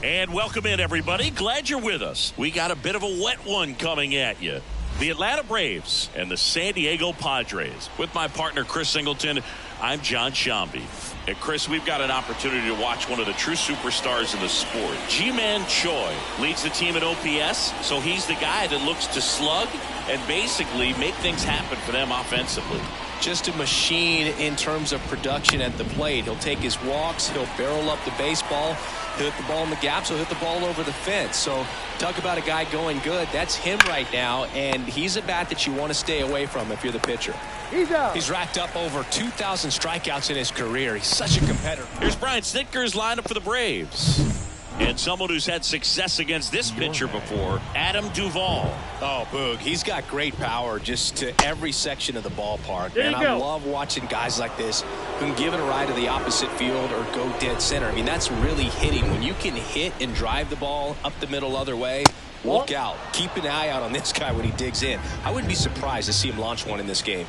And welcome in, everybody. Glad you're with us. We got a bit of a wet one coming at you. The Atlanta Braves and the San Diego Padres. With my partner, Chris Singleton, I'm John Shambi. And Chris, we've got an opportunity to watch one of the true superstars in the sport. Ji-Man Choi leads the team at OPS, so he's the guy that looks to slug and basically make things happen for them offensively. Just a machine in terms of production at the plate. He'll take his walks, he'll barrel up the baseball, he'll hit the ball in the gaps, he'll hit the ball over the fence. So talk about a guy going good. That's him right now, and he's a bat that you want to stay away from if you're the pitcher. He's racked up over 2,000 strikeouts in his career. He's such a competitor. Here's Brian Snitker's lineup for the Braves. And someone who's had success against this pitcher before, Adam Duvall. Oh, Boog, he's got great power just to every section of the ballpark. There And you I go. love watching guys like this who can give it a ride to the opposite field or go dead center. I mean, that's really hitting. When you can hit and drive the ball up the middle other way, look out. Keep an eye out on this guy when he digs in. I wouldn't be surprised to see him launch one in this game.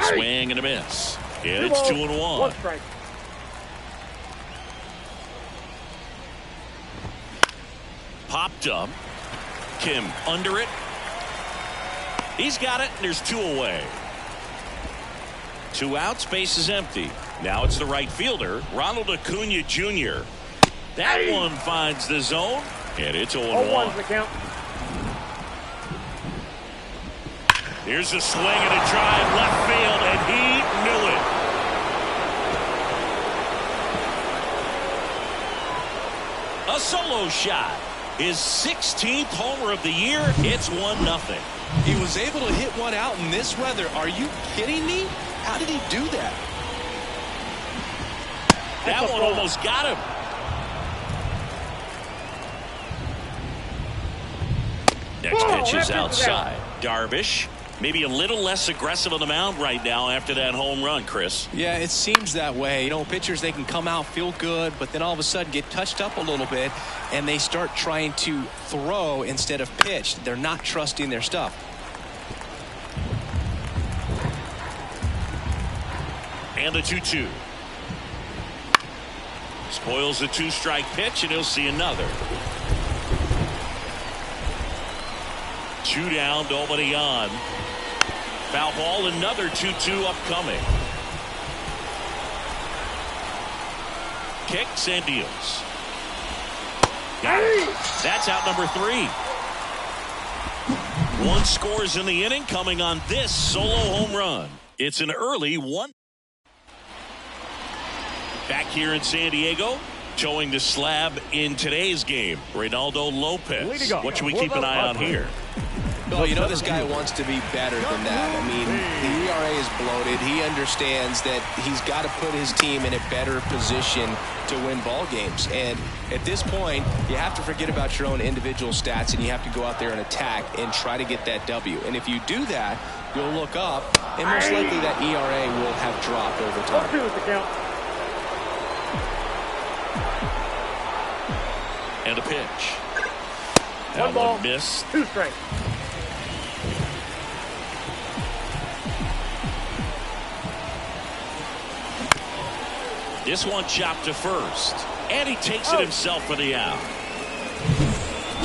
Swing and a miss. And it's 2-1. One strike. Popped up. Kim under it. He's got it, and there's 2 away. 2 out, space is empty. Now it's the right fielder, Ronald Acuna Jr. That one finds the zone, and it's 0-1. The count. Here's a swing and a drive left field, and he knew it. A solo shot. His 16th homer of the year. It's 1-0. He was able to hit one out in this weather. Are you kidding me? How did he do that? That one almost got him. Next pitch is outside. Darvish, maybe a little less aggressive on the mound right now after that home run, Chris. Yeah, it seems that way. You know, pitchers, they can come out, feel good, but then all of a sudden get touched up a little bit, and they start trying to throw instead of pitch. They're not trusting their stuff. And the 2-2. Spoils the 2-strike pitch, and he'll see another. 2 down, nobody on. Foul ball, another 2-2 upcoming. Kicks and deals. Got it. That's out number 3. 1 scores in the inning coming on this solo home run. It's an early 1. Back here in San Diego, showing the slab in today's game, Reynaldo Lopez. What should we keep an eye on here? Well, you know this guy wants to be better than that. I mean, the ERA is bloated. He understands that he's got to put his team in a better position to win ball games. And at this point, you have to forget about your own individual stats, and you have to go out there and attack and try to get that W. And if you do that, you'll look up, and most likely that ERA will have dropped over time. 2 is the count. And a pitch. 1 ball, missed. 2 strikes. This one chopped to first. And he takes it himself for the out.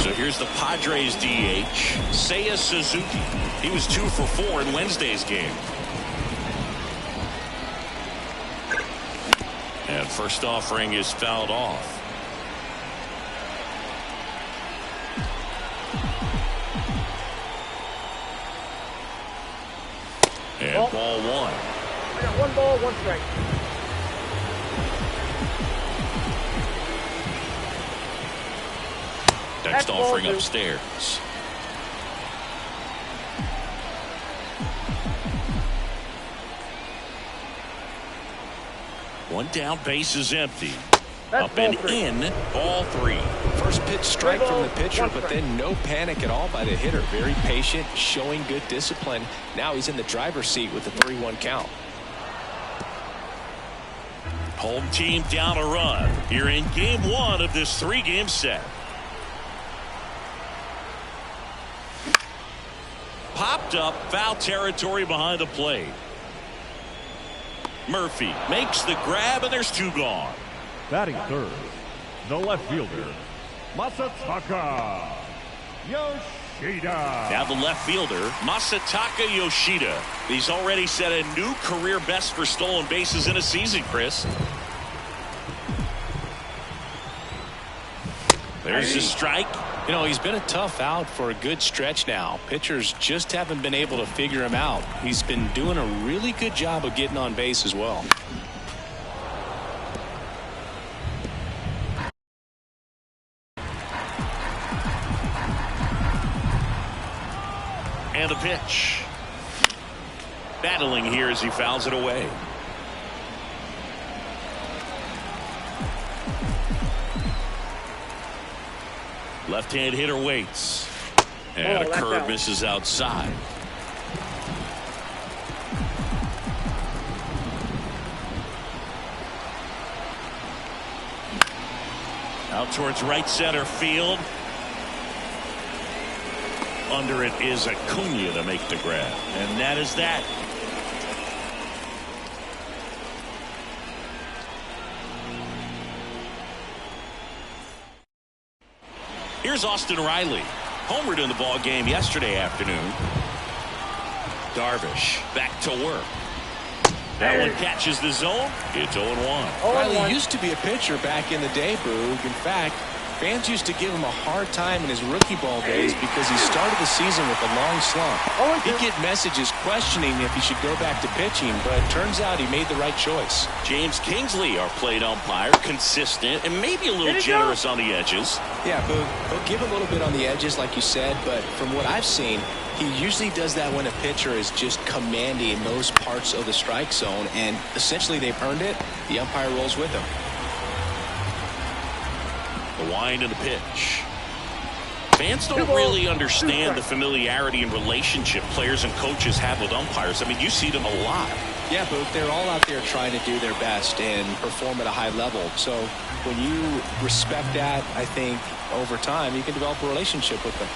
So here's the Padres DH, Seiya Suzuki. He was 2 for 4 in Wednesday's game. And first offering is fouled off. And ball 1. I got 1 ball, 1 strike. Next offering upstairs. One down, base is empty. Up and in, ball 3. First pitch strike from the pitcher, but then no panic at all by the hitter. Very patient, showing good discipline. Now he's in the driver's seat with the 3-1 count. Home team down a run here in game 1 of this 3-game set. Popped up, foul territory behind the plate. Murphy makes the grab, and there's 2 gone. Batting third, the left fielder, Masataka Yoshida. Now the left fielder, Masataka Yoshida. He's already set a new career best for stolen bases in a season, Chris. There's the strike. You know, he's been a tough out for a good stretch now. Pitchers just haven't been able to figure him out. He's been doing a really good job of getting on base as well. And a pitch. Battling here as he fouls it away. Left-hand hitter waits. And a curve misses outside. Out towards right center field. Under it is Acuna to make the grab. And that is that. Here's Austin Riley. Homered in the ball game yesterday afternoon. Darvish back to work. That one catches the zone. It's 0-1. Riley used to be a pitcher back in the day, Boog. In fact, fans used to give him a hard time in his rookie ball days because he started the season with a long slump. He'd get messages questioning if he should go back to pitching, but it turns out he made the right choice. James Kingsley, our plate umpire, consistent and maybe a little generous on the edges. Yeah, Boog, he'll give a little bit on the edges, like you said, but from what I've seen, he usually does that when a pitcher is just commanding those parts of the strike zone, and essentially they've earned it. The umpire rolls with him. The wind and the pitch. Fans don't really understand the familiarity and relationship players and coaches have with umpires. I mean, you see them a lot. Yeah, but they're all out there trying to do their best and perform at a high level. So when you respect that, I think over time you can develop a relationship with them.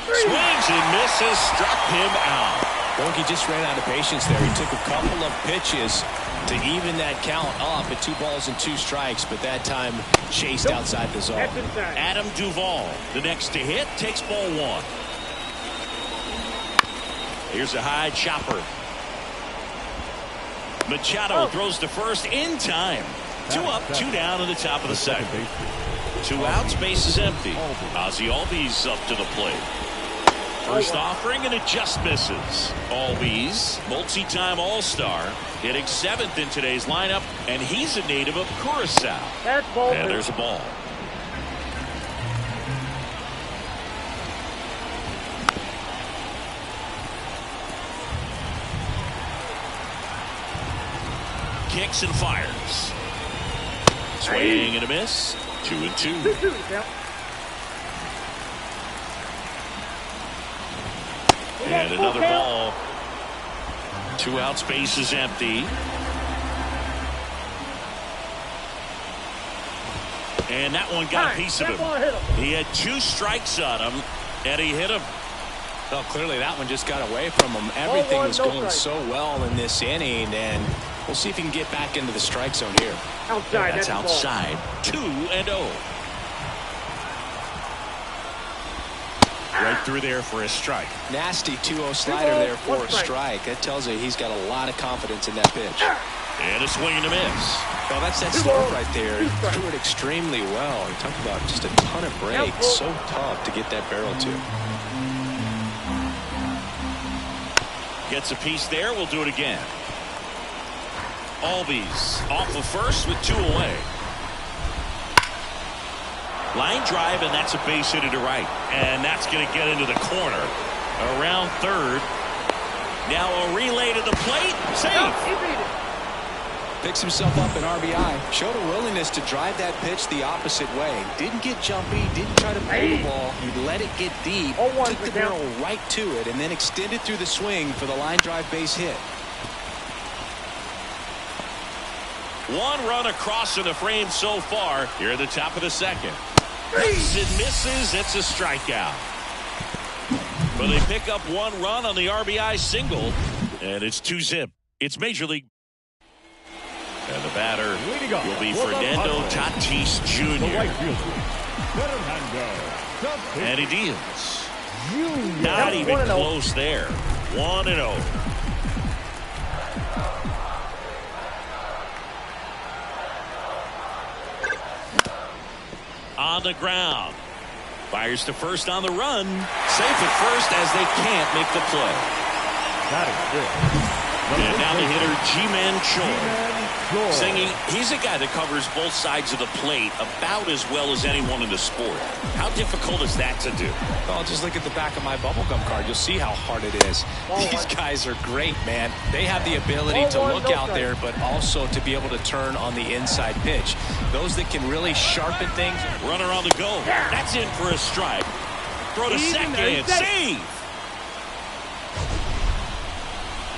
Swings and misses, struck him out. Bogey just ran out of patience there. He took a couple of pitches to even that count up at 2 balls and 2 strikes, but that time chased outside the zone. Adam Duvall, the next to hit, takes ball 1. Here's a high chopper. Machado throws to first in time. 2 up, 2 down in the top of the second. 2 outs, base is empty. Ozzie Albies up to the plate. First offering, and it just misses. Albies, multi-time All-Star, hitting 7th in today's lineup, and he's a native of Curacao. And there's a ball. Kicks and fires. Swing and a miss. 2-2. And another ball. 2 outs, base is empty. And that one got a piece of him. He had 2 strikes on him, and he hit him. Well, clearly that one just got away from him. Everything was going so well in this inning, and We'll see if he can get back into the strike zone here. Outside. That's outside. 2-0. Right through there for a strike. Nasty 2-0 slider there for a strike. That tells you he's got a lot of confidence in that pitch. And a swing and a miss. Well, that's that start right there. He threw it extremely well. He talked about just a ton of breaks. So tough to get that barrel to. Gets a piece there. We'll do it again. Albies off of first with 2 away. Line drive, and that's a base hit to right. And that's going to get into the corner. Around third. Now a relay to the plate. Safe. Picks himself up an RBI. Showed a willingness to drive that pitch the opposite way. Didn't get jumpy. Didn't try to pull the ball. He let it get deep. Took the barrel right to it and then extended through the swing for the line drive base hit. One run across in the frame so far. Here at the top of the second. It misses. It's a strikeout. But they pick up 1 run on the RBI single. And it's 2-zip. It's Major League. And the batter will be Fernando Tatis Jr. And he deals. Not even close there. 1-0. On the ground. Fires to first on the run. Safe at first as they can't make the play. That is good. And now the hitter, Ji-Man Choi. Singing, he's a guy that covers both sides of the plate about as well as anyone in the sport. How difficult is that to do? Well, just look at the back of my bubblegum card. You'll see how hard it is. These guys are great, man. They have the ability to look out there, but also to be able to turn on the inside pitch. Those that can really sharpen things. Runner on the go. That's in for a strike. Throw to second. Save!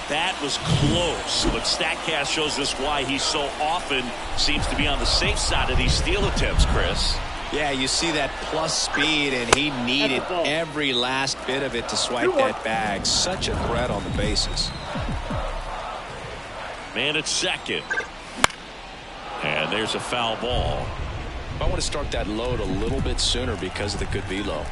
That was close, but StatCast shows us why he so often seems to be on the safe side of these steal attempts, Chris. Yeah, you see that plus speed, and he needed every last bit of it to swipe that bag. Such a threat on the bases. Man at second. And there's a foul ball. I want to start that load a little bit sooner because of the good velo.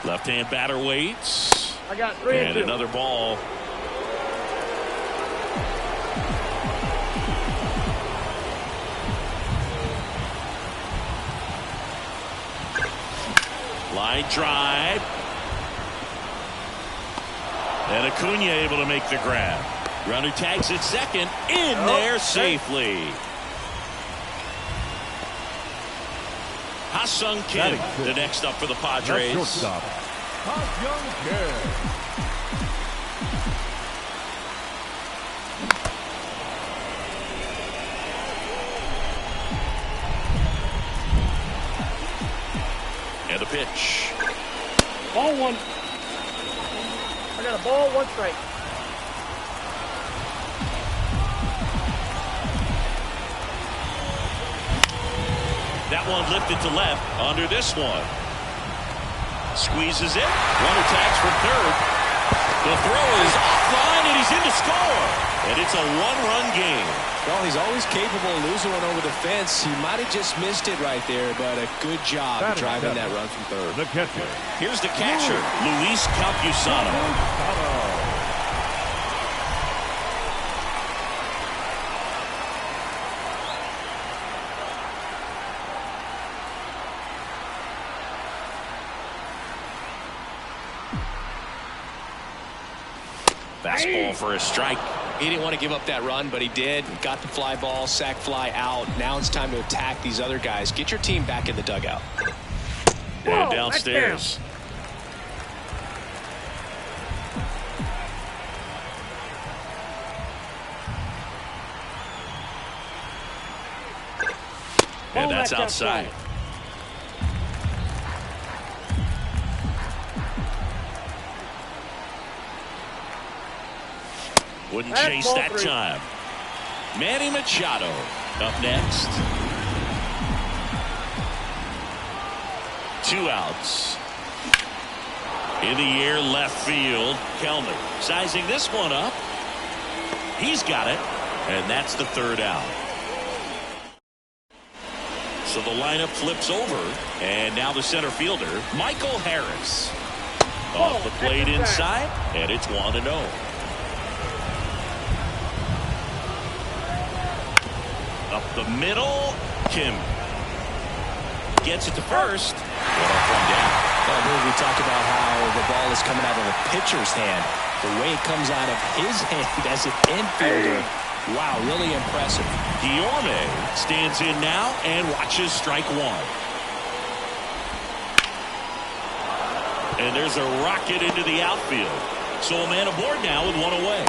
Left-hand batter waits. I got 3 and 2. Another ball. Line drive. And Acuna able to make the grab. Runner tags at second. In there safely. Ha-Sung Kim, the next up for the Padres. Shortstop, Ha-Sung Kim. And the pitch. Ball 1. I got a ball, 1 strike. That one lifted to left under this one. Squeezes it. Runner tags for third. The throw is offline and he's in to score. And it's a 1-run game. Well, he's always capable of losing one over the fence. He might have just missed it right there, but a good job driving that run from third. The catcher. Here's the catcher, Luis Campusano. Fastball for a strike. He didn't want to give up that run, but he did. Got the fly ball, sac fly out. Now it's time to attack these other guys. Get your team back in the dugout. And downstairs. And that's outside. Wouldn't chase that time. Manny Machado up next. 2 outs. In the air, left field. Kelnick sizing this one up. He's got it, and that's the third out. So the lineup flips over, and now the center fielder, Michael Harris. Off the plate inside, and it's 1-0. Up the middle, Kim gets it to first. One down. Well, we talked about how the ball is coming out of the pitcher's hand. The way it comes out of his hand as an infielder. Wow, really impressive. Guillorme stands in now and watches strike one. And there's a rocket into the outfield. So a man aboard now with one away.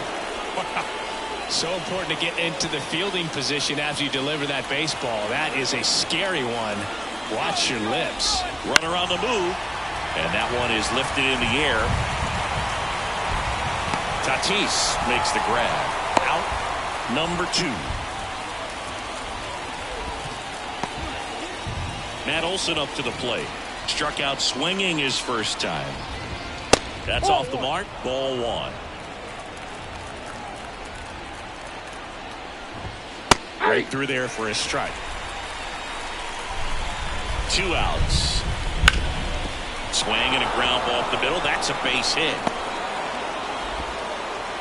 So important to get into the fielding position after you deliver that baseball. That is a scary one. Watch your lips. Runner on the move. And that one is lifted in the air. Tatis makes the grab. Out number 2. Matt Olson up to the plate. Struck out swinging his first time. That's off the mark. Ball 1. Right through there for a strike. 2 outs. Swing and a ground ball up the middle. That's a base hit.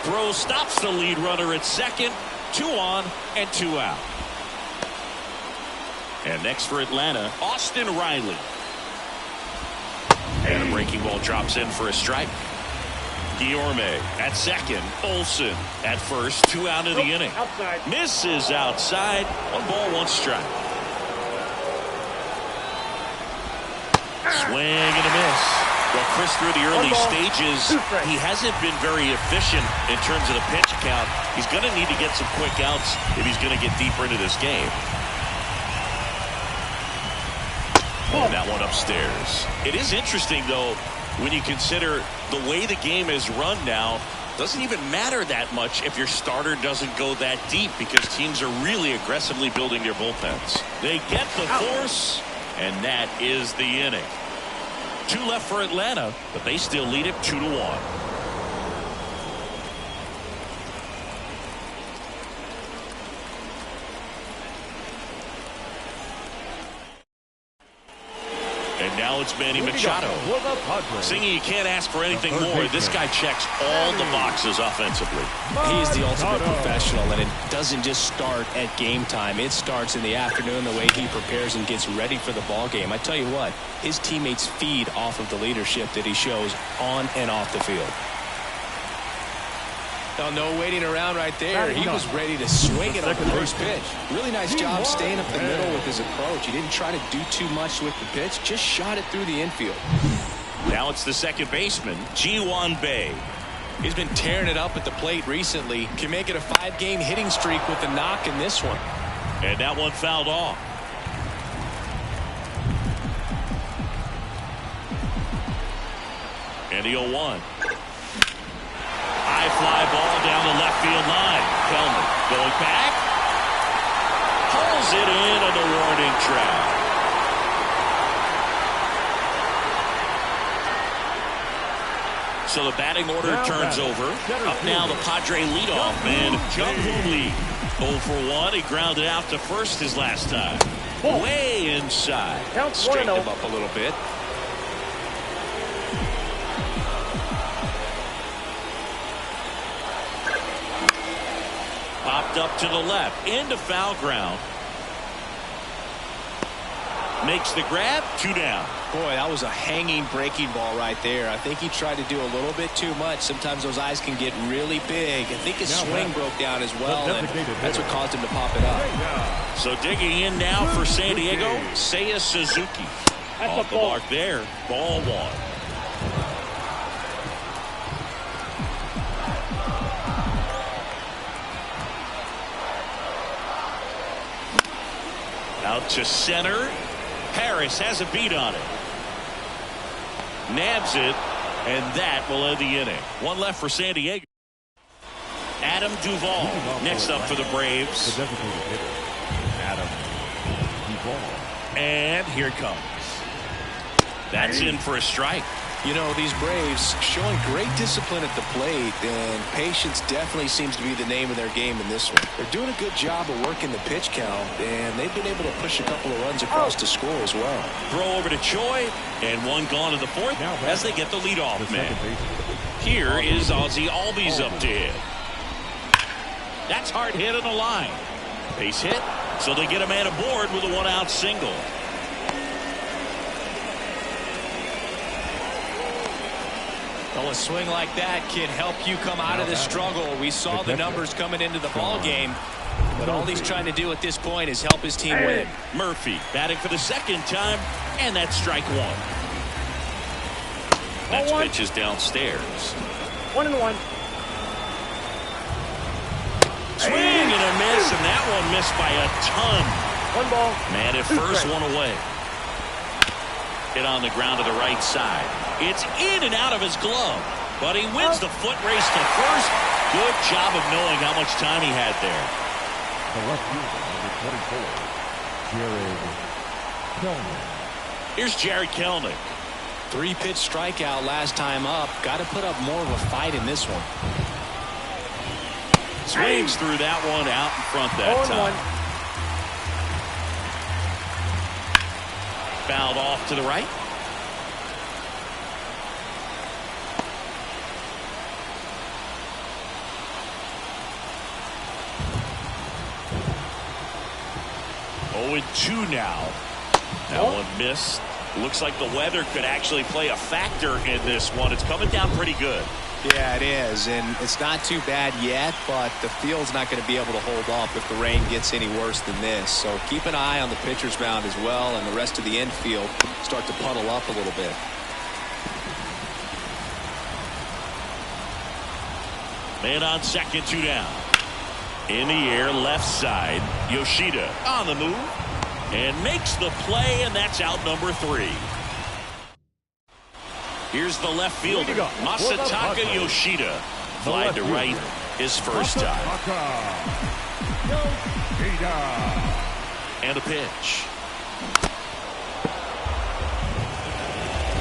Throw stops the lead runner at second. 2 on and 2 out. And next for Atlanta, Austin Riley. And a breaking ball drops in for a strike. Guillorme at second. Olson at first. 2 out of the inning. Outside. Misses outside. 1 ball, 1 strike. Swing and a miss. Well, Chris, through the early stages, he hasn't been very efficient in terms of the pitch count. He's going to need to get some quick outs if he's going to get deeper into this game. And that one upstairs. It is interesting, though, when you consider the way the game is run now. Doesn't even matter that much if your starter doesn't go that deep, because teams are really aggressively building their bullpens. They get the force, and that is the inning. 2 left for Atlanta, but they still lead it 2-1. And now it's Manny Machado. Singing, you can't ask for anything more. This guy checks all the boxes offensively. He's the ultimate professional, and it doesn't just start at game time. It starts in the afternoon, the way he prepares and gets ready for the ball game. I tell you what, his teammates feed off of the leadership that he shows on and off the field. Oh, no waiting around right there. He was ready to swing it on the first pitch. Really nice job staying up the middle with his approach. He didn't try to do too much with the pitch, just shot it through the infield. Now it's the second baseman, Ji-Hwan Bae. He's been tearing it up at the plate recently. Can make it a 5-game hitting streak with the knock in this one. And that one fouled off. And the 0-1. High fly ball down the left field line. Kelnick going back. Pulls it in on the warning track. So the batting order turns over. Up now the Padre leadoff man, Jung-Hoo Lee. 0 for 1. He grounded out to first his last time. Way inside. Straightened him up a little bit. Popped up to the left, into foul ground. Makes the grab, 2 down. Boy, that was a hanging breaking ball right there. I think he tried to do a little bit too much. Sometimes those eyes can get really big. I think his swing broke down as well, and that's what caused him to pop it up. So digging in now for San Diego, Seiya Suzuki. Off the mark there, ball 1. Out to center. Harris has a beat on it. Nabs it, and that will end the inning. 1 left for San Diego. Adam Duvall next up for the Braves. Adam Duvall. And here it comes. That's in for a strike. You know, these Braves showing great discipline at the plate, and patience definitely seems to be the name of their game in this one. They're doing a good job of working the pitch count, and they've been able to push a couple of runs across to score as well. Throw over to Choi, and one gone in the fourth as they get the leadoff man. Here is Ozzie Albies up to hit. That's hard hit on the line. Base hit, so they get a man aboard with a one-out single. Well, a swing like that can help you come out of this struggle. We saw the numbers coming into the ball game, but all he's trying to do at this point is help his team win. Murphy batting for the second time, and that's strike one. Next pitch is downstairs. 1-1. Swing and a miss, and that one missed by a ton. 1 ball. Man at first, one away. Hit on the ground to the right side. It's in and out of his glove, but he wins the foot race to first. Good job of knowing how much time he had there. The left fielder, number 24, Jared Kelnick. Here's Jared Kelnick. 3-pitch strikeout last time up. Got to put up more of a fight in this one. Swings through that one out in front that time. 0-1. Fouled off to the right. Oh, 2 now. That one missed. Looks like the weather could actually play a factor in this one. It's coming down pretty good. Yeah, it is, and it's not too bad yet, but the field's not going to be able to hold up if the rain gets any worse than this. So keep an eye on the pitcher's mound as well, and the rest of the infield start to puddle up a little bit. Man on second, 2 down. In the air, left side. Yoshida on the move and makes the play, and that's out number 3. Here's the left fielder, Masataka Yoshida. Fly to right his first time. And a pitch.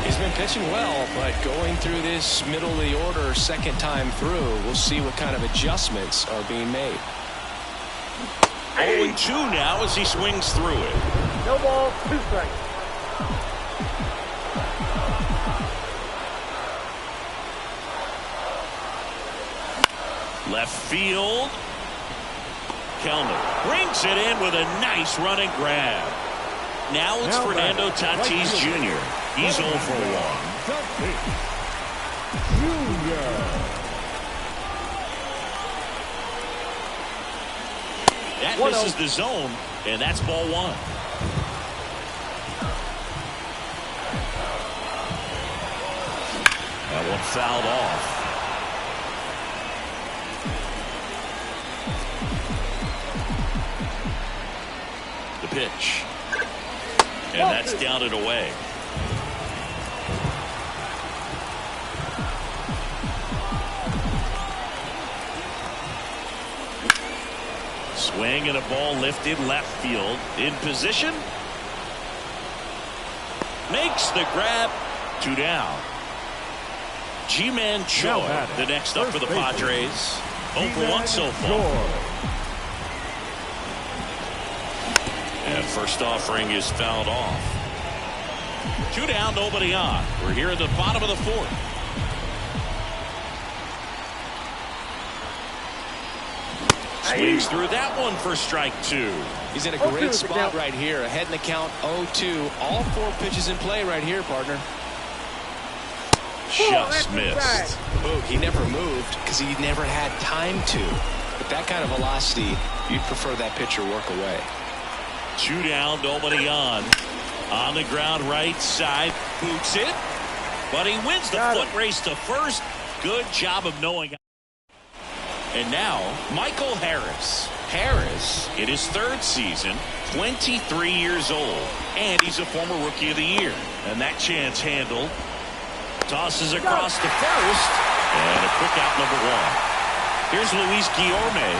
He's been pitching well, but going through this middle of the order second time through, we'll see what kind of adjustments are being made. 0-2 now as he swings through it. No ball, 2 strikes. Left field. Kelnick brings it in with a nice running grab. Now it's Fernando Tatis Jr. He's 0 for 1. That misses the zone, and that's ball 1. That one fouled off. The pitch. And that's down and away. Swing and a ball lifted left field. In position. Makes the grab. 2 down. Ji-Man Choi, the next up for the Padres. 0 for 1 so far. And first offering is fouled off. 2 down, nobody on. We're here at the bottom of the 4th. Swings through that one for strike 2. He's in a great spot right here. Ahead in the count 0-2. All 4 pitches in play right here, partner. Just missed. Oh, he never moved because he never had time to. But that kind of velocity, you'd prefer that pitcher work away. 2 down, nobody on. On the ground, right side. Boots it. But he wins the foot race to first. Good job of knowing. And now, Michael Harris. Harris, in his 3rd season, 23 years old. And he's a former Rookie of the Year. And that chance handled. Tosses across to first. And a quick out number 1. Here's Luis Guillorme.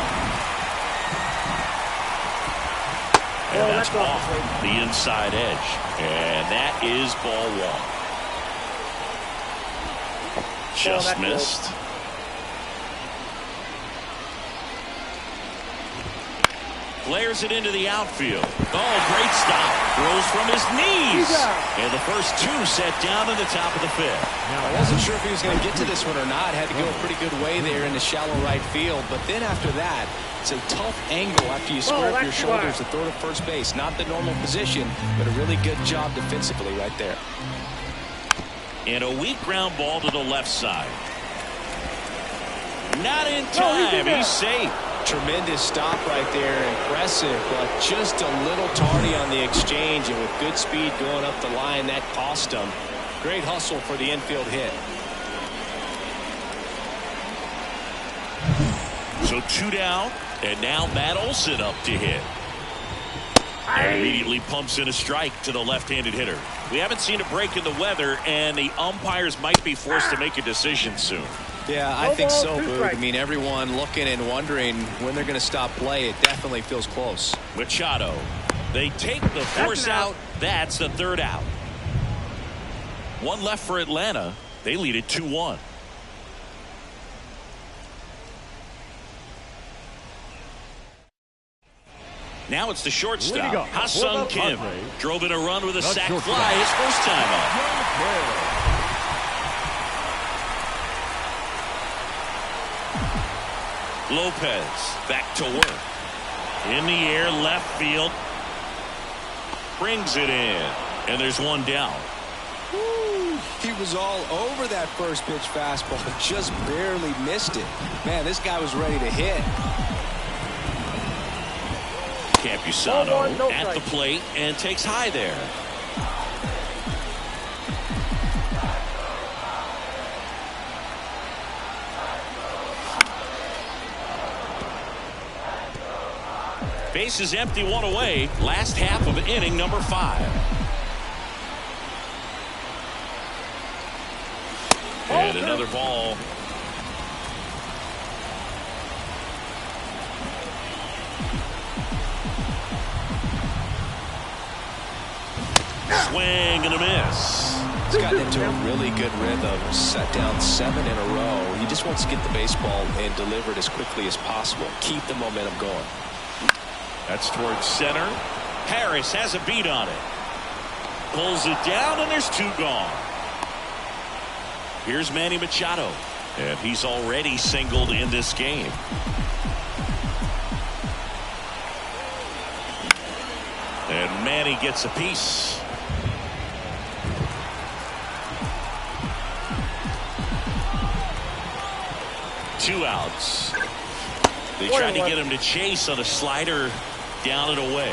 And that's off the inside edge. And that is ball 1. Just missed. Flares it into the outfield. Oh, great stop. Throws from his knees. And the first two set down in the top of the fifth. Now, I wasn't sure if he was going to get to this one or not. Had to go a pretty good way there in the shallow right field. But then after that, it's a tough angle after you square up your shoulders to throw to first base. Not the normal position, but a really good job defensively right there. And a weak ground ball to the left side. Not in time. He's safe. Tremendous stop right there. Impressive, but just a little tardy on the exchange. And with good speed going up the line, that cost him. Great hustle for the infield hit. So 2 down, and now Matt Olson up to hit. And immediately pumps in a strike to the left-handed hitter. We haven't seen a break in the weather, and the umpires might be forced to make a decision soon. Yeah, I think so, Boog. I mean, everyone looking and wondering when they're going to stop play. It definitely feels close. Machado. They take the force out. That's the third out. One left for Atlanta. They lead it 2-1. Now it's the shortstop, Ha-Sung Kim. Drove in a run with a sac fly his first time up. Lopez back to work. In the air, left field. Brings it in. And there's one down. He was all over that first pitch fastball, just barely missed it. Man, this guy was ready to hit. Campusano at the plate and takes high there. Base is empty, one away. Last half of inning number 5. And another ball. Swing and a miss. He's gotten into a really good rhythm. Set down 7 in a row. He just wants to get the baseball and deliver it as quickly as possible. Keep the momentum going. That's towards center. Harris has a beat on it. Pulls it down, and there's 2 gone. Here's Manny Machado. And he's already singled in this game. And Manny gets a piece. Two outs. They tried to get him to chase on a slider down and away.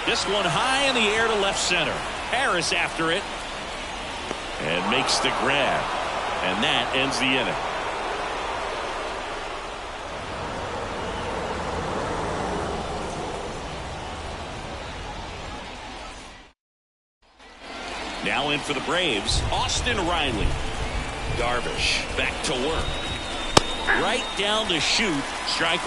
This one high in the air to left center. Harris after it. And makes the grab. And that ends the inning. Now in for the Braves, Austin Riley. Darvish back to work. Right down to shoot, strike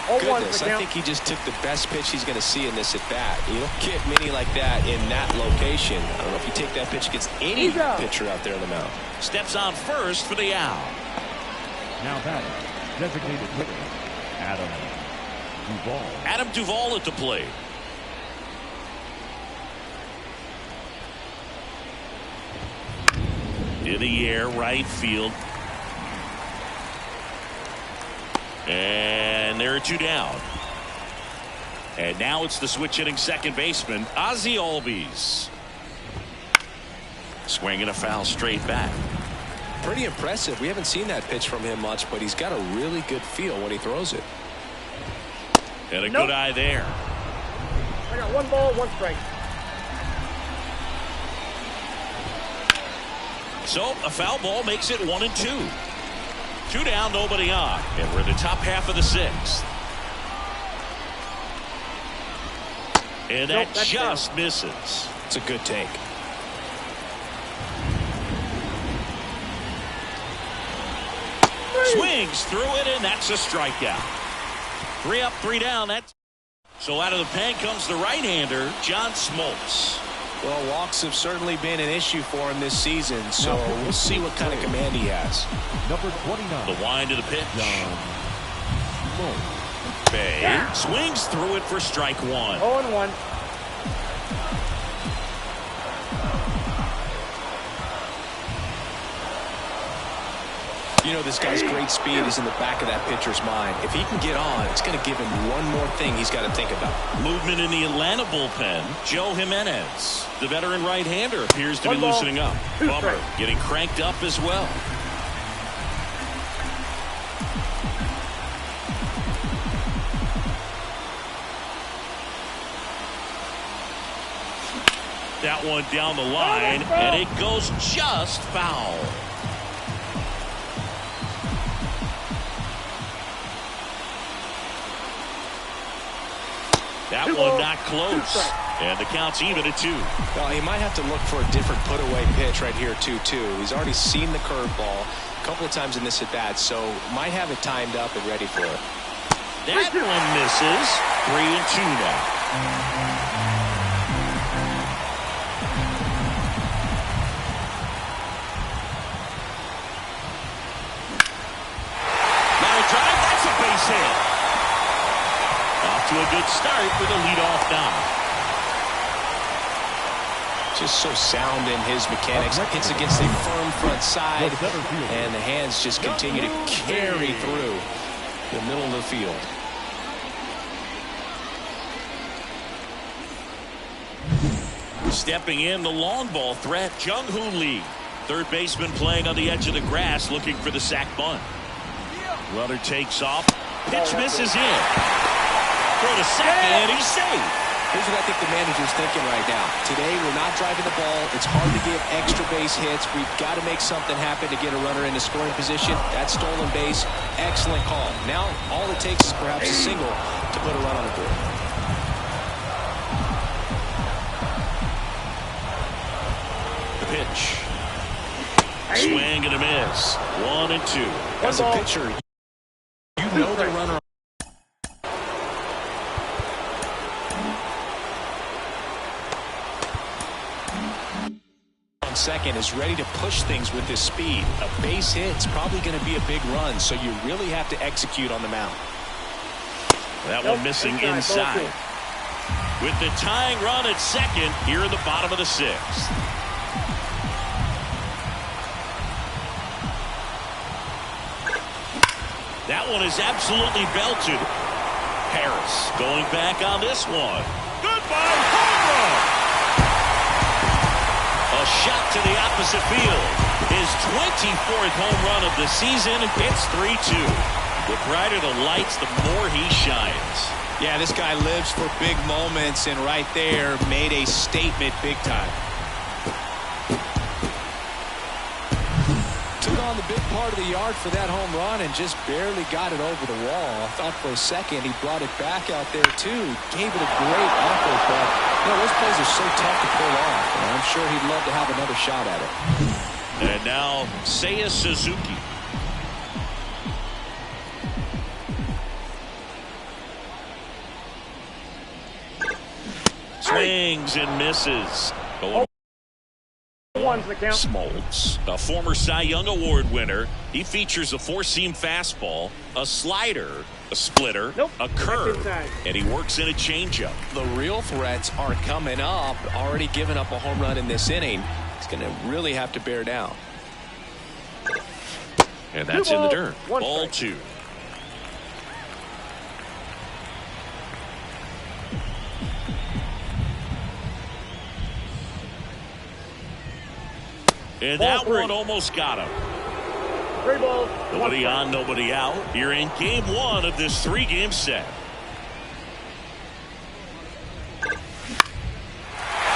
1. Goodness, I think he just took the best pitch he's going to see in this at bat. You don't get many like that in that location. I don't know if you take that pitch against any pitcher out there on the mound. Steps on first for the out. Now batting, designated hitter, Adam Duvall. Adam Duvall at the plate. In the air, right field. And there are 2 down. And now it's the switch hitting second baseman, Ozzie Albies. Swinging a foul straight back. Pretty impressive. We haven't seen that pitch from him much, but he's got a really good feel when he throws it. And a good eye there. I got 1 ball, 1 strike. So a foul ball makes it 1-2. 2 down, nobody on. And we're in the top half of the 6th. And that just misses. It's a good take. Swings through it, and that's a strikeout. 3 up, 3 down. That's So out of the pen comes the right-hander, John Smoltz. Well, walks have certainly been an issue for him this season, so we'll see what kind of command he has. Number 29. The wind to the pitch. John Smoltz. Bay swings through it for strike one. 0-1. You know, this guy's great speed is in the back of that pitcher's mind. If he can get on, it's going to give him one more thing he's got to think about. Movement in the Atlanta bullpen. Joe Jimenez, the veteran right-hander, appears to be loosening up. Bummer getting cranked up as well. That one down the line, and it goes just foul. That one not close. And the count's even at 2. Well, he might have to look for a different put-away pitch right here, 2-2. He's already seen the curveball a couple of times in this at-bat, so might have it timed up and ready for it. That one misses. 3-2 now. To a good start with a leadoff knock. Just so sound in his mechanics. Hits against a firm front side, and the hands just continue to carry through the middle of the field. Stepping in, the long ball threat, Jung-Hoo Lee. Third baseman playing on the edge of the grass, looking for the sac bunt. Runner takes off. Pitch misses in. Throw to second, and he's safe. Here's what I think the manager's thinking right now. Today, we're not driving the ball. It's hard to get extra base hits. We've got to make something happen to get a runner into scoring position. That stolen base, excellent call. Now, all it takes is perhaps a single to put a run on the board. The pitch. Swing and a miss. 1-2. As a pitcher, you know the runner second is ready to push things with his speed. A base hit's probably going to be a big run, so you really have to execute on the mound. That one missing inside. With the tying run at second here in the bottom of the 6th. That one is absolutely belted. Harris going back on this one. Goodbye, home run! A shot to the opposite field. His 24th home run of the season. It's 3-2. The brighter the lights, the more he shines. Yeah, this guy lives for big moments, and right there made a statement big time. Took on the big part of the yard for that home run and just barely got it over the wall. I thought for a second he brought it back out there too. Gave it a great effort, but you know, those plays are so tough to pull off, and I'm sure he'd love to have another shot at it. And now Seiya Suzuki. Swings and misses. Smoltz, a former Cy Young Award winner. He features a 4-seam fastball, a slider, a splitter, a curve, and he works in a changeup. The real threats are coming up. Already given up a home run in this inning. He's going to really have to bear down. And that's in the dirt. Ball 2. And that one almost got him. 3 balls. Nobody on, nobody out. You're in game 1 of this 3-game set.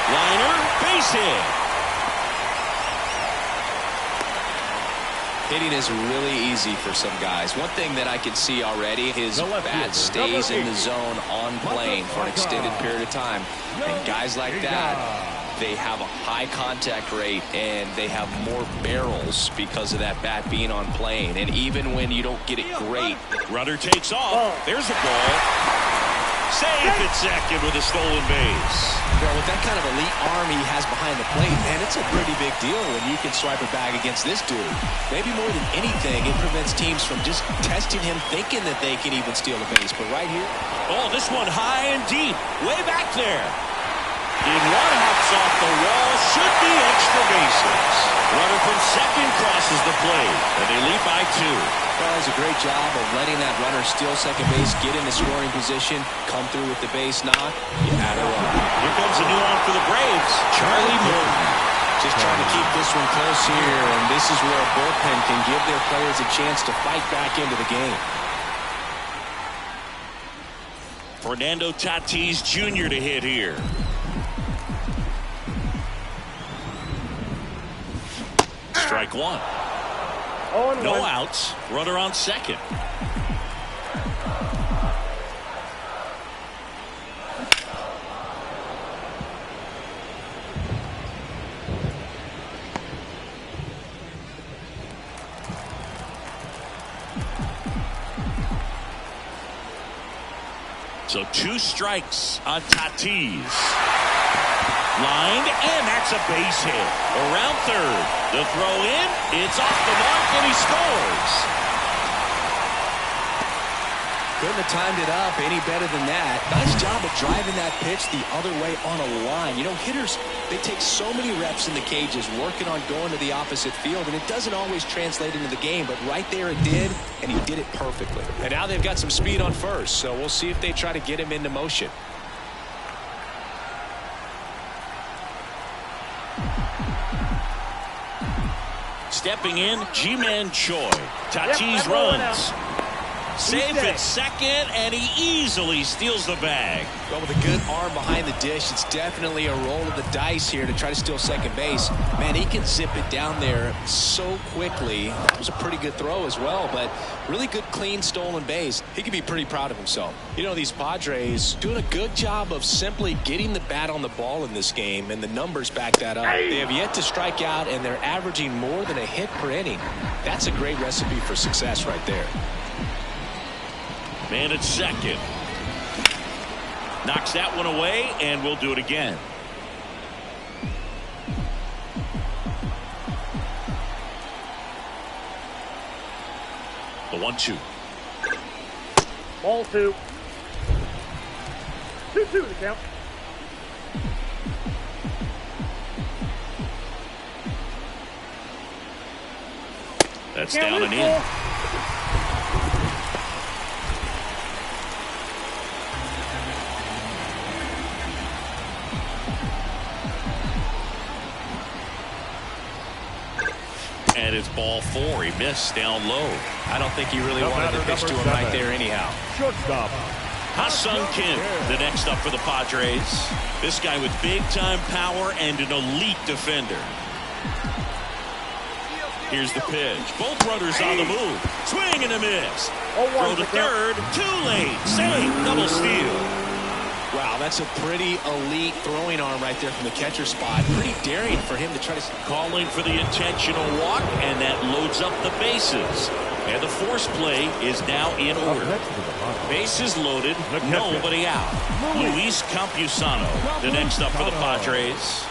Liner, base hit. Hitting is really easy for some guys. One thing that I can see already, his bat stays in the zone on plane for an extended period of time. And guys like that, they have a high contact rate and they have more barrels because of that bat being on plane. And even when you don't get it great. Runner takes off. There's a ball. Safe at second with a stolen base. Well, with that kind of elite arm he has behind the plate, man, it's a pretty big deal when you can swipe a bag against this dude. Maybe more than anything, it prevents teams from just testing him thinking that they can even steal a base. But right here. Oh, this one high and deep. Way back there. In one hops off the wall, should be extra bases. Runner from second crosses the plate, and they lead by 2. Well, does a great job of letting that runner steal second base, get in the scoring position, come through with the base knock. You add a run. Here comes a new one for the Braves, Charlie Morton. Just trying to keep this one close here, and this is where a bullpen can give their players a chance to fight back into the game. Fernando Tatis Jr. to hit here. Strike 1. No outs. Runner on second. So 2 strikes on Tatis. Lined, and that's a base hit. Around third. The throw in. It's off the mark, and he scores. Couldn't have timed it up any better than that. Nice job of driving that pitch the other way on a line. You know, hitters, they take so many reps in the cages working on going to the opposite field, and it doesn't always translate into the game, but right there it did, and he did it perfectly. And now they've got some speed on first, so we'll see if they try to get him into motion. Stepping in, Ji-Man Choi. Tatis runs. Safe at second, and he easily steals the bag. Well, with a good arm behind the dish, it's definitely a roll of the dice here to try to steal second base. Man, he can zip it down there so quickly. That was a pretty good throw as well, but really good, clean, stolen base. He can be pretty proud of himself. You know, these Padres doing a good job of simply getting the bat on the ball in this game, and the numbers back that up. They have yet to strike out, and they're averaging more than a hit per inning. That's a great recipe for success right there. Man at second. Knocks that one away, and we'll do it again. The 1-2. Ball 2. 2-2 the count. That's down and in. And it's ball 4. He missed down low. I don't think he really wanted to pitch to him right there anyhow. Shortstop. Ha-Sung Kim, the next up for the Padres. This guy with big-time power and an elite defender. Here's the pitch. Both runners on the move. Swing and a miss. Throw to third. Too late. Safe. Double steal. Wow, that's a pretty elite throwing arm right there from the catcher spot. Pretty daring for him to try to... Calling for the intentional walk, and that loads up the bases. And the force play is now in order. Bases loaded, nobody out. Luis Campusano, the next up for the Padres.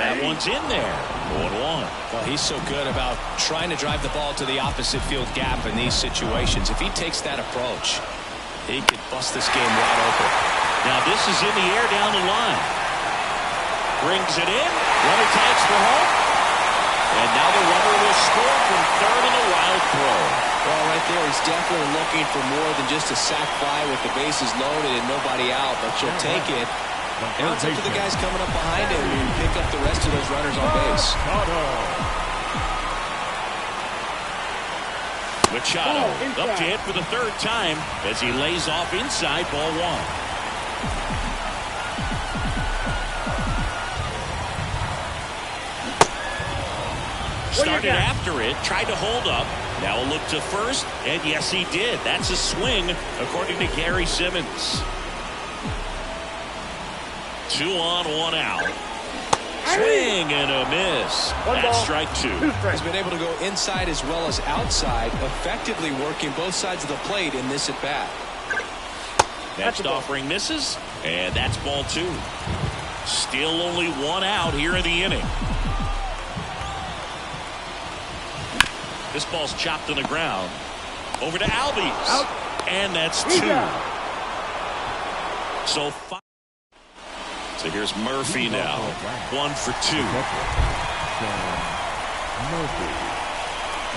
That one's in there. 1-1. Well, he's so good about trying to drive the ball to the opposite field gap in these situations. If he takes that approach, he could bust this game wide open. Now this is in the air down the line. Brings it in. Runner tags for home. And now the runner will score from third on a wild throw. Well, right there, he's definitely looking for more than just a sac fly with the bases loaded and nobody out, but you'll take it. Now it's up to the guys coming up behind him and pick up the rest of those runners on base. Machado up to hit for the third time as he lays off inside ball 1. Started after it, tried to hold up. Now a look to first, and yes, he did. That's a swing, according to Gary Simmons. 2 on, 1 out. Swing and a miss. That's strike 2. He's been able to go inside as well as outside, effectively working both sides of the plate in this at-bat. Next offering misses, and that's ball 2. Still only 1 out here in the inning. This ball's chopped on the ground. Over to Albies. Out. And that's 2. So 5. So here's Murphy now. 1 for 2.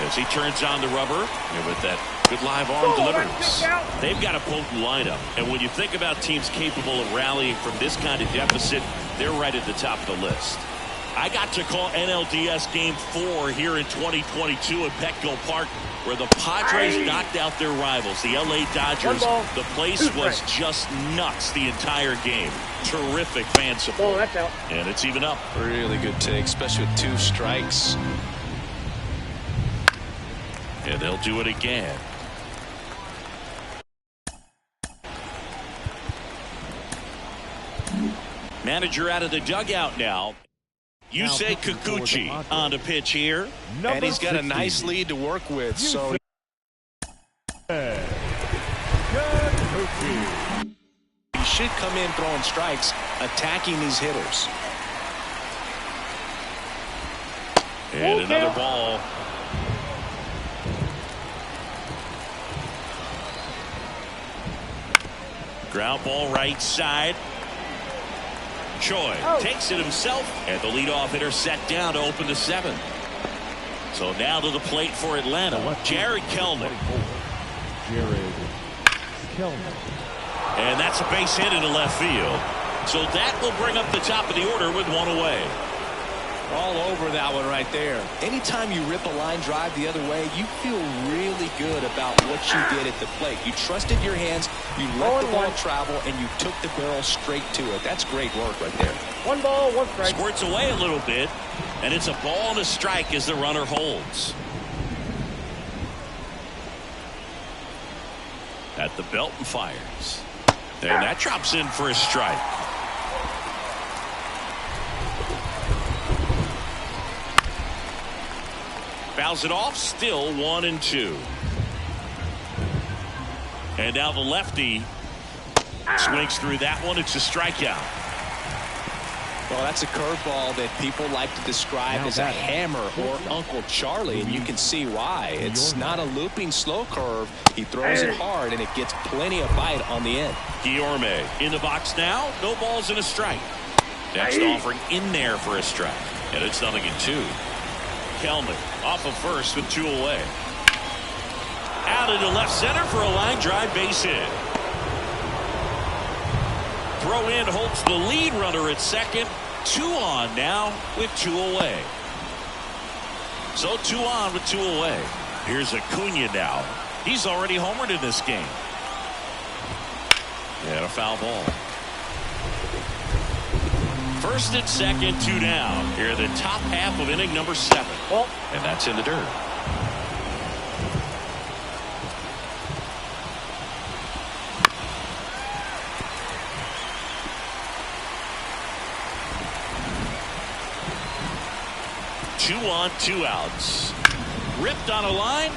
As he turns on the rubber, and with that good live arm delivers. They've got a potent lineup. And when you think about teams capable of rallying from this kind of deficit, they're right at the top of the list. I got to call NLDS Game 4 here in 2022 at Petco Park, where the Padres knocked out their rivals, the LA Dodgers. The place was just nuts the entire game. Terrific fan support. That's out. And it's even up. Really good take, especially with 2 strikes. And they'll do it again. Manager out of the dugout now. Yusei Kikuchi on the pitch here. And he's got a nice lead to work with. So he should come in throwing strikes, attacking these hitters. And another ball. Ground ball right side. Choi takes it himself, and the leadoff hitter set down to open the 7th. So now to the plate for Atlanta, Jared Kelman. And that's a base hit into left field. So that will bring up the top of the order with 1 away. All over that one right there. Anytime you rip a line drive the other way, you feel really good about what you did at the plate. You trusted your hands, you let the ball travel, and you took the barrel straight to it. That's great work right there. 1 ball, 1 strike. Squirts away a little bit, and it's a ball and a strike as the runner holds. At the belt and fires. And that drops in for a strike. Fouls it off, still 1-2. And now the lefty swings through that one. It's a strikeout. Well, that's a curveball that people like to describe as a hammer or Uncle Charlie, and you can see why. It's not a looping slow curve. He throws it hard, and it gets plenty of bite on the end. Guillorme in the box now. No balls and a strike. Next offering in there for a strike. And it's 0-2. Kelman off of first with 2 away. Out into left center for a line drive base hit. Throw in holds the lead runner at second. 2 on now with 2 away. So 2 on with 2 away. Here's Acuna now. He's already homered in this game. And a foul ball. First and second, 2 down. Here the top half of inning number 7. And that's in the dirt. Two on, 2 outs. Ripped on a line.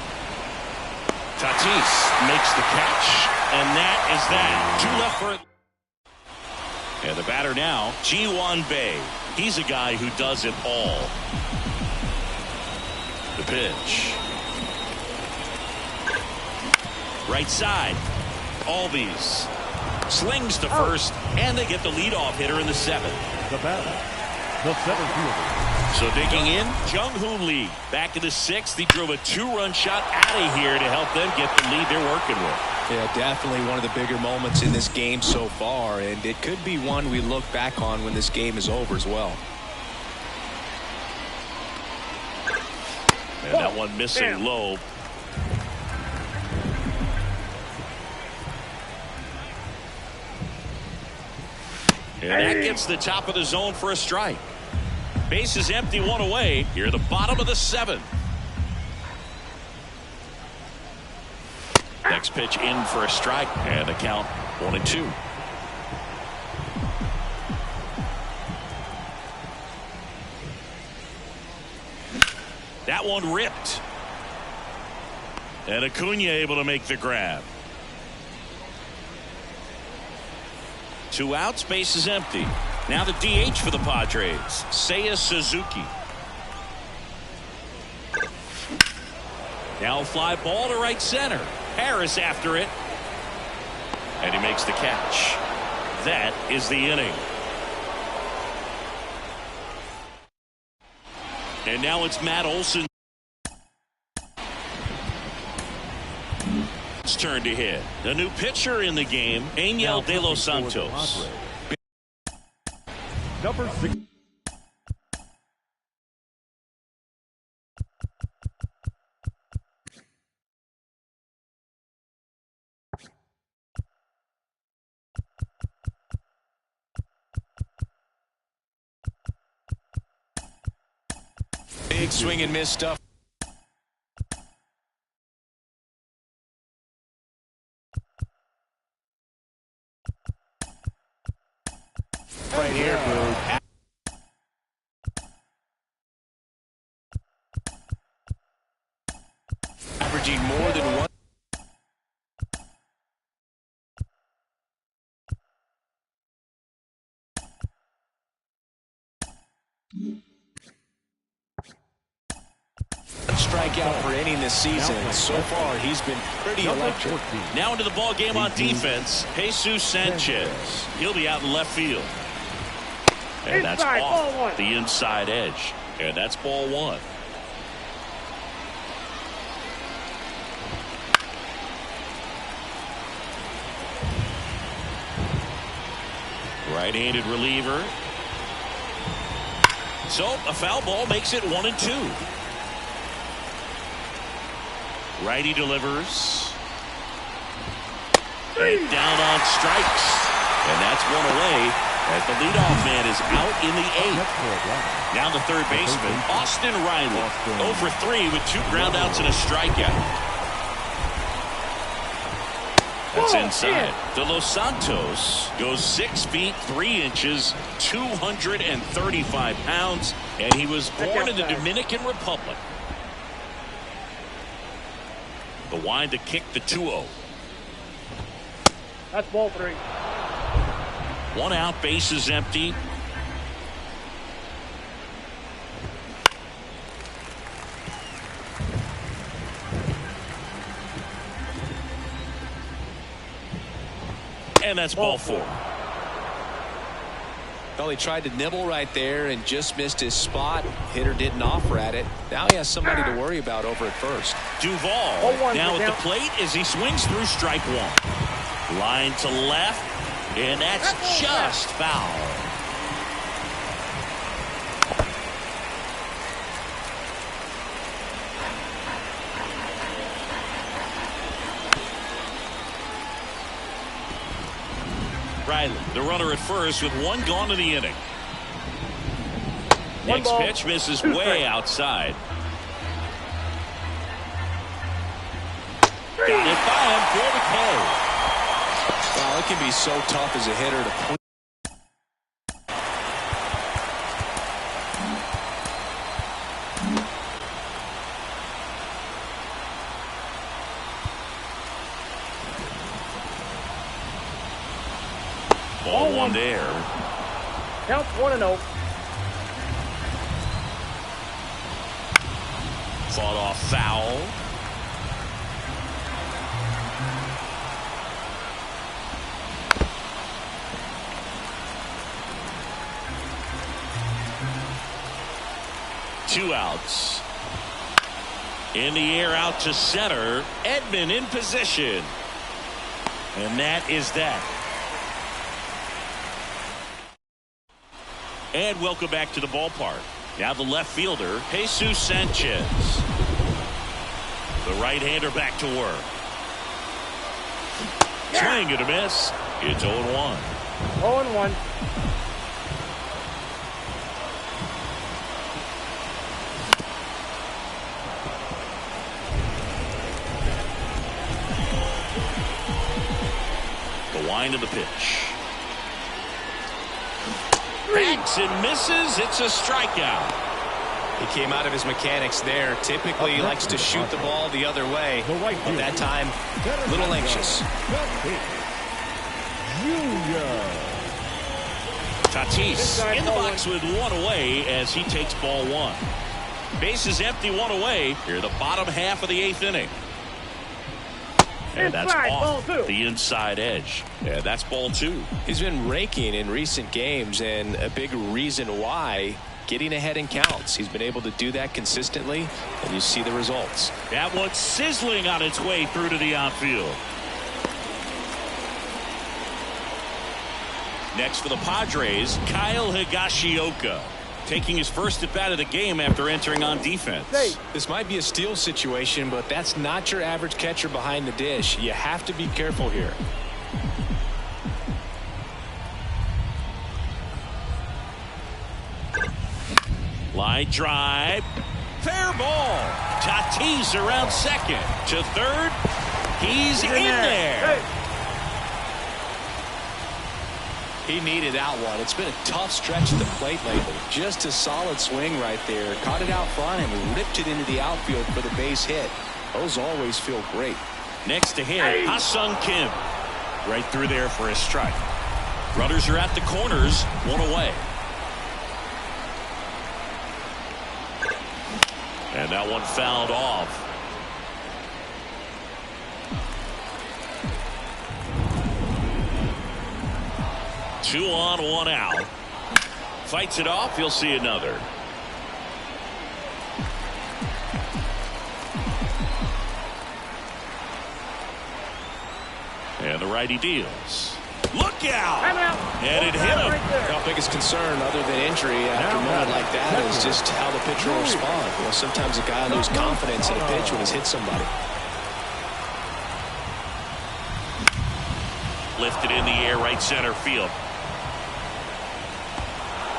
Tatis makes the catch. And that is that. 2 left for it. And the batter now, Ji-Hwan Bae. He's a guy who does it all. The pitch. Right side. Albies slings to first, and they get the leadoff hitter in the 7th. The batter, the center fielder. So digging in, Jung-Hoon Lee back to the 6th. He drove a 2-run shot out of here to help them get the lead they're working with. Yeah, definitely one of the bigger moments in this game so far, and it could be one we look back on when this game is over as well. And that one missing low. And that gets the top of the zone for a strike. Base is empty, 1 away. Here at the bottom of the 7th. Next pitch in for a strike, and the count 1-2. That one ripped. And Acuna able to make the grab. 2 outs, base is empty. Now the DH for the Padres, Seiya Suzuki. Now a fly ball to right center. Harris after it. And he makes the catch. That is the inning. And now it's Matt Olson. It's turn to hit. A new pitcher in the game, Angel De Los Santos. Number 6. Big swing and miss stuff. Right here, Boo. Averaging more than one. Strikeout per inning this season. So far, he's been pretty electric. Now into the ball game on defense, Jesus Sanchez. He'll be out in left field. And that's off the inside edge. And that's ball 1. Right-handed reliever. So a foul ball makes it 1-2. Righty delivers. And down on strikes. And that's one away as the leadoff man is out in the 8th. Now the third baseman, Austin Riley, 0 for 3 with 2 groundouts and a strikeout. That's inside. De Los Santos goes 6 feet 3 inches, 235 pounds, and he was born in the Dominican Republic. The wind to kick the 2-0. That's ball 3. 1 out, base is empty. And that's ball 4. Well, he tried to nibble right there and just missed his spot. Hitter didn't offer at it. Now he has somebody to worry about over at first. Duvall now at the plate as he swings through strike 1. Line to left, and that's just foul. Riley, the runner at first with 1 gone in the inning. Next pitch misses way outside. Got it by him for the K. Wow, it can be so tough as a hitter to put. Ball 1 there. Counts 1-0. Fought off foul. Two outs. In the air out to center. Edman in position. And that is that. And welcome back to the ballpark. Now the left fielder, Jesus Sanchez. The right-hander back to work. Swing and a miss. It's 0-1. 0-1. The wind of the pitch. Backs and misses. It's a strikeout. He came out of his mechanics there. Typically, he likes to shoot the ball the other way. But that time, a little anxious. Junior. Tatis in the box with one away as he takes ball one. Bases empty, one away. Here, the bottom half of the 8th inning. And that's off the inside edge. Yeah, that's ball 2. He's been raking in recent games, and a big reason why, getting ahead in counts. He's been able to do that consistently, and you see the results. That one's sizzling on its way through to the outfield. Next for the Padres, Kyle Higashioka, taking his first at bat of the game after entering on defense. This might be a steal situation, but that's not your average catcher behind the dish. You have to be careful here. Line drive. Fair ball. Tatis around second. To third. He's in there. He needed that one. It's been a tough stretch at the plate lately. Just a solid swing right there. Caught it out front and ripped it into the outfield for the base hit. Those always feel great. Next to him, Ha-Sung Kim. Right through there for a strike. Runners are at the corners. One away. And that one fouled off. Two on, one out. Fights it off. You'll see another. And the righty deals. Look out! And it hit him. Our biggest concern, other than injury after a moment like that, is just how the pitcher will respond. You know, sometimes a guy loses confidence in a pitch when he's hit somebody. Lifted in the air, right center field.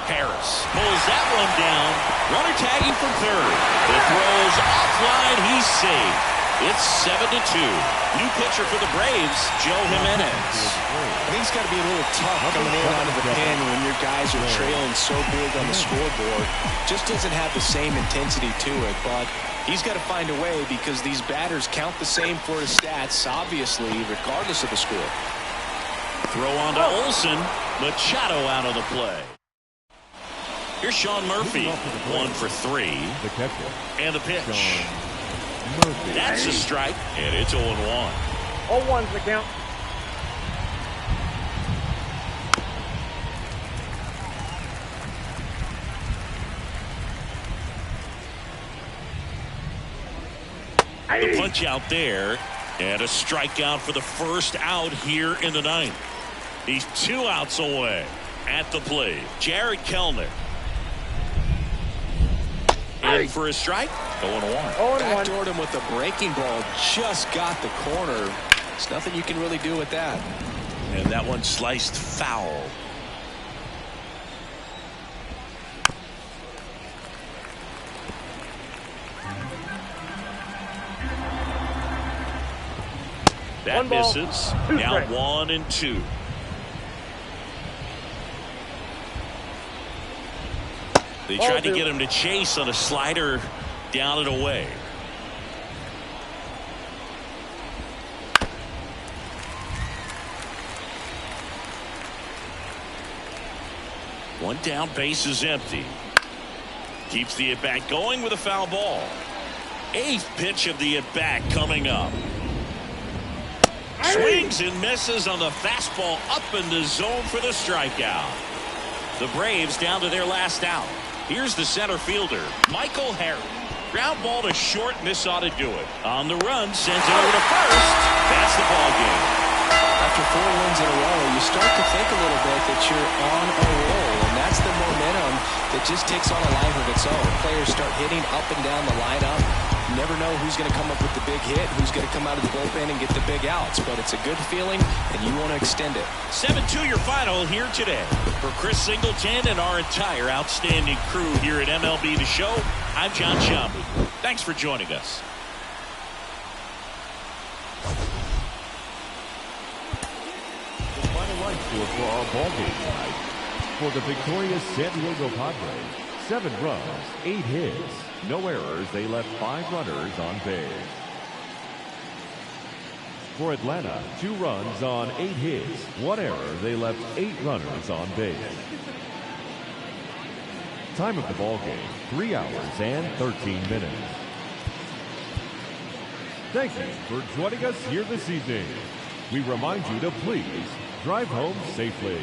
Harris pulls that one down. Runner tagging from third. The throw's offline. He's safe. It's 7-2. New pitcher for the Braves, Joe Jimenez. I think it's got to be a little tough coming in out of the pen when your guys are trailing so big on the scoreboard. Just doesn't have the same intensity to it, but he's got to find a way because these batters count the same for his stats, obviously, regardless of the score. Throw on to Olsen. Machado out of the play. Here's Sean Murphy, 1 for 3. The catcher. And the pitch. Murphy. That's a strike, and it's 0-1. 0-1's the count. The punch out there, and a strikeout for the first out here in the 9th. He's 2 outs away at the plate. Jared Kelenic. In for a strike. 0-1. Backdoored him with the breaking ball. Just got the corner. There's nothing you can really do with that. And that one sliced foul. That misses. Now 1-2. They tried to get him to chase on a slider down and away. One down, base is empty. Keeps the at-bat going with a foul ball. 8th pitch of the at-bat coming up. Swings and misses on the fastball up in the zone for the strikeout. The Braves down to their last out. Here's the center fielder, Michael Harris. Ground ball to short, and this ought to do it. On the run, sends it over to first. That's the ball game. After 4 wins in a row, you start to think a little bit that you're on a roll, and that's the momentum that just takes on a life of its own. Players start hitting up and down the lineup. You never know who's going to come up with the big hit, who's going to come out of the bullpen and get the big outs, but it's a good feeling, and you want to extend it. 7-2 your final here today. For Chris Singleton and our entire outstanding crew here at MLB The Show, I'm John Shambi. Thanks for joining us. The final line score for our ball game tonight. For the victorious San Diego Padres, 7 runs, 8 hits, no errors. They left 5 runners on base. For Atlanta, 2 runs on 8 hits, 1 error. They left 8 runners on base. Time of the ball game, 3 hours and 13 minutes. Thank you for joining us here this evening. We remind you to please drive home safely.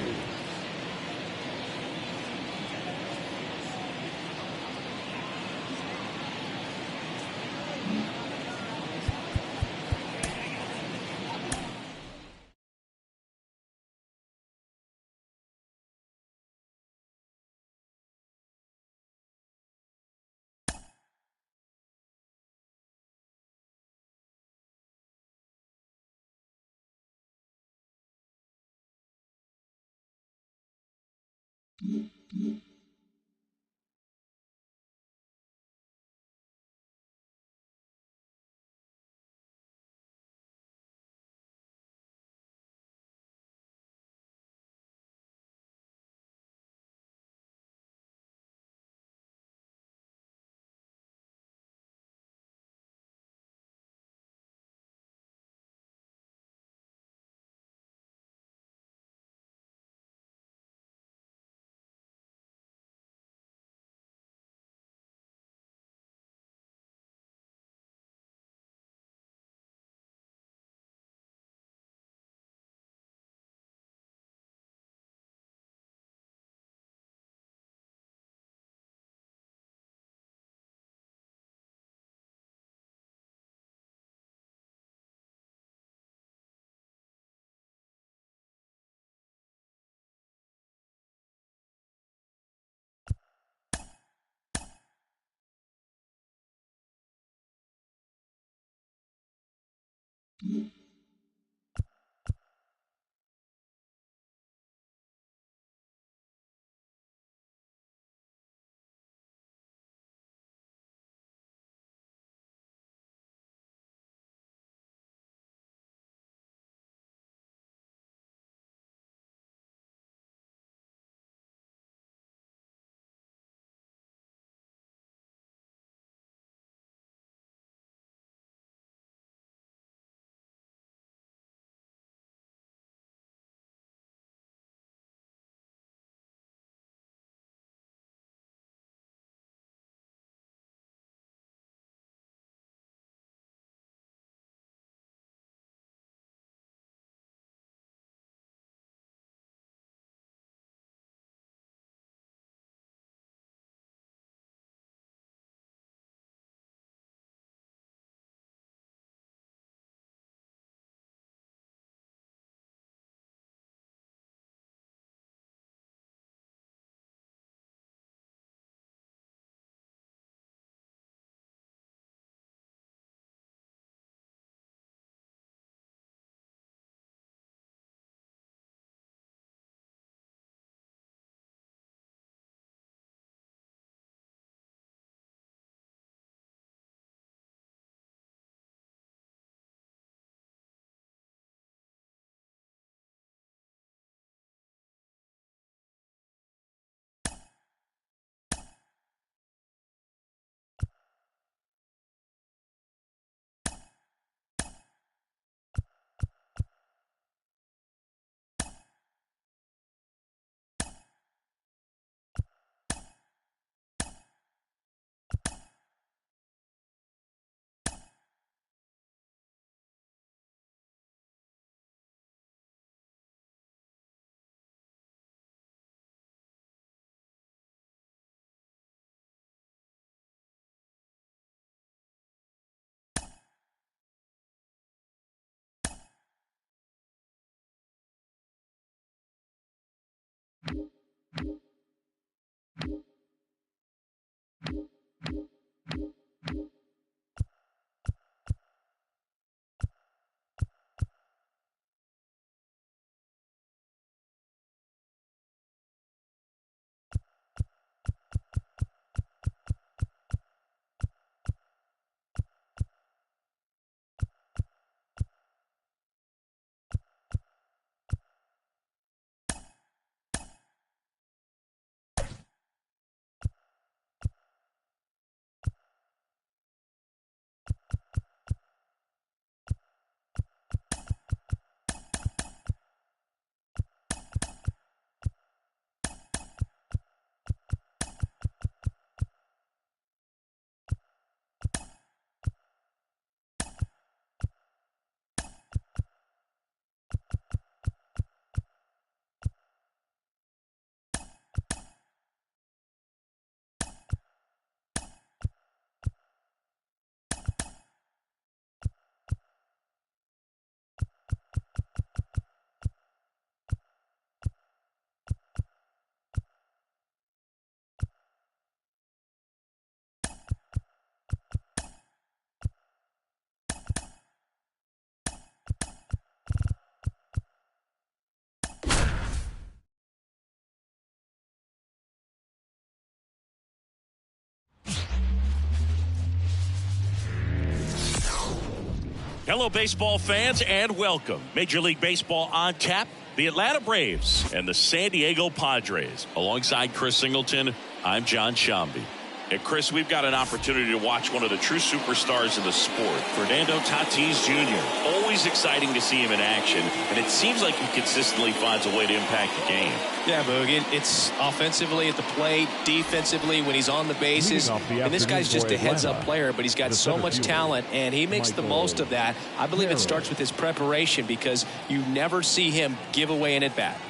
Hello, baseball fans, and welcome. Major League Baseball on tap. The Atlanta Braves and the San Diego Padres. Alongside Chris Singleton, I'm John Shambi. And Chris, we've got an opportunity to watch one of the true superstars in the sport, Fernando Tatis Jr. Always exciting to see him in action, and it seems like he consistently finds a way to impact the game. Yeah, Boog, it's offensively at the plate, defensively when he's on the bases. And this guy's just a heads-up player, but he's got so much talent, and he makes the most of that. I believe it starts with his preparation because you never see him give away an at-bat.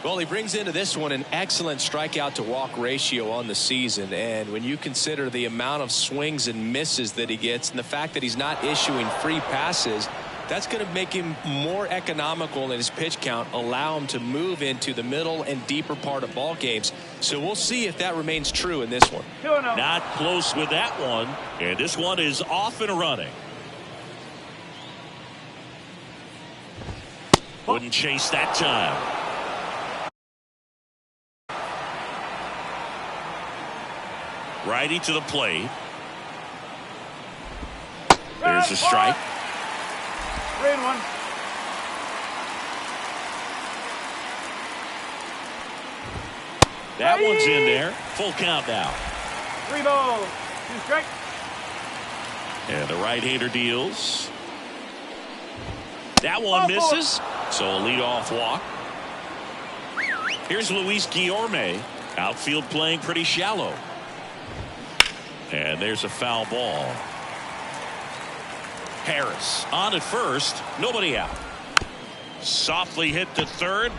Well, he brings into this one an excellent strikeout-to-walk ratio on the season. And when you consider the amount of swings and misses that he gets and the fact that he's not issuing free passes, that's going to make him more economical in his pitch count, allow him to move into the middle and deeper part of ball games. So we'll see if that remains true in this one. Not close with that one. And this one is off and running. Wouldn't chase that time. Righty to the plate. There's a strike. 3-1. That one's in there. Full count now. 3 balls, 2 strikes. And the right-hander deals. That one misses. So a leadoff walk. Here's Luis Guillorme. Outfield playing pretty shallow. And there's a foul ball. Harris on at first. Nobody out. Softly hit to third.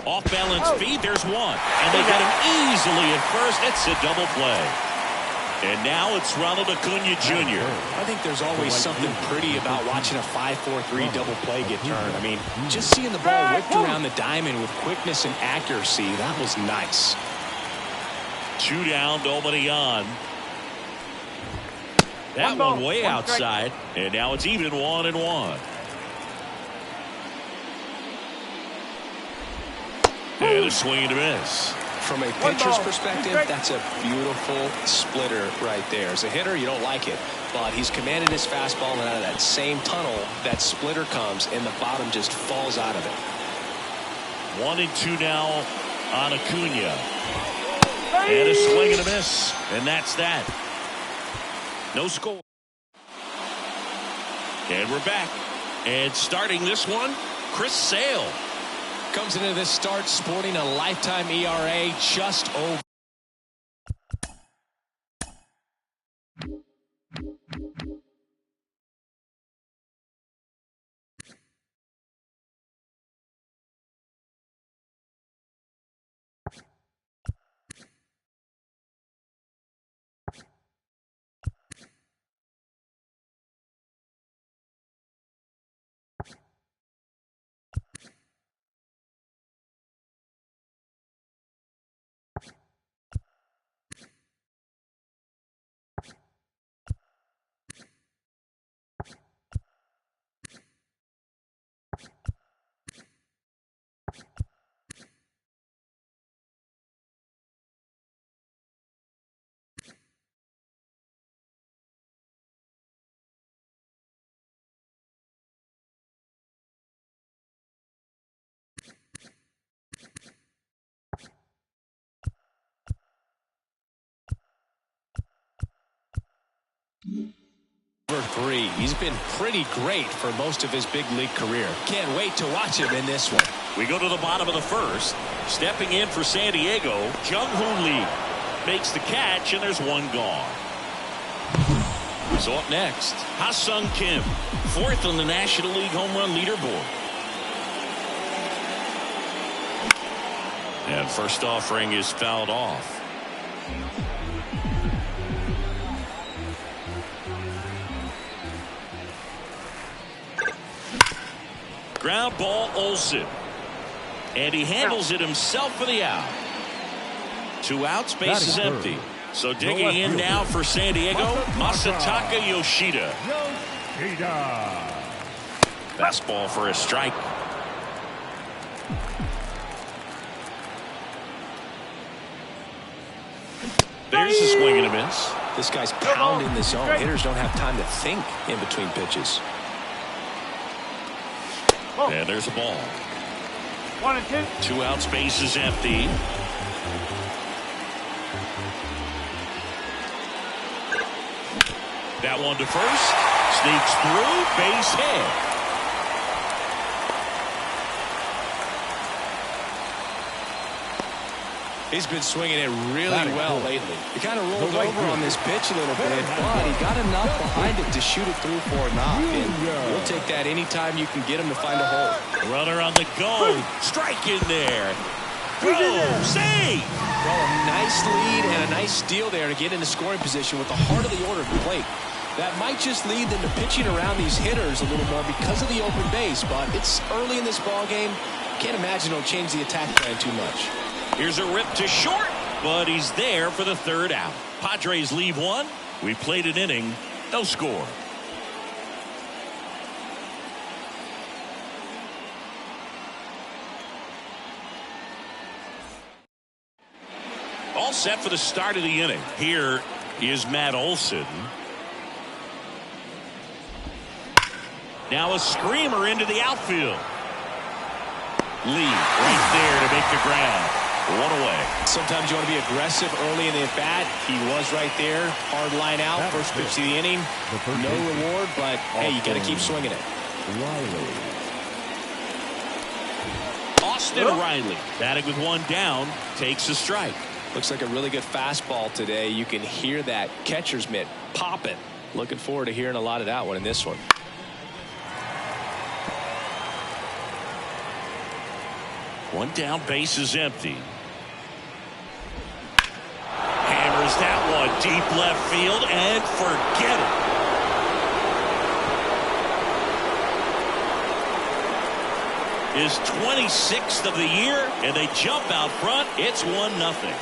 Off balance feed. There's one. And they get him easily at first. It's a double play. And now it's Ronald Acuna Jr. I think there's always something pretty about watching a 5-4-3 double play get turned. I mean, just seeing the ball whipped around the diamond with quickness and accuracy, that was nice. 2 down, nobody on. That one way outside, and now it's even 1-1. And a swing and a miss. From a pitcher's perspective, that's a beautiful splitter right there. As a hitter, you don't like it, but he's commanded his fastball, and out of that same tunnel, that splitter comes, and the bottom just falls out of it. 1-2 now on Acuna. And a swing and a miss, and that's that. No score. And we're back. And starting this one, Chris Sale. Comes into this start sporting a lifetime ERA just over. Number 3. He's been pretty great for most of his big league career. Can't wait to watch him in this one. We go to the bottom of the first. Stepping in for San Diego, Jung-Hoo Lee makes the catch, and there's one gone. So up next, Ha-Sung Kim, 4th on the National League home run leaderboard. And first offering is fouled off. Ground ball, Olsen. And he handles it himself for the out. 2 outs, base is empty. So digging in now for San Diego, Masataka Yoshida. Fastball for a strike. There's a swing and a miss. This guy's pounding the zone. Hitters don't have time to think in between pitches. And there's a ball. 1 and 2. 2 outs, base is empty. That one to first. Sneaks through. Base hit. He's been swinging it really well lately. He kind of rolled over on this pitch a little bit, but he got enough behind it to shoot it through for a knock. And we'll take that anytime you can get him to find a hole. Runner on the go. Strike in there. Throw. Save. Well, a nice lead and a nice steal there to get into scoring position with the heart of the order at the plate. That might just lead them to pitching around these hitters a little more because of the open base, but it's early in this ball game. Can't imagine it'll change the attack plan too much. Here's a rip to short, but he's there for the 3rd out. Padres leave 1. We played an inning, no score. All set for the start of the inning. Here is Matt Olson. Now a screamer into the outfield. Lee right there to make the grab. 1 away. Sometimes you want to be aggressive early in the at-bat. He was right there. Hard line out. First pitch of the inning. No reward, but hey, you got to keep swinging it. Austin Riley batting with 1 down takes a strike. Looks like a really good fastball today. You can hear that catcher's mitt popping. Looking forward to hearing a lot of that one in this one. One down, base is empty. Hammers that one deep left field and forget it. His 26th of the year, and they jump out front. It's 1-0.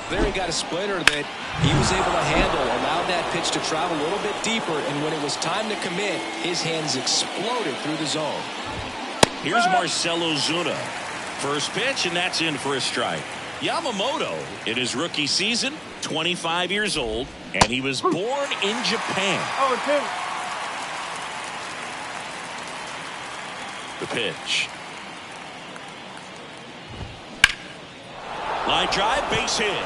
There he got a splitter that he was able to handle, allowed that pitch to travel a little bit deeper, and when it was time to commit, his hands exploded through the zone. Here's Marcell Ozuna. First pitch, and that's in for a strike. Yamamoto, in his rookie season, 25 years old, and he was born in Japan. The pitch. Line drive, base hit.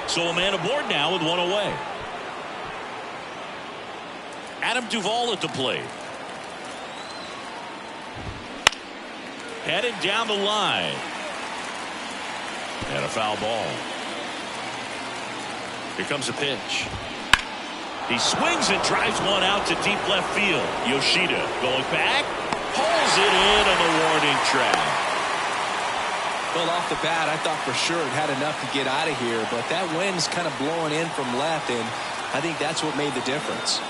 So a man aboard now with 1 away. Adam Duvall at the plate. Headed down the line. And a foul ball. Here comes a pitch. He swings and drives one out to deep left field. Yoshida going back. Pulls it in on the warning track. Well, off the bat, I thought for sure it had enough to get out of here, but that wind's kind of blowing in from left, and I think that's what made the difference.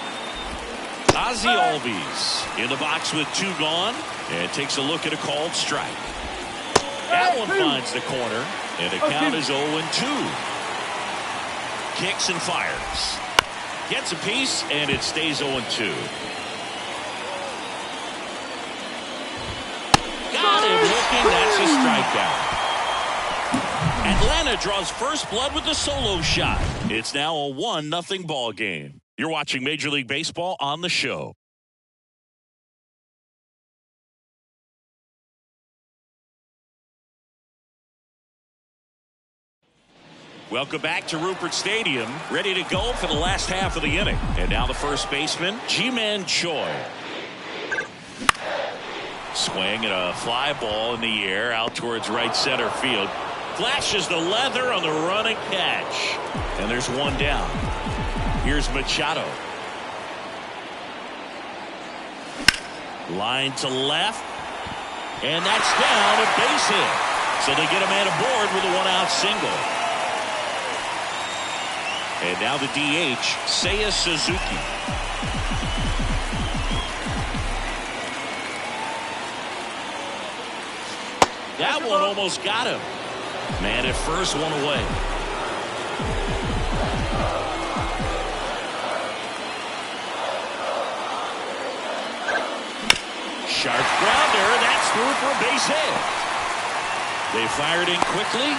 Ozzie Albies in the box with 2 gone, and takes a look at a called strike. That one finds the corner, and the count is 0-2. Kicks and fires. Gets a piece, and it stays 0-2. Got him looking. That's a strikeout. Atlanta draws first blood with the solo shot. It's now a 1-0 ball game. You're watching Major League Baseball on the show. Welcome back to Rupert Stadium. Ready to go for the last half of the inning. And now the first baseman, Ji-Man Choi. Swing and a fly ball in the air out towards right center field. Flashes the leather on the running catch. And there's 1 down. Here's Machado. Line to left. And that's down, a base hit. So they get a man aboard with a 1-out single. And now the DH, Seiya Suzuki. That one almost got him. Man at first, 1 away. Sharp grounder. That's through for a base hit. They fired in quickly,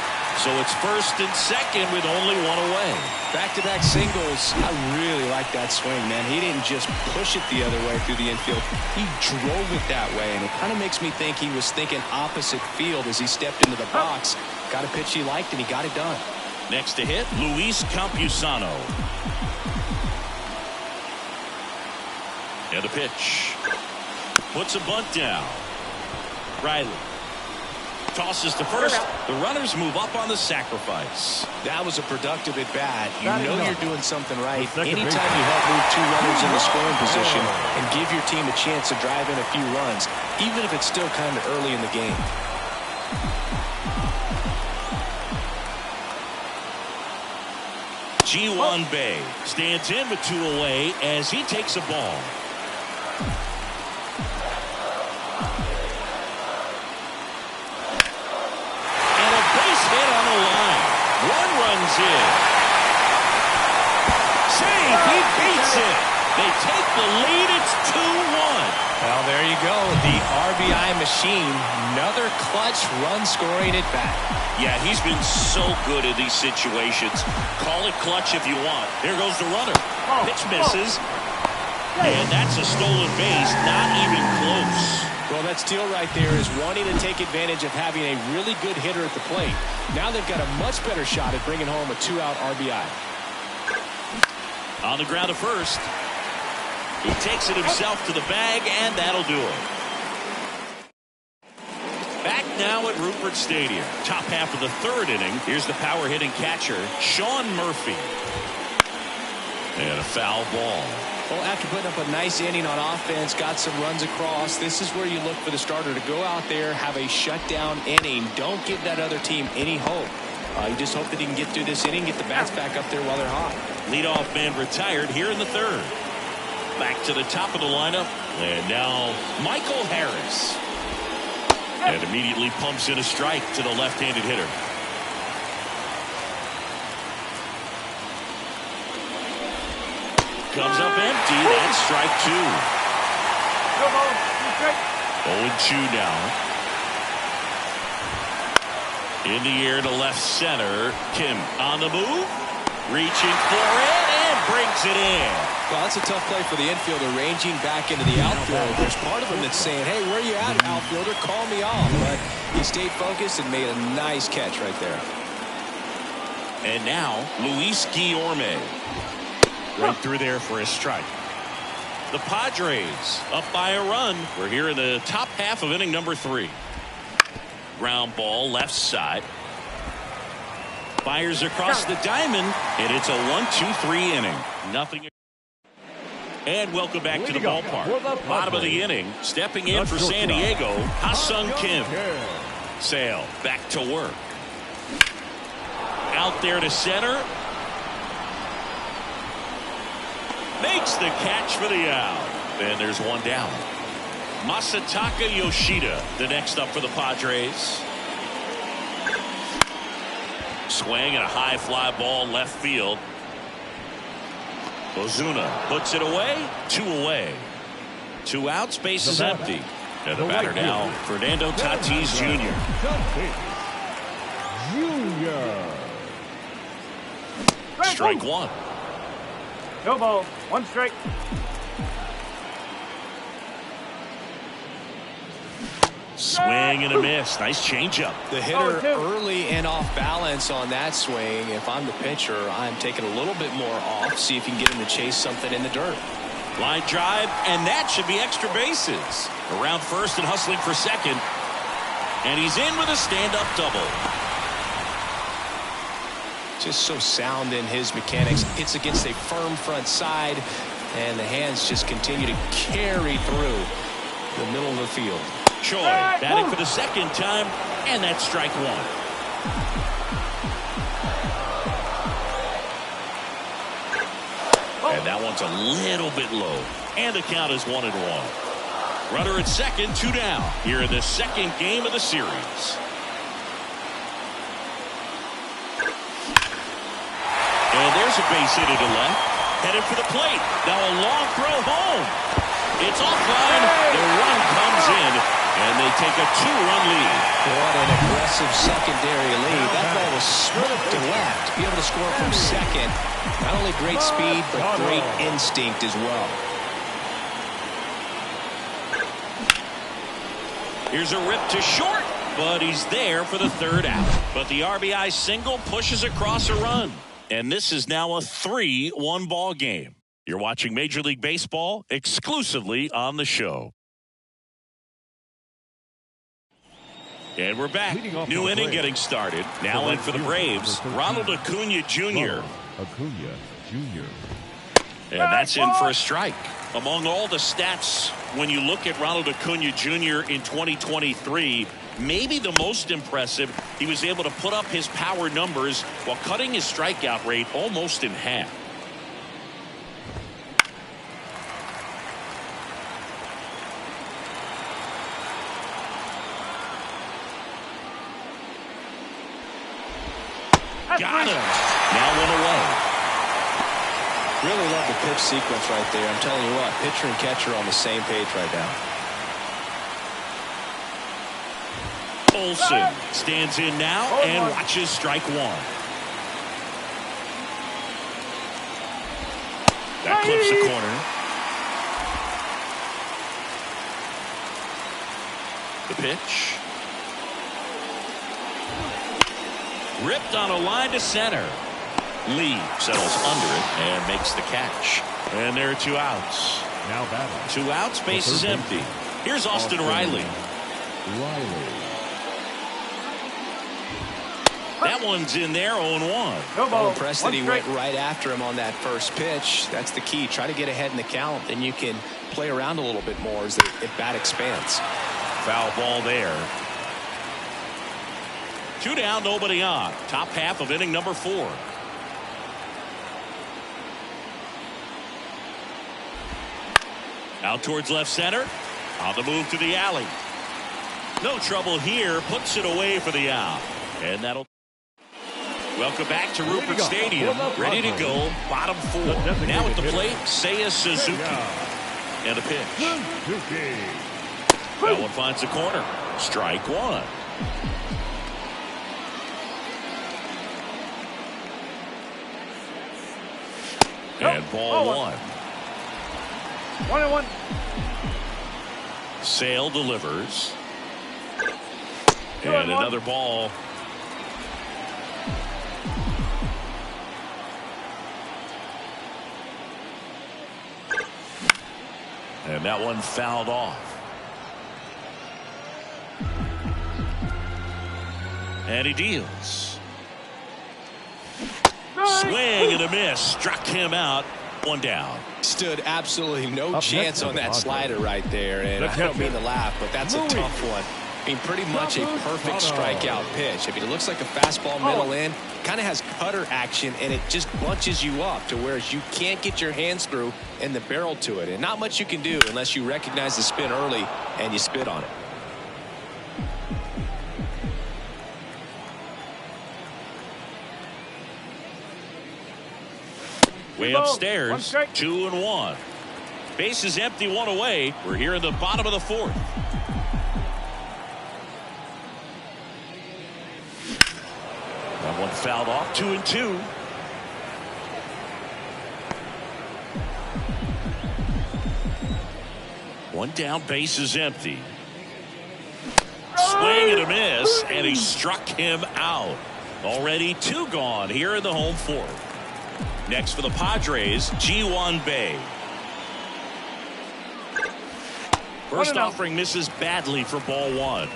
So it's first and second with only one away. Back-to-back singles. I really like that swing, man. He didn't just push it the other way through the infield. He drove it that way, and it kind of makes me think he was thinking opposite field as he stepped into the box. Got a pitch he liked, and he got it done. Next to hit, Luis Campusano. And the pitch. Puts a bunt down. Riley tosses to first. The runners move up on the sacrifice. That was a productive at bat. You know you're doing something right. Anytime you help move two runners in the scoring position and give your team a chance to drive in a few runs, even if it's still kind of early in the game. G1 Bay stands in with 2 away as he takes a ball. Hit on the line. 1 runs in. Save. He beats it. They take the lead. It's 2-1. Well, there you go. The RBI machine. Another clutch run-scoring at bat. Yeah, he's been so good in these situations. Call it clutch if you want. There goes the runner. Pitch misses. And that's a stolen base. Not even close. Well, that steal right there is wanting to take advantage of having a really good hitter at the plate. Now they've got a much better shot at bringing home a 2-out RBI. On the ground to first. He takes it himself to the bag, and that'll do it. Back now at Rupert Stadium. Top half of the 3rd inning. Here's the power-hitting catcher, Sean Murphy. And a foul ball. Well, after putting up a nice inning on offense, got some runs across, this is where you look for the starter to go out there, have a shutdown inning. Don't give that other team any hope. You just hope that he can get through this inning, get the bats back up there while they're hot. Leadoff man retired here in the 3rd. Back to the top of the lineup. And now Michael Harris. And immediately pumps in a strike to the left-handed hitter. Comes up empty. That's strike 2. 0-2 now. In the air to left center. Kim on the move. Reaching for it and brings it in. Well, that's a tough play for the infielder, ranging back into the outfield. There's part of him that's saying, hey, where you at, outfielder? Call me off. But he stayed focused and made a nice catch right there. And now, Luis Guillorme. Right through there for a strike. The Padres up by a run. We're here in the top half of inning number 3. Ground ball left side. Fires across the diamond, and it's a 1-2-3 inning. Nothing. And welcome back to the ballpark. Bottom of the inning, stepping in for San Diego, Ha-Sung Kim. Sale back to work. Out there to center. Makes the catch for the out. And there's one down. Masataka Yoshida, the next up for the Padres. Swing and a high fly ball left field. Ozuna puts it away. 2 away. 2 outs, base is empty. And the batter now, Fernando Tatis Jr. Strike 1. No ball. 1 strike. Swing and a miss. Nice changeup. The hitter early and off balance on that swing. If I'm the pitcher, I'm taking a little bit more off. See if you can get him to chase something in the dirt. Line drive, and that should be extra bases. Around first and hustling for second. And he's in with a stand-up double. Just so sound in his mechanics. Hits against a firm front side, and the hands just continue to carry through the middle of the field. Choi batting for the second time, and that's strike 1. And that one's a little bit low. And the count is 1-1. Runner at second, 2 down. Here in the second game of the series. And there's a base hit to left. Headed for the plate. Now a long throw home. It's offline. The run comes in. And they take a 2-run lead. What an aggressive secondary lead. That ball was smoked to left. To be able to score from second, not only great speed, but great instinct as well. Here's a rip to short, but he's there for the third out. But the RBI single pushes across a run. And this is now a 3-1 ball game. You're watching Major League Baseball exclusively on the show. And we're back. New inning getting started. Now in for the Braves, Ronald Acuna Jr. And that's in for a strike. Among all the stats, when you look at Ronald Acuna Jr. in 2023, maybe the most impressive, he was able to put up his power numbers while cutting his strikeout rate almost in half. Got him. Now one away. Really love the pitch sequence right there. I'm telling you what, pitcher and catcher on the same page right now. Olsen stands in now and watches strike one. That clips the corner. The pitch. Ripped on a line to center. Lee settles under it and makes the catch. And there are 2 outs. Now batting. 2 outs, base is empty. Here's Austin Riley. That one's in there, 0-1. I'm impressed that he went right after him on that first pitch. That's the key. Try to get ahead in the count, and you can play around a little bit more as the at-bat expands. Foul ball there. 2 down, nobody on. Top half of inning number 4. Out towards left center. On the move to the alley. No trouble here. Puts it away for the out. And that'll... Welcome back to Rupert Stadium. Ready to go. Bottom 4. Now at the plate, Seiya Suzuki. And a pitch. That one finds the corner. Strike one. And ball one. 1-1. Sale delivers. And another ball. And that one fouled off. And he deals. Swing and a miss. Struck him out. One down. Stood absolutely no chance on that slider right there. And I don't mean to laugh, but that's a tough one. I mean, pretty much a perfect strikeout pitch. I mean, it looks like a fastball middle in. Kind of has cutter action, and it just bunches you up to where you can't get your hands through and the barrel to it. And not much you can do unless you recognize the spin early and you spit on it. Way upstairs, 2-1. Base is empty, 1 away. We're here in the bottom of the 4th. That one fouled off, 2-2. One down, base is empty. Swing and a miss, and he struck him out. Already 2 gone here in the home 4th. Next for the Padres, Ji-hwan Bae. First offering misses badly for ball 1.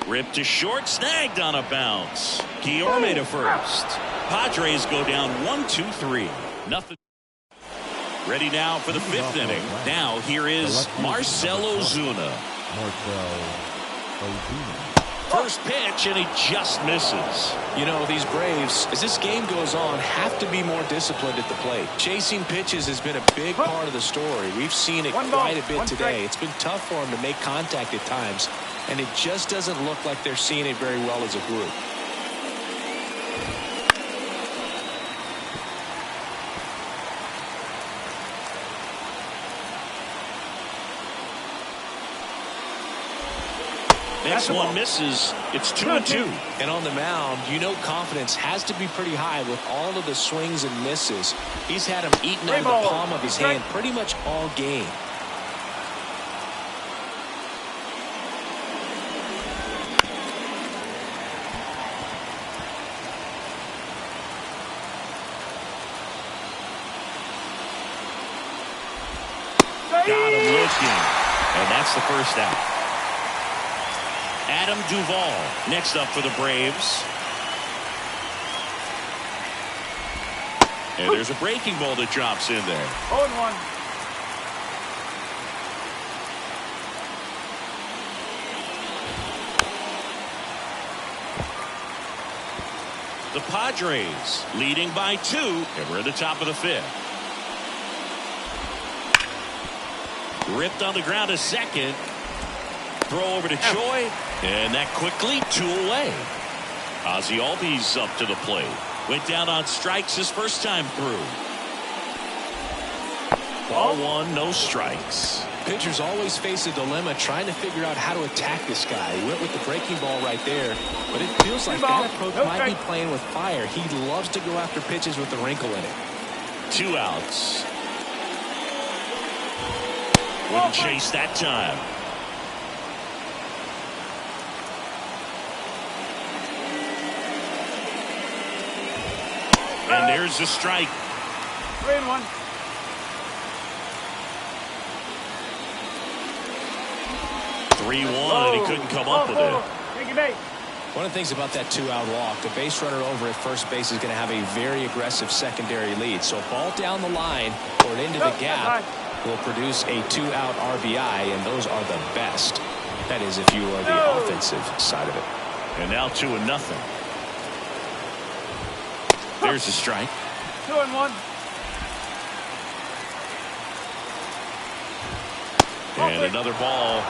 Ripped to short, snagged on a bounce. Guillorme to first. Padres go down 1-2-3. Nothing. Ready now for the 5th inning. Now here is Marcell Ozuna. First pitch, and he just misses. You know, these Braves, as this game goes on, have to be more disciplined at the plate. Chasing pitches has been a big part of the story. We've seen it quite a bit today. It's been tough for them to make contact at times, and it just doesn't look like they're seeing it very well as a group. Next one misses. It's 2-2. And on the mound, you know confidence has to be pretty high with all of the swings and misses. He's had them eaten out of the palm of his hand pretty much all game. Got him looking. And that's the first out. Adam Duvall next up for the Braves. And there's a breaking ball that drops in there. 0-1. The Padres leading by 2, and we're at the top of the 5th. Ripped on the ground to second. Throw over to Choi, and that quickly 2 away. Ozzie Albies up to the plate. Went down on strikes his first time through. Ball 1, no strikes. Pitchers always face a dilemma trying to figure out how to attack this guy. He went with the breaking ball right there, but it feels like that approach might be playing with fire. He loves to go after pitches with the wrinkle in it. 2 outs. Wouldn't chase that time. And there's the strike. 3-1. And he couldn't come up with it. One of the things about that 2-out walk, the base runner over at first base is going to have a very aggressive secondary lead. So ball down the line or into the gap will produce a 2-out RBI, and those are the best. That is if you are the offensive side of it. And now 2-0. There's the strike. 2-1. And another ball.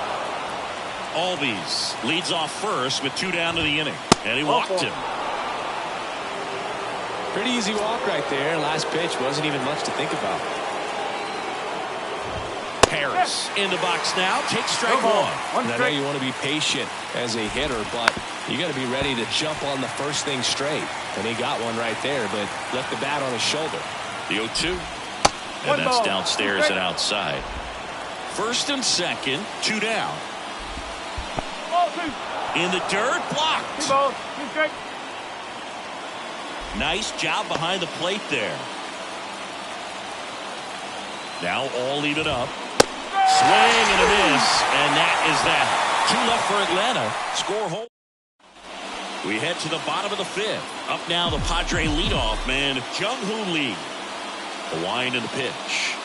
Albies leads off first with 2 down to the inning. And he walked him. Pretty easy walk right there. Last pitch wasn't even much to think about. Harris in the box now. Takes strike 1. And I know you want to be patient as a hitter, but you got to be ready to jump on the first thing straight. And he got one right there, but left the bat on his shoulder. The 0-2. And that's downstairs and outside. First and second, 2 down. In the dirt, blocked. Nice job behind the plate there. Now all even up. Swing and a miss, and that is that. 2 left for Atlanta. Score hole. We head to the bottom of the 5th. Up now the Padre leadoff man, Jung-Hoo Lee. The wind and the pitch.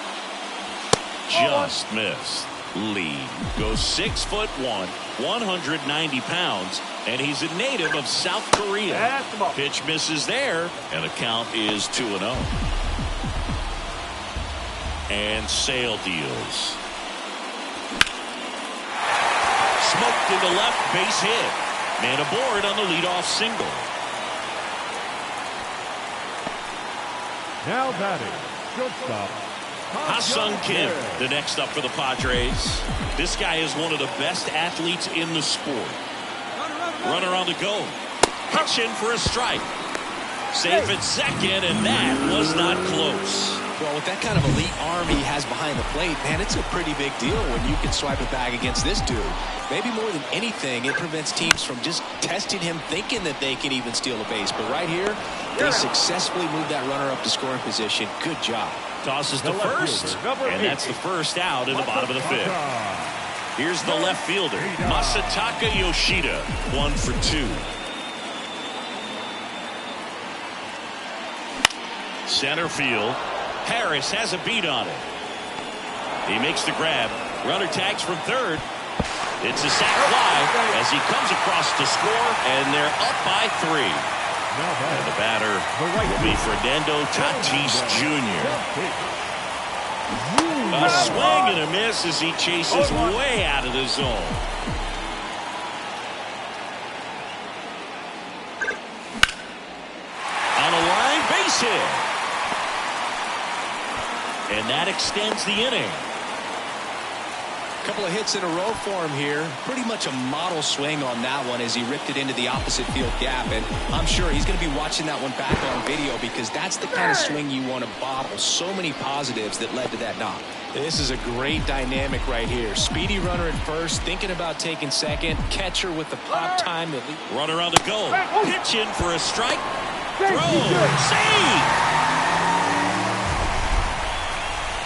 Just missed. Lee goes 6'1", 190 pounds, and he's a native of South Korea. Pitch misses there, and the count is 2-0. And Sale deals. Smoked in the left, base hit. Man aboard on the leadoff single. Now batting, shortstop, Ha-Sung Kim, the next up for the Padres. This guy is one of the best athletes in the sport. Runner on the go. Pitching for a strike. Safe at second, and that was not close. Well, with that kind of elite arm he has behind the plate, man, it's a pretty big deal when you can swipe it back against this dude. Maybe more than anything, it prevents teams from just testing him thinking that they can even steal a base. But right here, they successfully moved that runner up to scoring position. Good job. Tosses to first, and that's the first out in the bottom of the 5th. Here's the left fielder, Masataka Yoshida, 1 for 2. Center field. Harris has a beat on it. He makes the grab. Runner tags from third. It's a sac fly as he comes across to score, and they're up by 3. And the batter will be Fernando Tatis Jr. A swing and a miss as he chases way out of the zone. On a line, base hit. And that extends the inning. Couple of hits in a row for him here. Pretty much a model swing on that one as he ripped it into the opposite field gap. And I'm sure he's going to be watching that one back on video because that's the kind of swing you want to bottle. So many positives that led to that knock. This is a great dynamic right here. Speedy runner at first, thinking about taking second. Catcher with the pop time. Runner on the go. Pitch in for a strike. Throw. Save.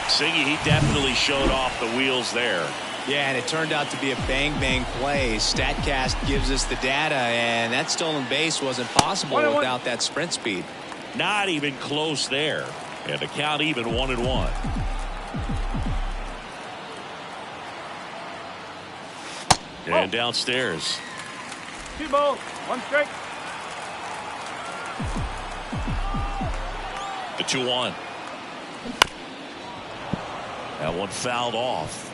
Siggy, he definitely showed off the wheels there. Yeah, and it turned out to be a bang-bang play. StatCast gives us the data, and that stolen base wasn't possible without that sprint speed. Not even close there. And the count even 1-1. And downstairs. 2 balls, 1 strike. The 2-1. That one fouled off.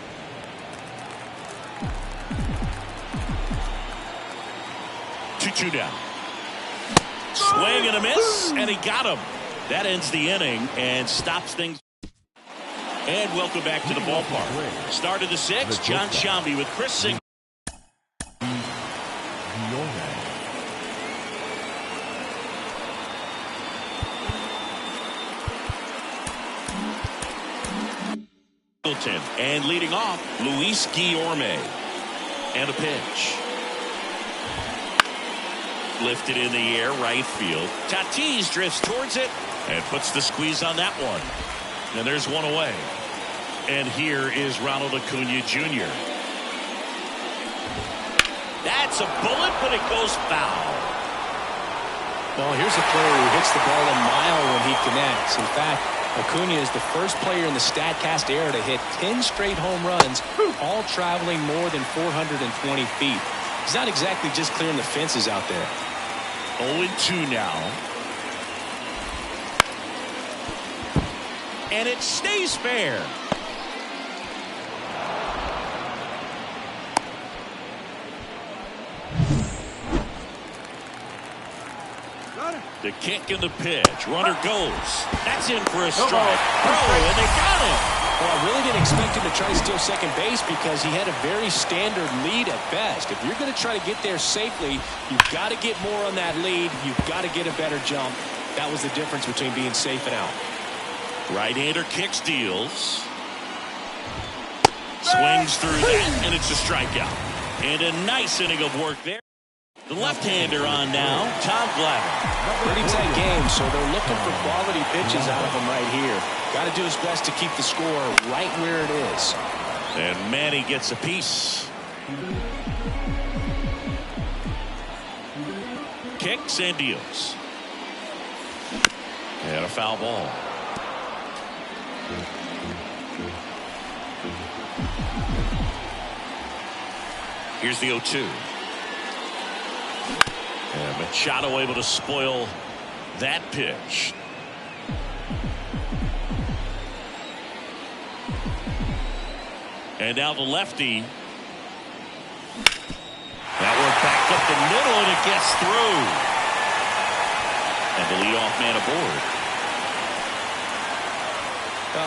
Two down. Swing and a miss, and he got him. That ends the inning and stops things. And welcome back to the ballpark. Start of the 6th, John Shambi with Chris Singleton. And leading off, Luis Guillorme. And a pitch. Lifted in the air, right field. Tatis drifts towards it and puts the squeeze on that one. And there's one away. And here is Ronald Acuna Jr. That's a bullet, but it goes foul. Well, here's a player who hits the ball a mile when he connects. In fact, Acuna is the first player in the StatCast era to hit 10 straight home runs, all traveling more than 420 feet. He's not exactly just clearing the fences out there. 0-2 now. And it stays fair. The kick and the pitch. Runner goes. That's in for a strike. And they got him. Well, I really didn't expect him to try to steal second base because he had a very standard lead at best. If you're going to try to get there safely, you've got to get more on that lead. You've got to get a better jump. That was the difference between being safe and out. Right-hander kicks, deals. Swings through that, and it's a strikeout. And a nice inning of work there. The left-hander on now, Tom Glavine. Pretty tight game, so they're looking for quality pitches out of him right here. Got to do his best to keep the score right where it is. And Manny gets a piece. Kicks and deals. And a foul ball. Here's the 0-2. And Machado able to spoil that pitch. And now the lefty. That one back up the middle, and it gets through. And the leadoff man aboard.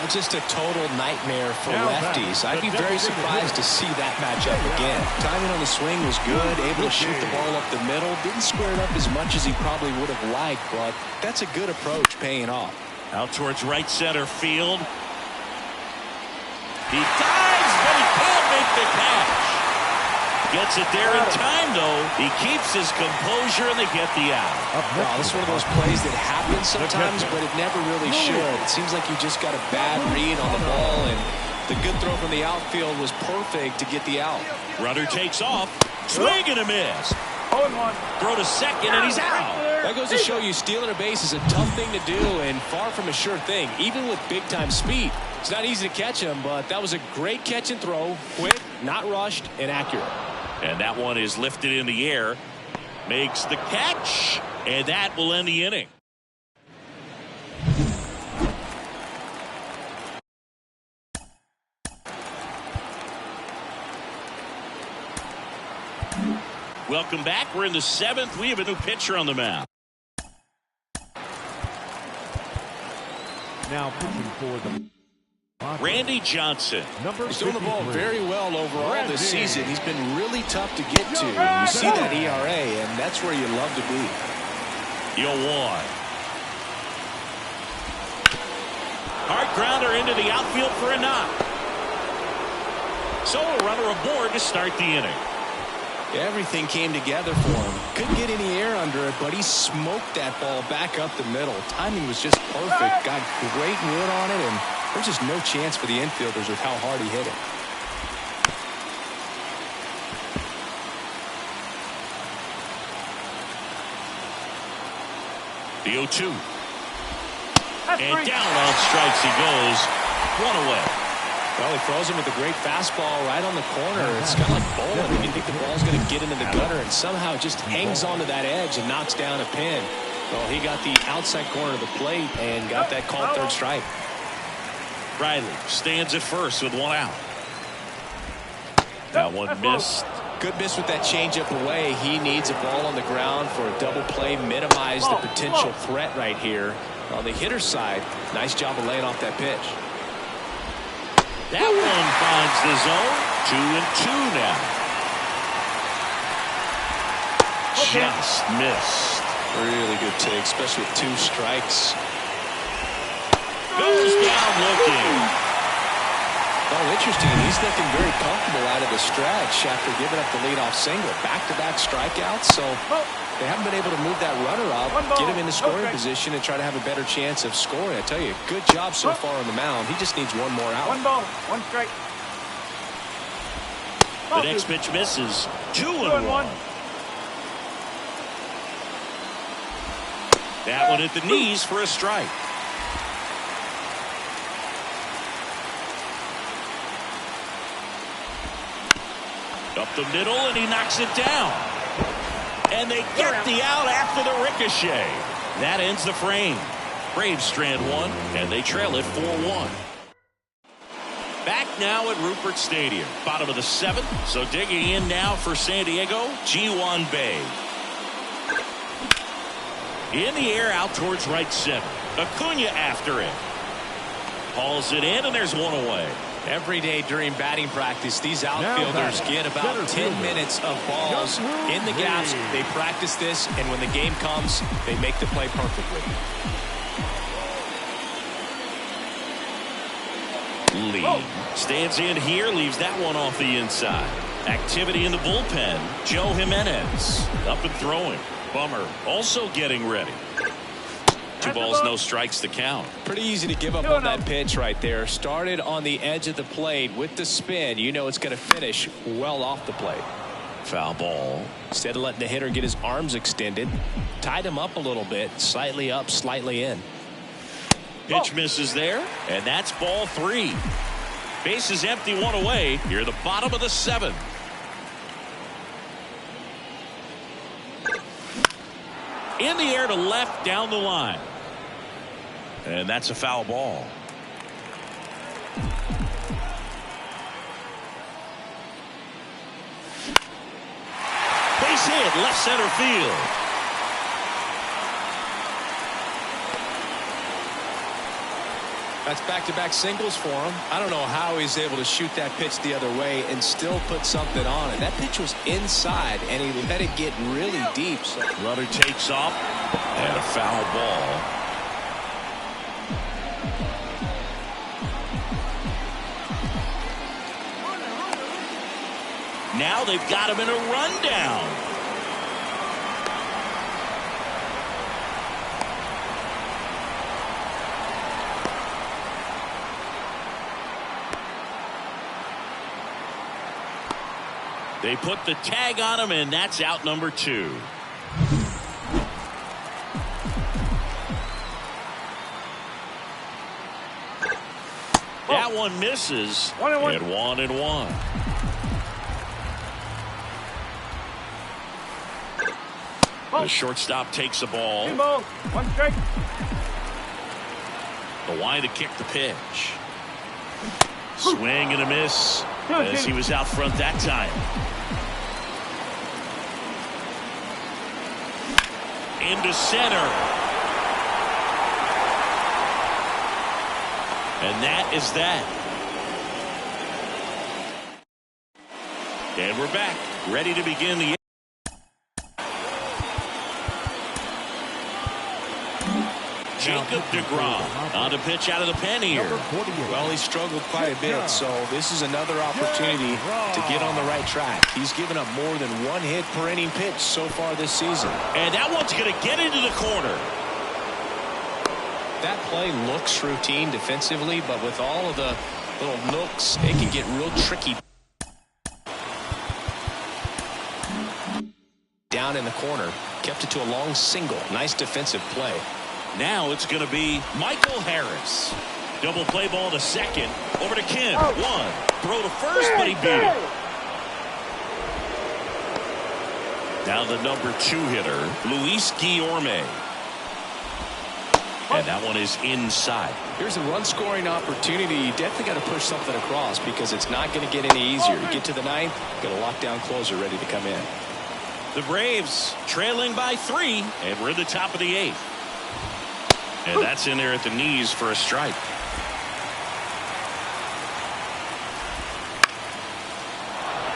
Just a total nightmare for lefties. I'd be very surprised to see that matchup again. Timing on the swing was good, able to shoot the ball up the middle. Didn't square it up as much as he probably would have liked, but that's a good approach paying off. Out towards right center field. He dives, but he can't make the catch. Gets it there in time, though. He keeps his composure, and they get the out. Wow, this is one of those plays that happens sometimes, but it never really should. It seems like you just got a bad read on the ball, and the good throw from the outfield was perfect to get the out. Runner takes off. Swing and a miss. 0-1. Throw to second, and he's out. That goes to show you stealing a base is a tough thing to do and far from a sure thing, even with big-time speed. It's not easy to catch him, but that was a great catch and throw. Quick, not rushed, and accurate. And that one is lifted in the air. Makes the catch, and that will end the inning. Welcome back. We're in the 7th. We have a new pitcher on the mound. Now pitching for the Randy Johnson. He's doing the ball very well overall this season. He's been really tough to get to. You see that ERA, and that's where you love to be. Yoan. Hard grounder into the outfield for a knock. So a runner aboard to start the inning. Everything came together for him. Couldn't get any air under it, but he smoked that ball back up the middle. Timing was just perfect. Got great wood on it, and there's just no chance for the infielders with how hard he hit it. The 0-2. And down on strikes he goes. One away. Well, he throws him with a great fastball right on the corner. It's kind of like bowling when you think the ball's going to get into the gutter, and somehow it just hangs onto that edge and knocks down a pin. Well, he got the outside corner of the plate and got that called third strike. Riley stands at first with one out. That one missed. Good miss with that changeup away. He needs a ball on the ground for a double play. Minimize the potential threat right here. On the hitter's side, nice job of laying off that pitch. That one finds the zone. 2-2 now. Just missed. Really good take, especially with 2 strikes. Goes down looking. Oh, interesting. He's looking very comfortable out of the stretch after giving up the leadoff single. Back-to-back strikeouts, so they haven't been able to move that runner up, get him in the scoring position, and try to have a better chance of scoring. I tell you, good job so far on the mound. He just needs one more out. 1 ball, 1 strike. The next pitch misses. 2-1. That one at the knees for a strike. Up the middle, and he knocks it down. And they get the out after the ricochet. That ends the frame. Braves strand 1, and they trail it 4-1. Back now at Rupert Stadium, bottom of the 7th. So digging in now for San Diego, Ji-hwan Bae. In the air out towards right center. Acuna after it. Hauls it in, and there's one away. Every day during batting practice, these outfielders get about 10 minutes of balls in the gaps. They practice this, and when the game comes, they make the play perfectly. Lee stands in here, leaves that one off the inside. Activity in the bullpen. Joe Jimenez up and throwing. Bummer also getting ready. 2 balls, no strikes to count. Pretty easy to give up on that pitch right there. Started on the edge of the plate with the spin. You know it's going to finish well off the plate. Foul ball. Instead of letting the hitter get his arms extended, tied him up a little bit. Slightly up, slightly in. Pitch misses there, and that's ball 3. Bases empty, 1 away. Here at the bottom of the 7th. In the air to left, down the line. And that's a foul ball. Base hit, left center field. That's back-to-back singles for him. I don't know how he's able to shoot that pitch the other way and still put something on it. That pitch was inside, and he let it get really deep. So. Runner takes off, and a foul ball. Now they've got him in a rundown. They put the tag on him, and that's out number 2. That one misses. 1-1. And 1-1. The shortstop takes the ball. 2 balls, 1 strike. The line to kick the pitch. Swing and a miss as he was out front that time. Into center. And that is that. And we're back, ready to begin the Jacob deGrom on the pitch out of the pen here. Well, he struggled quite a bit, so this is another opportunity to get on the right track. He's given up more than one hit per inning pitch so far this season. And that one's going to get into the corner. That play looks routine defensively, but with all of the little nooks, it can get real tricky. Down in the corner, kept it to a long single. Nice defensive play. Now it's going to be Michael Harris. Double play ball to second. Over to Kim. One. Throw to first, but he beat it. Now the number 2 hitter, Luis Guillorme. And that one is inside. Here's a run-scoring opportunity. You definitely got to push something across because it's not going to get any easier. You get to the 9th, got a lockdown closer ready to come in. The Braves trailing by 3, and we're in the top of the 8th. And that's in there at the knees for a strike.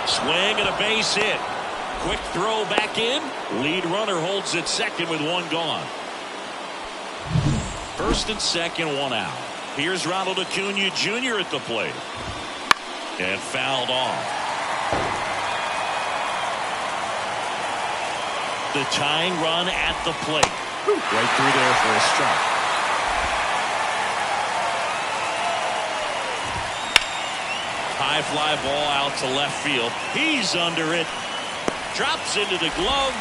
Swing and a base hit. Quick throw back in. Lead runner holds at second with one gone. First and second, one out. Here's Ronald Acuna Jr. at the plate. And fouled off. The tying run at the plate. Right through there for a strike. High fly ball out to left field. He's under it. Drops into the glove.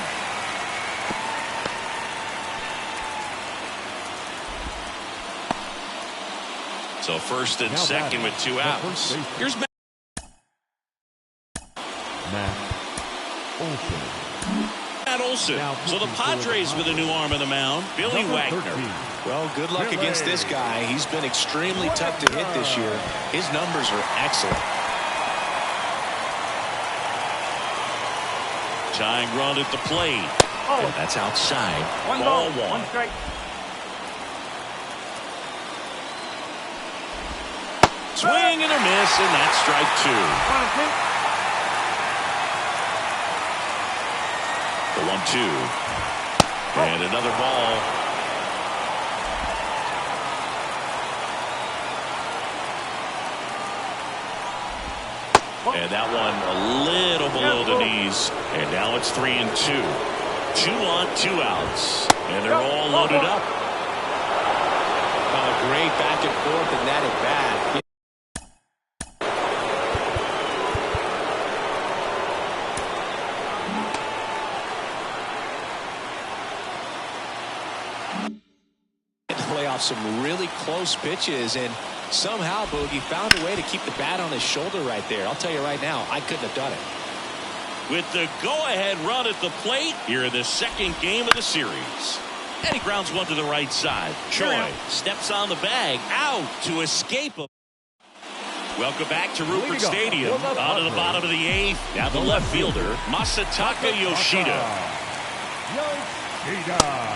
So first and second with 2 outs. Here's Matt Olson. So the Padres with a new arm in the mound, Billy Wagner. Well, good luck against this guy. He's been extremely tough to hit this year. His numbers are excellent. Tying run at the plate. And that's outside. Ball one. One strike. Swing and a miss, and that's strike 2. The 1-2. And another ball. And that one a little below the knees. And now it's 3-2. 2 on, 2 outs. And they're all loaded up. A great back and forth and that at bat. Some really close pitches, and somehow Boogie found a way to keep the bat on his shoulder right there. I'll tell you right now, I couldn't have done it. With the go-ahead run at the plate here in the second game of the series. And he grounds one to the right side. Choi steps on the bag, out to escape him. Welcome back to Rupert Stadium. Out of the bottom of the 8th. Now the left fielder, Masataka Yoshida.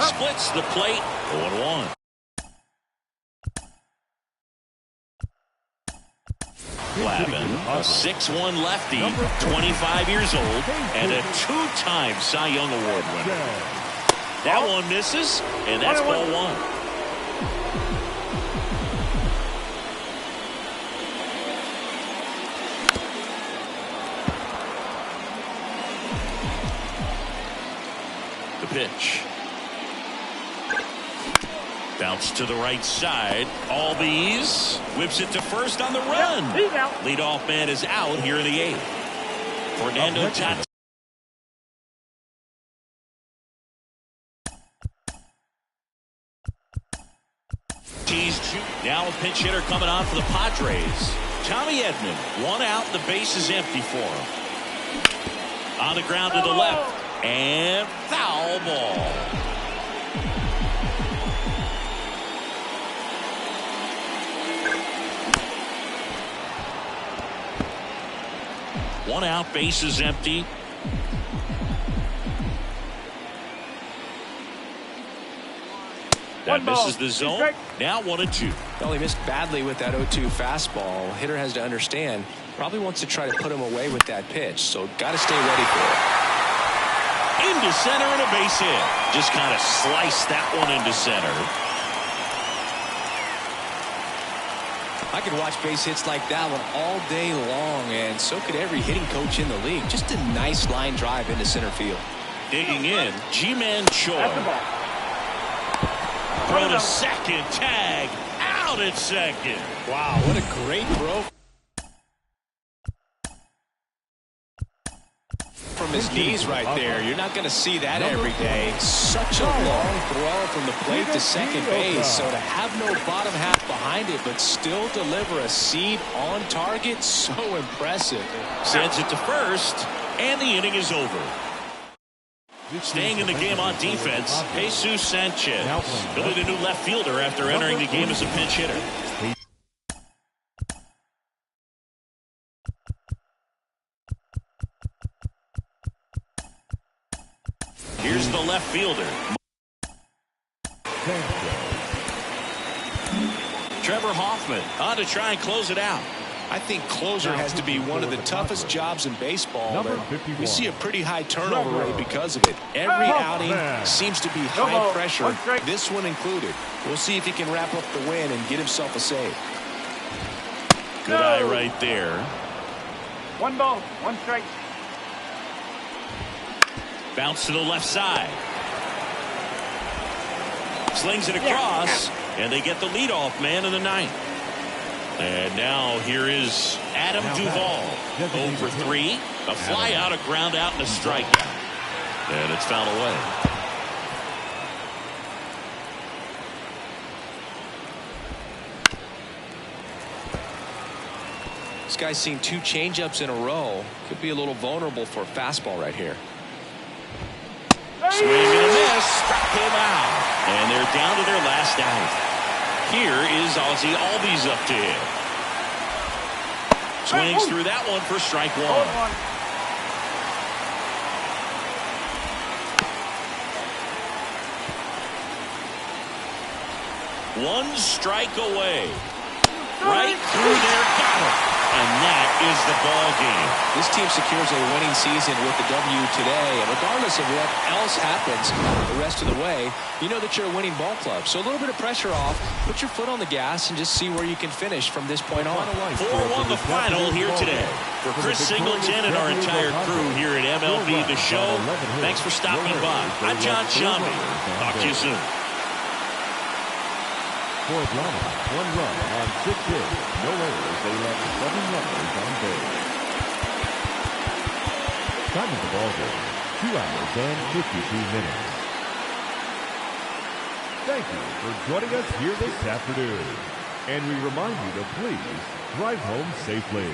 Splits the plate, 0-1. Glavin, a 6'1 lefty, 25 years old, and a 2-time Cy Young Award winner. That one misses, and that's ball 1. The pitch. Bounce to the right side. Albies whips it to first on the run. Leadoff man is out here in the 8th. Fernando Tatis. Now a pinch hitter coming on for the Padres. Tommy Edman, 1 out. The base is empty for him. On the ground to the left. And foul ball. One out, base is empty. That misses the zone. Now 1-2. Well, he missed badly with that 0-2 fastball. Hitter has to understand, probably wants to try to put him away with that pitch, so got to stay ready for it. Into center and a base hit. Just kind of sliced that one into center. I could watch base hits like that one all day long, and so could every hitting coach in the league. Just a nice line drive into center field. Digging in, G-Man Choi. That's the ball. Throw to second, tag, out at second. Wow, what a great throw from his knees right there. You're not going to see that every day. Such a long throw from the plate to second base. So to have no bottom half behind it, but still deliver a seed on target, so impressive. Sends it to first, and the inning is over. Staying in the game on defense, Jesus Sanchez. He'll be the new left fielder after entering the game as a pinch hitter. Here's the left fielder. Trevor Hoffman on to try and close it out. I think closer has to be one of the toughest jobs in baseball. We see a pretty high turnover rate because of it. Every outing seems to be high pressure, this one included. We'll see if he can wrap up the win and get himself a save. Good eye right there. 1 ball, 1 strike. Bounce to the left side. Slings it across, and they get the leadoff man in the ninth. And now here is Adam Duvall. 0 for 3. A fly out, a ground out, and a strikeout. And it's fouled away. This guy's seen 2 changeups in a row. Could be a little vulnerable for a fastball right here. Swing and a miss. Struck him out. And they're down to their last out. Here is Ozzie Albies up to him. Swings through that one for strike 1. One strike away. Right through there, got it. And that is the ball game. This team secures a winning season with the W today, and regardless of what else happens the rest of the way, you know that you're a winning ball club. So a little bit of pressure off, put your foot on the gas, and just see where you can finish from this point on. 4-1 the final here today. For Chris Singleton and our entire crew here at MLB The Show, thanks for stopping by. I'm John Shambi. Talk to you soon. For Atlanta, 1 run on 6 hits, no errors. They left 7 runners on base. Time of the ball game, 2 hours and 52 minutes. Thank you for joining us here this afternoon. And we remind you to please drive home safely.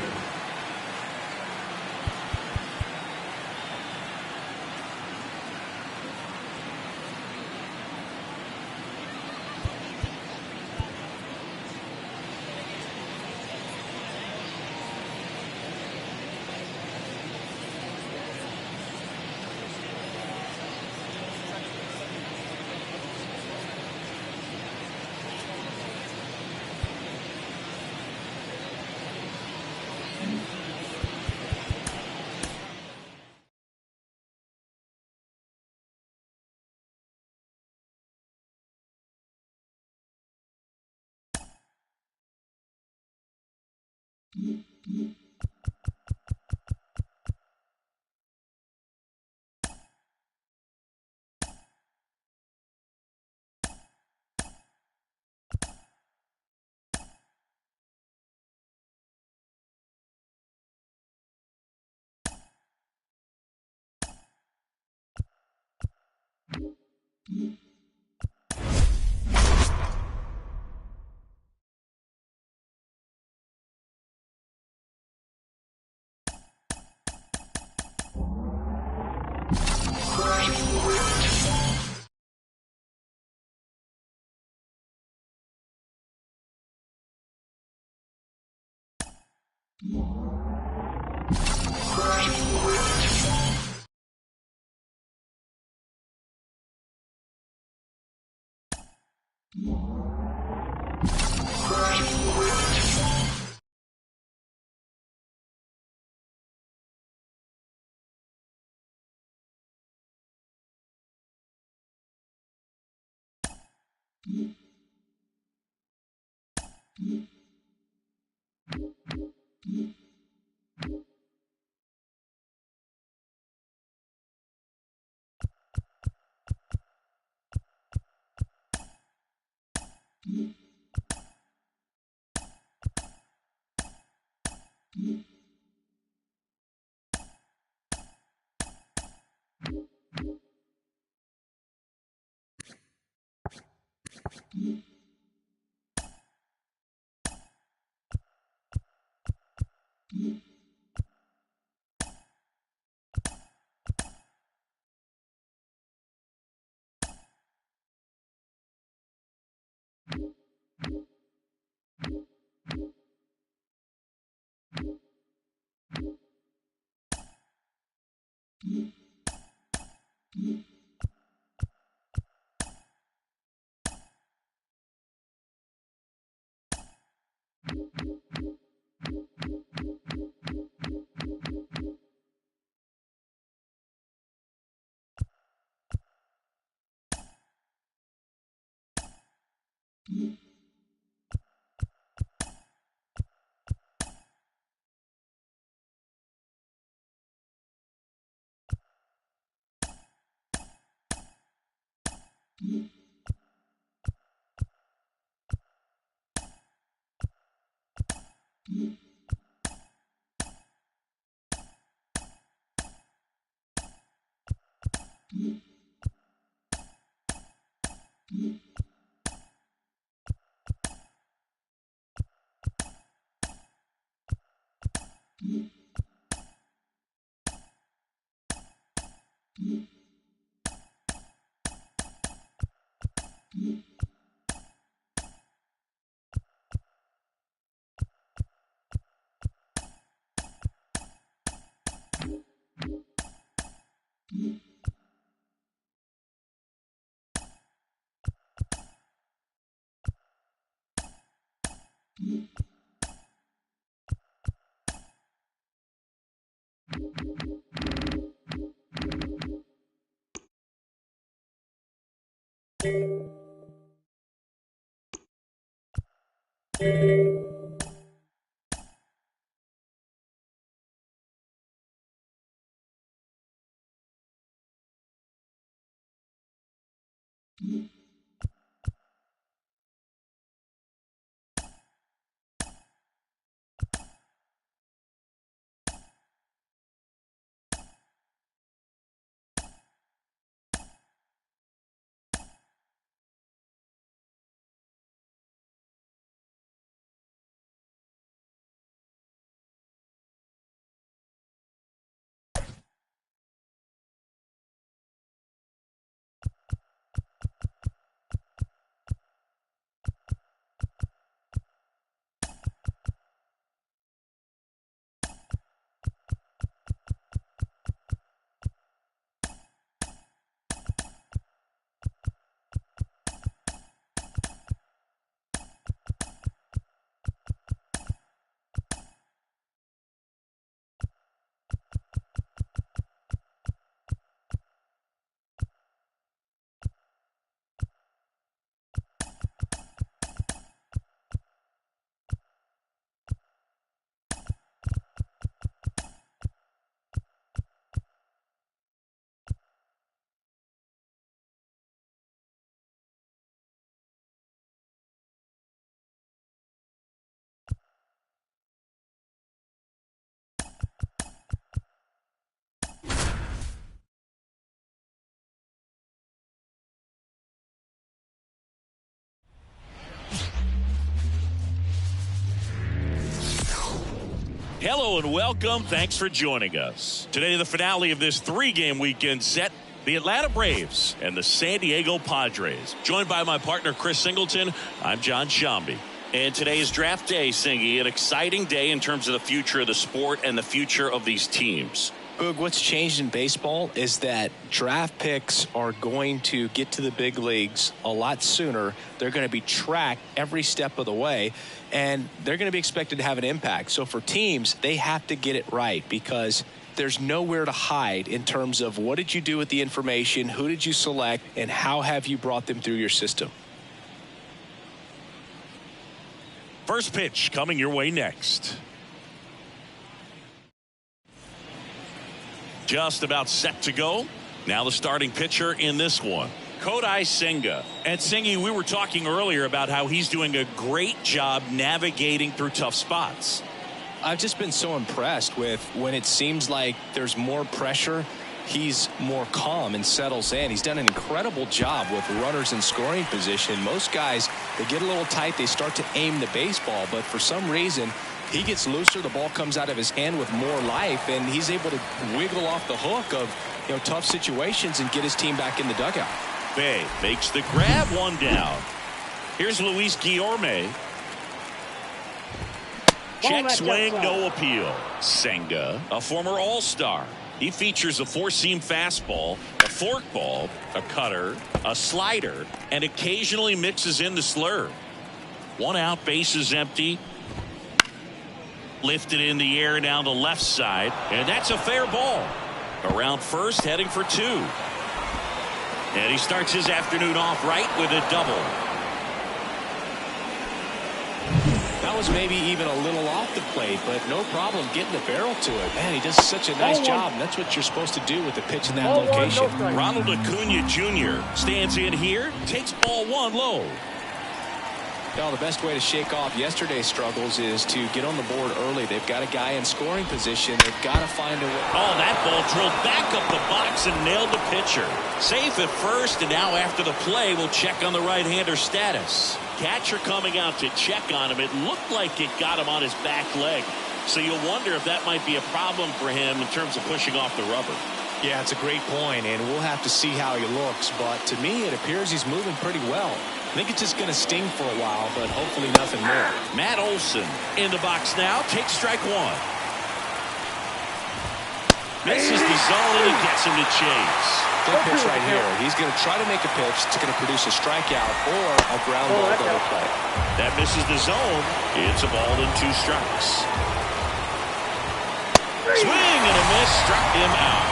Hello and welcome. Thanks for joining us. Today, the finale of this three-game weekend set, the Atlanta Braves and the San Diego Padres. Joined by my partner, Chris Singleton, I'm John Shambi. And today is draft day, Singy, an exciting day in terms of the future of the sport and the future of these teams. Boog, what's changed in baseball is that draft picks are going to get to the big leagues a lot sooner. They're going to be tracked every step of the way, and they're going to be expected to have an impact. So for teams, they have to get it right because there's nowhere to hide in terms of what did you do with the information, who did you select, and how have you brought them through your system. First pitch coming your way next. Just about set to go. Now the starting pitcher in this one, Kodai Senga. And Sengi, we were talking earlier about how he's doing a great job navigating through tough spots. I've just been so impressed with when it seems like there's more pressure, he's more calm and settles in. He's done an incredible job with runners in scoring position. Most guys, they get a little tight, they start to aim the baseball, but for some reason, he gets looser, the ball comes out of his hand with more life, and he's able to wiggle off the hook of tough situations and get his team back in the dugout. Bay makes the grab, one down. Here's Luis Guillorme. Check swing, no appeal. Senga, a former All-Star. He features a four-seam fastball, a forkball, a cutter, a slider, and occasionally mixes in the slurve. One out, bases empty. Lifted in the air down the left side, and that's a fair ball. Around first, heading for two. And he starts his afternoon off right with a double. That was maybe even a little off the plate, but no problem getting the barrel to it. Man, he does such a nice job, and that's what you're supposed to do with a pitch in that location. Ronald Acuna Jr. stands in here, takes ball one low. Well, the best way to shake off yesterday's struggles is to get on the board early. They've got a guy in scoring position. They've got to find a way. Oh, that ball drilled back up the box and nailed the pitcher. Safe at first, and now after the play, we'll check on the right-hander status. Catcher coming out to check on him. It looked like it got him on his back leg. So you'll wonder if that might be a problem for him in terms of pushing off the rubber. Yeah, it's a great point, and we'll have to see how he looks. But to me, it appears he's moving pretty well. I think it's just going to sting for a while, but hopefully nothing more. Matt Olson in the box now. Takes strike one. Misses the zone and it gets him to chase. Good pitch right here. He's going to try to make a pitch that's going to produce a strikeout or a ground ball double play. That misses the zone. It's a ball and two strikes. Swing and a miss. Struck him out.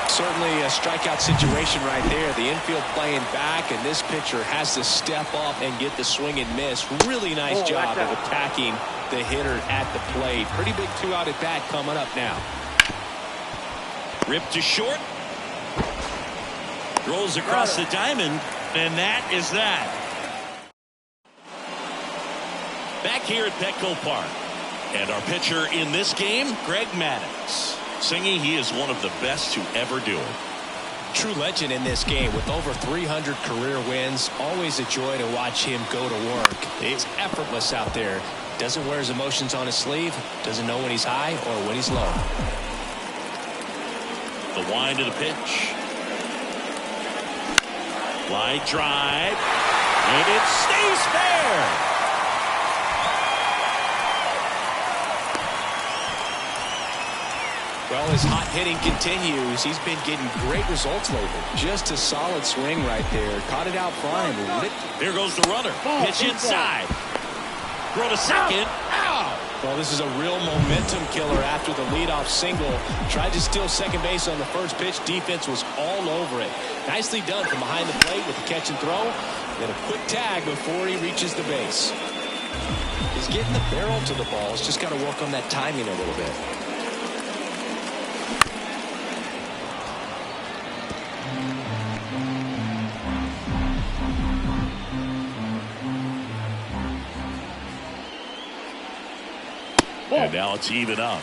Certainly a strikeout situation right there. The infield playing back, and this pitcher has to step up and get the swing and miss. Really nice job of attacking the hitter at the plate. Pretty big two-out at bat coming up now. Ripped to short. Rolls across the diamond, and that is that. Back here at Petco Park. And our pitcher in this game, Greg Maddux. Singy, he is one of the best to ever do it. True legend in this game with over 300 career wins. Always a joy to watch him go to work. It's effortless out there. Doesn't wear his emotions on his sleeve. Doesn't know when he's high or when he's low. The wind of the pitch. Line drive. And it stays fair. Well, his hot hitting continues. He's been getting great results lately. Just a solid swing right there. Caught it out front and lit. Here goes the runner. Pitch inside. Throw to second. Ow! Well, this is a real momentum killer after the leadoff single. Tried to steal second base on the first pitch. Defense was all over it. Nicely done from behind the plate with the catch and throw. Then a quick tag before he reaches the base. He's getting the barrel to the ball. He's just got to work on that timing a little bit. And now it's even up.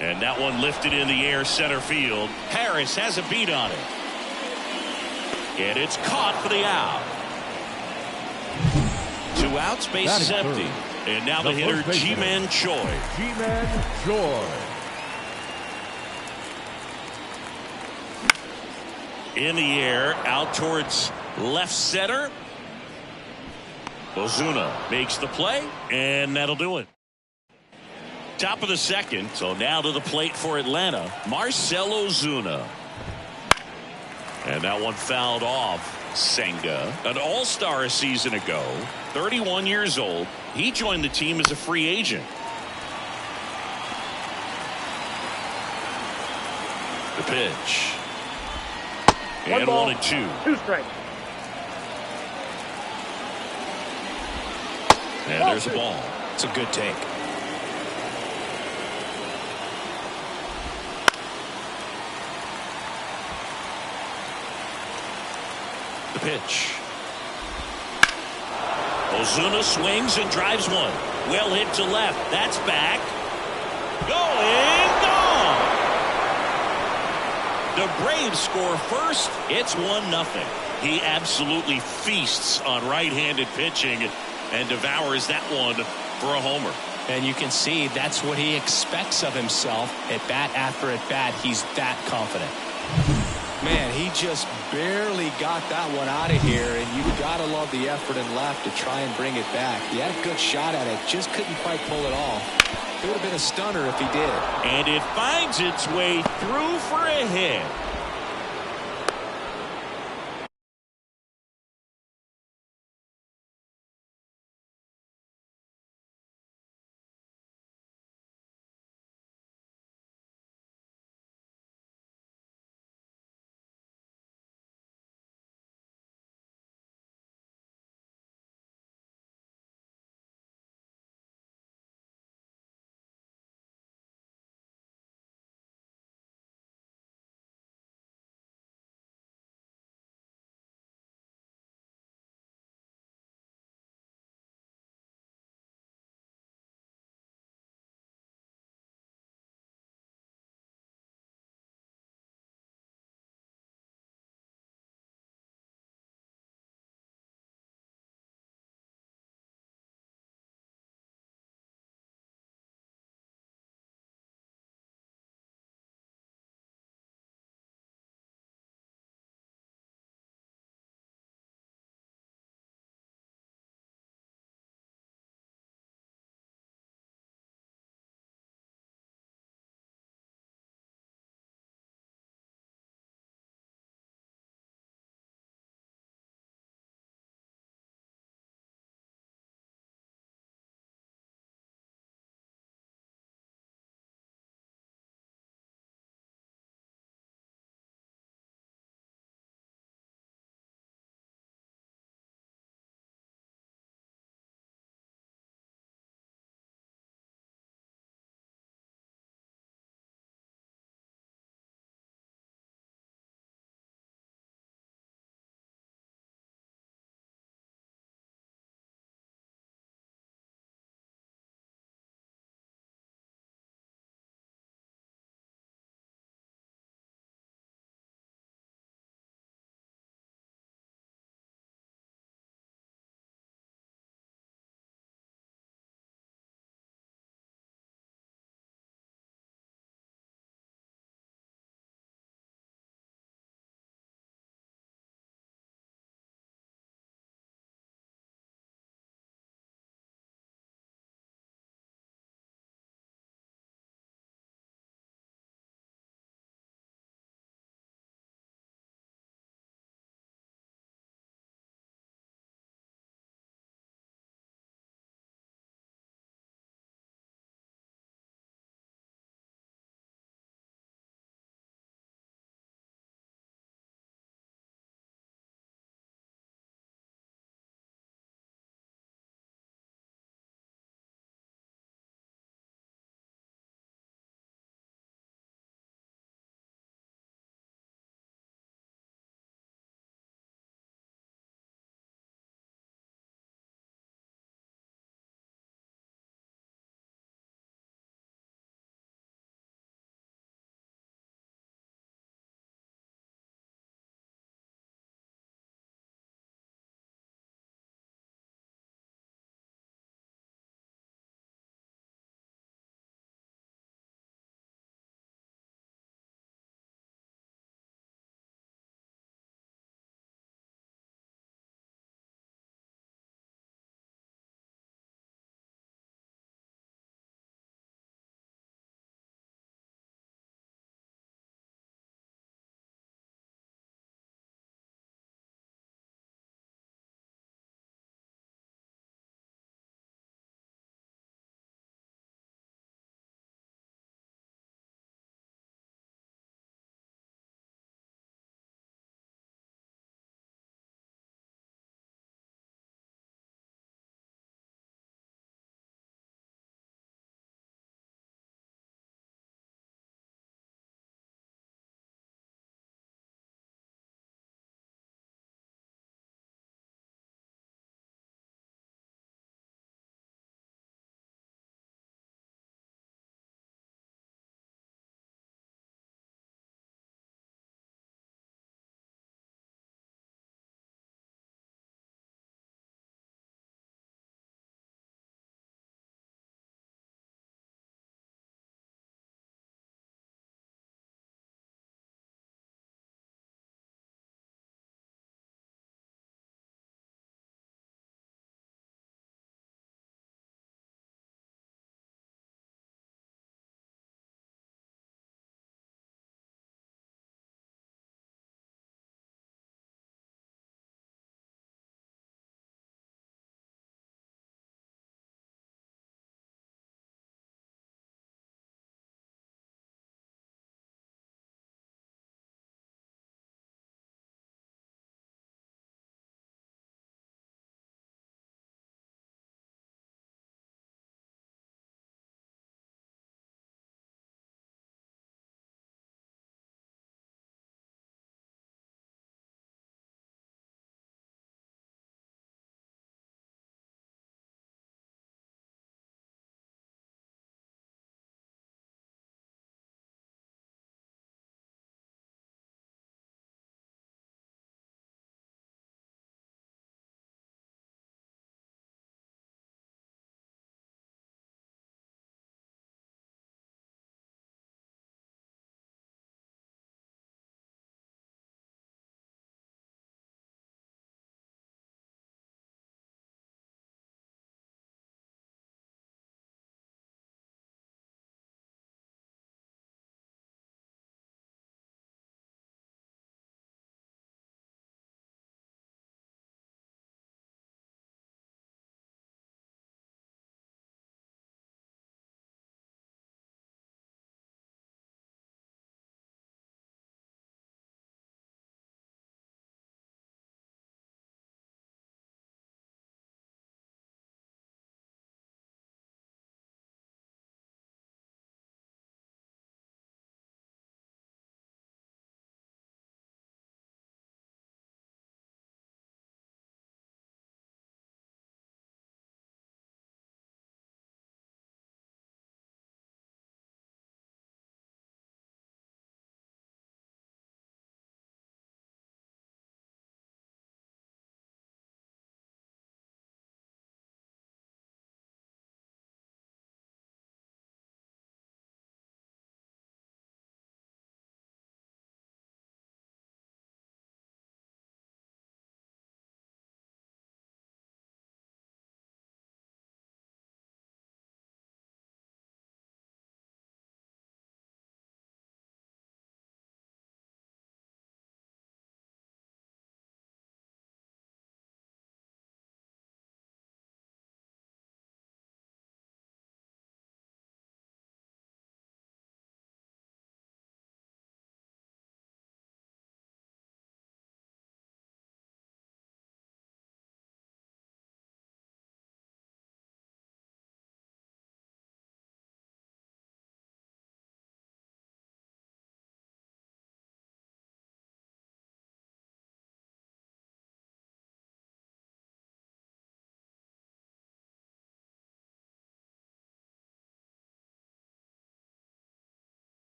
And that one lifted in the air center field. Harris has a beat on it. And it's caught for the out. 2 outs, base is empty. And now the hitter, Ji-Man Choi. Ji-Man Choi. In the air, out towards left center. Ozuna makes the play, and that'll do it. Top of the second, so now to the plate for Atlanta, Marcell Ozuna. And that one fouled off. Senga, an all-star a season ago, 31 years old. He joined the team as a free agent. The pitch. And 1-2. 2 strikes. And there's a ball. It's a good take. The pitch. Ozuna swings and drives one. Well hit to left. That's back. Going, gone. The Braves score first. It's 1-0. He absolutely feasts on right-handed pitching and devours that one for a homer. And you can see that's what he expects of himself. At bat after at bat, he's that confident. Man, he just barely got that one out of here, and you've got to love the effort and left to try and bring it back. He had a good shot at it, just couldn't quite pull it off. It would have been a stunner if he did. And it finds its way through for a hit.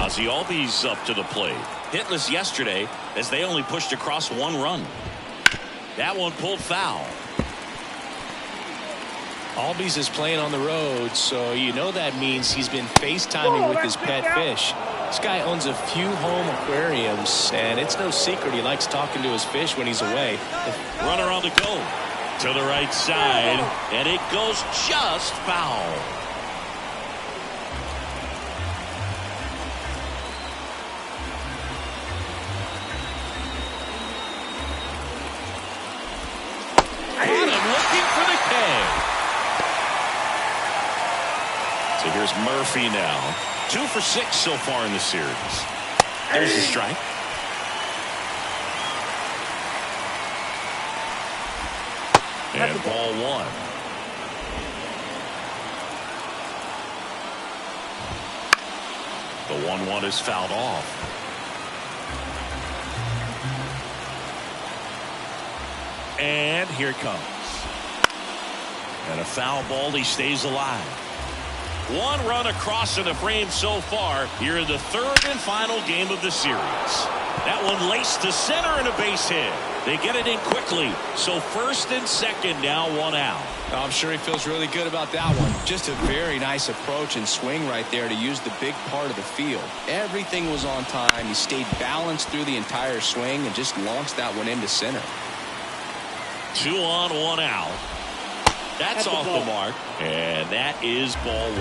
Ozzie Albies up to the plate. Hitless yesterday as they only pushed across 1 run. That one pulled foul. Albies is playing on the road, so you know that means he's been FaceTiming with his pet fish. This guy owns a few home aquariums, and it's no secret he likes talking to his fish when he's away. Runner on the go to the right side, and it goes just foul. Bottom looking for the K. So here's Murphy now. 2 for 6 so far in the series. There's the strike. And ball 1. The 1-1 is fouled off. And here it comes. And a foul ball. He stays alive. 1 run across in the frame so far here in the 3rd and final game of the series. That one laced to center and a base hit. They get it in quickly. So 1st and 2nd now 1 out. I'm sure he feels really good about that one. Just a very nice approach and swing right there to use the big part of the field. Everything was on time. He stayed balanced through the entire swing and just launched that one into center. 2 on 1 out. That's off the mark, and that is ball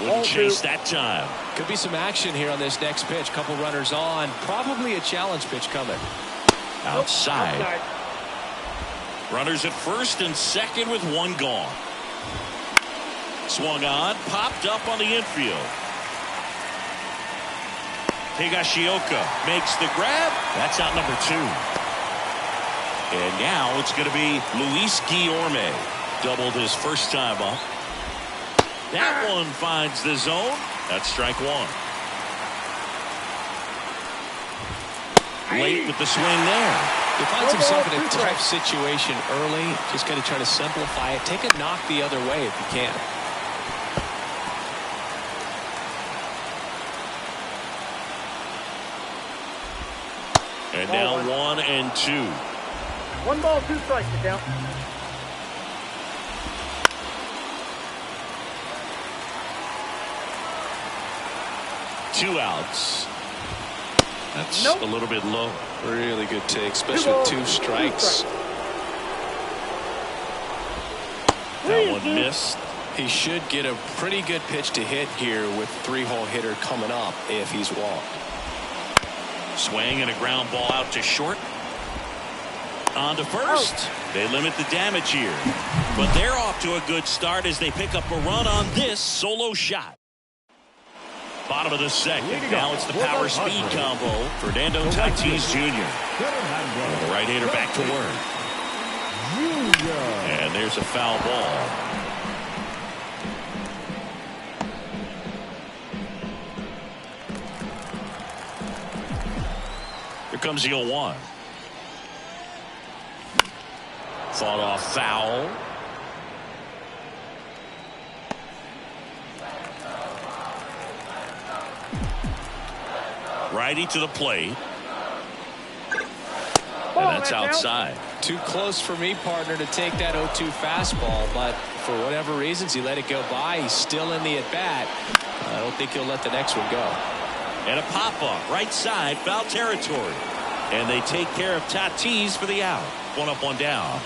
1. Wouldn't chase that time. Could be some action here on this next pitch. Couple runners on. Probably a challenge pitch coming. Outside. Runners at 1st and 2nd with 1 gone. Swung on, popped up on the infield. Higashioka makes the grab. That's out number 2. And now it's going to be Luis Guillorme. Doubled his first time up. That one finds the zone. That's strike 1. Late with the swing there. He finds himself in a tough situation early. Just going to try to simplify it. Take a knock the other way if you can. And now 1 and 2. 1 ball, 2 strikes to count. Two outs. That's a little bit low. Really good take, especially with 2 strikes. That one missed. He should get a pretty good pitch to hit here with 3-hole hitter coming up if he's walked. Swing and a ground ball out to short. On to first. They limit the damage here. But they're off to a good start as they pick up a run on this solo shot. Bottom of the 2nd. Now it's the power speed combo. Fernando Tatis Jr. The right hander back to work. And there's a foul ball. Here comes the 0-1. Fought off foul. Righty to the plate. And that's outside. Too close for me, partner, to take that 0-2 fastball, but for whatever reasons he let it go by. He's still in the at-bat. I don't think he'll let the next one go. And a pop-up right side, foul territory. And they take care of Tatis for the out. 1 up, 1 down.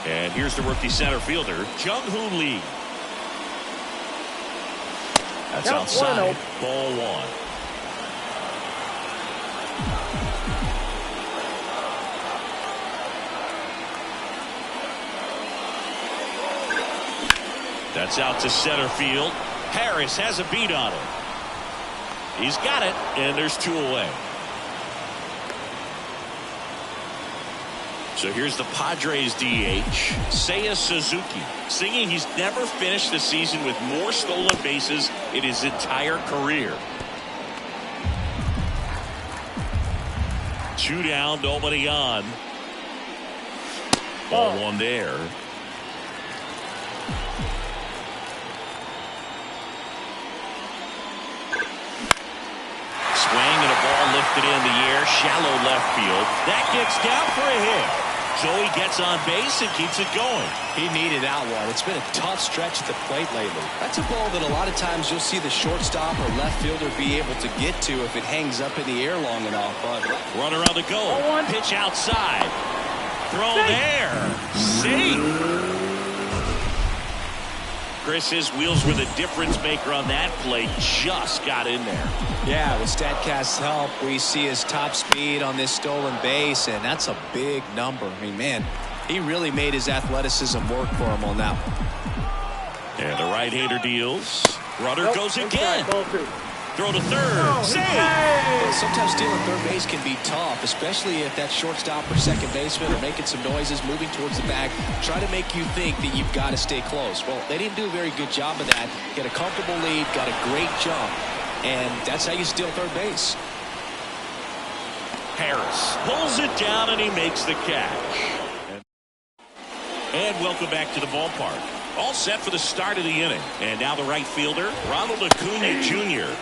And here's the rookie center fielder, Jung-Hoo Lee. That's outside. Ball one. That's out to center field. Harris has a beat on it. He's got it, and there's two away. So here's the Padres DH, Seiya Suzuki, singing he's never finished the season with more stolen bases in his entire career. Two down, nobody on. Ball one there. Swing and a ball lifted in the air, shallow left field. That gets down for a hit. So he gets on base and keeps it going. He needed that one. It's been a tough stretch at the plate lately. That's a ball that a lot of times you'll see the shortstop or left fielder be able to get to if it hangs up in the air long enough. But runner on the go. Pitch outside. Throw there. Safe. Chris, his wheels were the difference maker on that play. Just got in there. Yeah, with StatCast's help, we see his top speed on this stolen base, and that's a big number. I mean, man, he really made his athleticism work for him on that one. And the right-hander deals. Runner goes again. Throw to third. Save. Well, sometimes stealing third base can be tough, especially if that shortstop or second baseman are making some noises, moving towards the bag, try to make you think that you've got to stay close. Well, they didn't do a very good job of that. Get a comfortable lead, got a great jump, and that's how you steal third base. Harris pulls it down, and he makes the catch. And welcome back to the ballpark. All set for the start of the inning. And now the right fielder, Ronald Acuna Jr.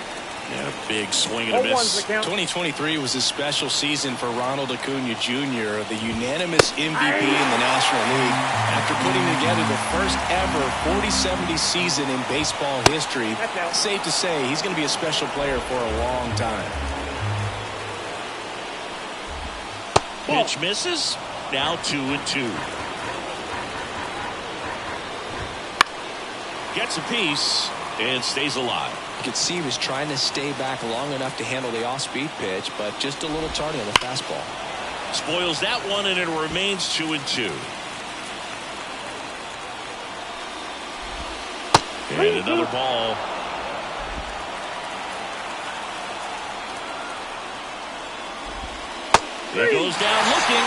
And a big swing and a miss. 2023 was a special season for Ronald Acuna Jr., the unanimous MVP in the National League. After putting together the first ever 40-70 season in baseball history, safe to say he's going to be a special player for a long time. Pitch misses. Now 2-2. Gets a piece and stays alive. You could see he was trying to stay back long enough to handle the off-speed pitch, but just a little tardy on the fastball. Spoils that one, and it remains 2-2. And another ball. He goes down looking.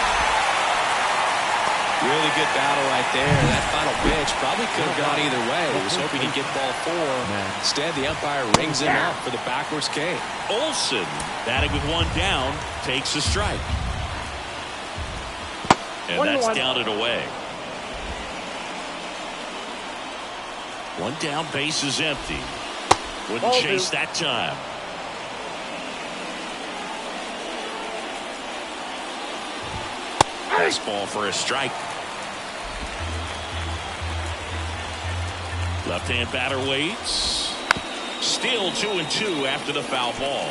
Really good battle right there. That final pitch probably could have gone either way. He was hoping he'd get ball four. Instead, the umpire rings him up for the backwards K. Olsen, batting with one down, takes a strike. And that's down and away. One down, base is empty. Wouldn't chase that time. Fastball for a strike. Left-hand batter waits. Still 2-2 after the foul ball.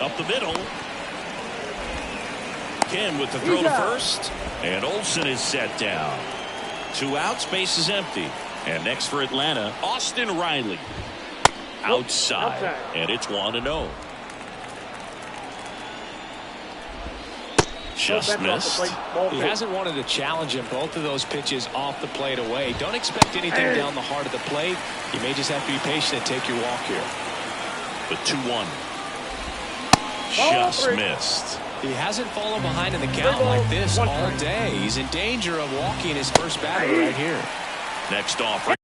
Up the middle. Kim with the throw to first. And Olsen is set down. 2 outs, base is empty. And next for Atlanta, Austin Riley. Outside. And it's 1-0. Just missed. He hasn't wanted to challenge him. Both of those pitches off the plate away. Don't expect anything down the heart of the plate. You may just have to be patient and take your walk here. The 2-1. Just missed. He hasn't fallen behind in the count like this all day. He's in danger of walking his first batter right here. Next off.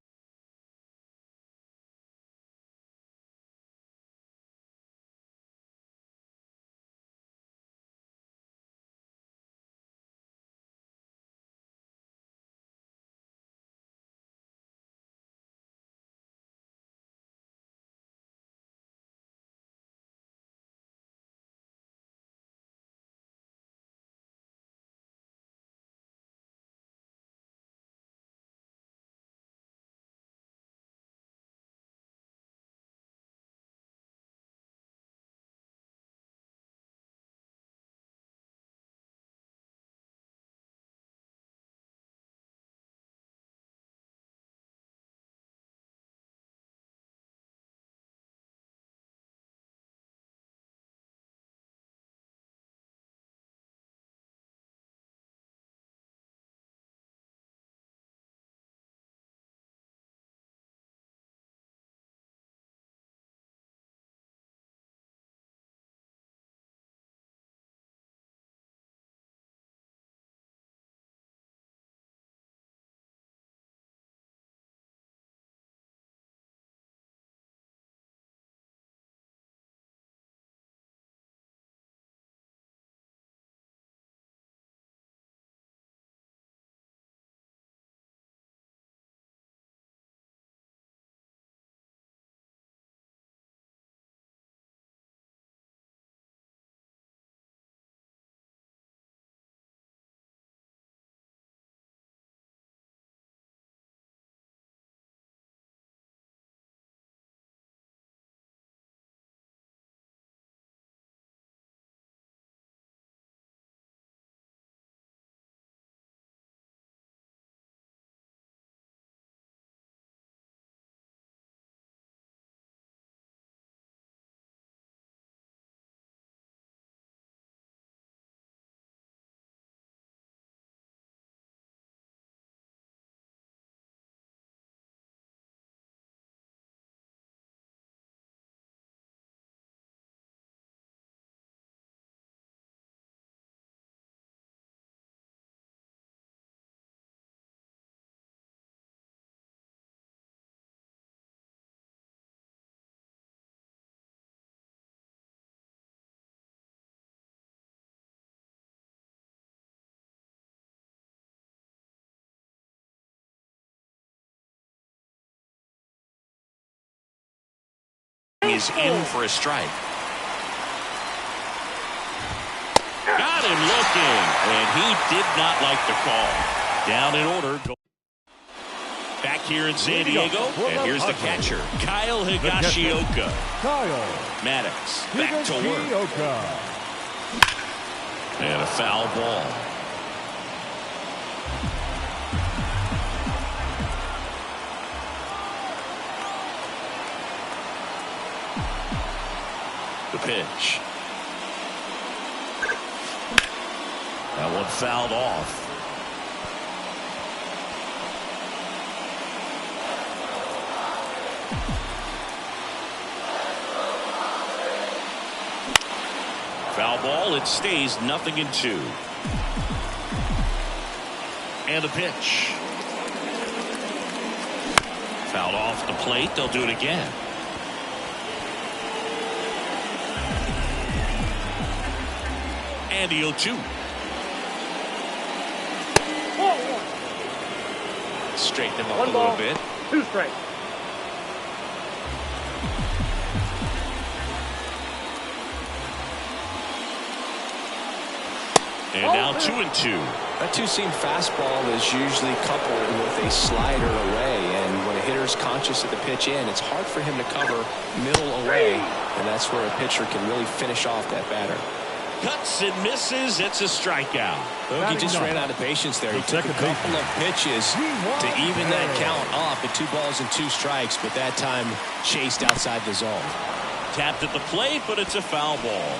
is in for a strike. Got him looking, and he did not like the call. Down in order. Back here in San Diego, and here's the catcher, Kyle Higashioka. Maddox back to work. And a foul ball. The pitch. That one fouled off. Foul ball, it stays 0-2. And the pitch. Fouled off the plate, they'll do it again. And the 0-2. Straighten him up a little bit. 2 strikes. And now 2-2. That two-seam fastball is usually coupled with a slider away, and when a hitter's conscious of the pitch in, it's hard for him to cover middle away, and that's where a pitcher can really finish off that batter. Cuts and misses. It's a strikeout. He just ran out of patience there. He took a couple of pitches to even that count up at 2 balls and 2 strikes, but that time chased outside the zone. Tapped at the plate, but it's a foul ball.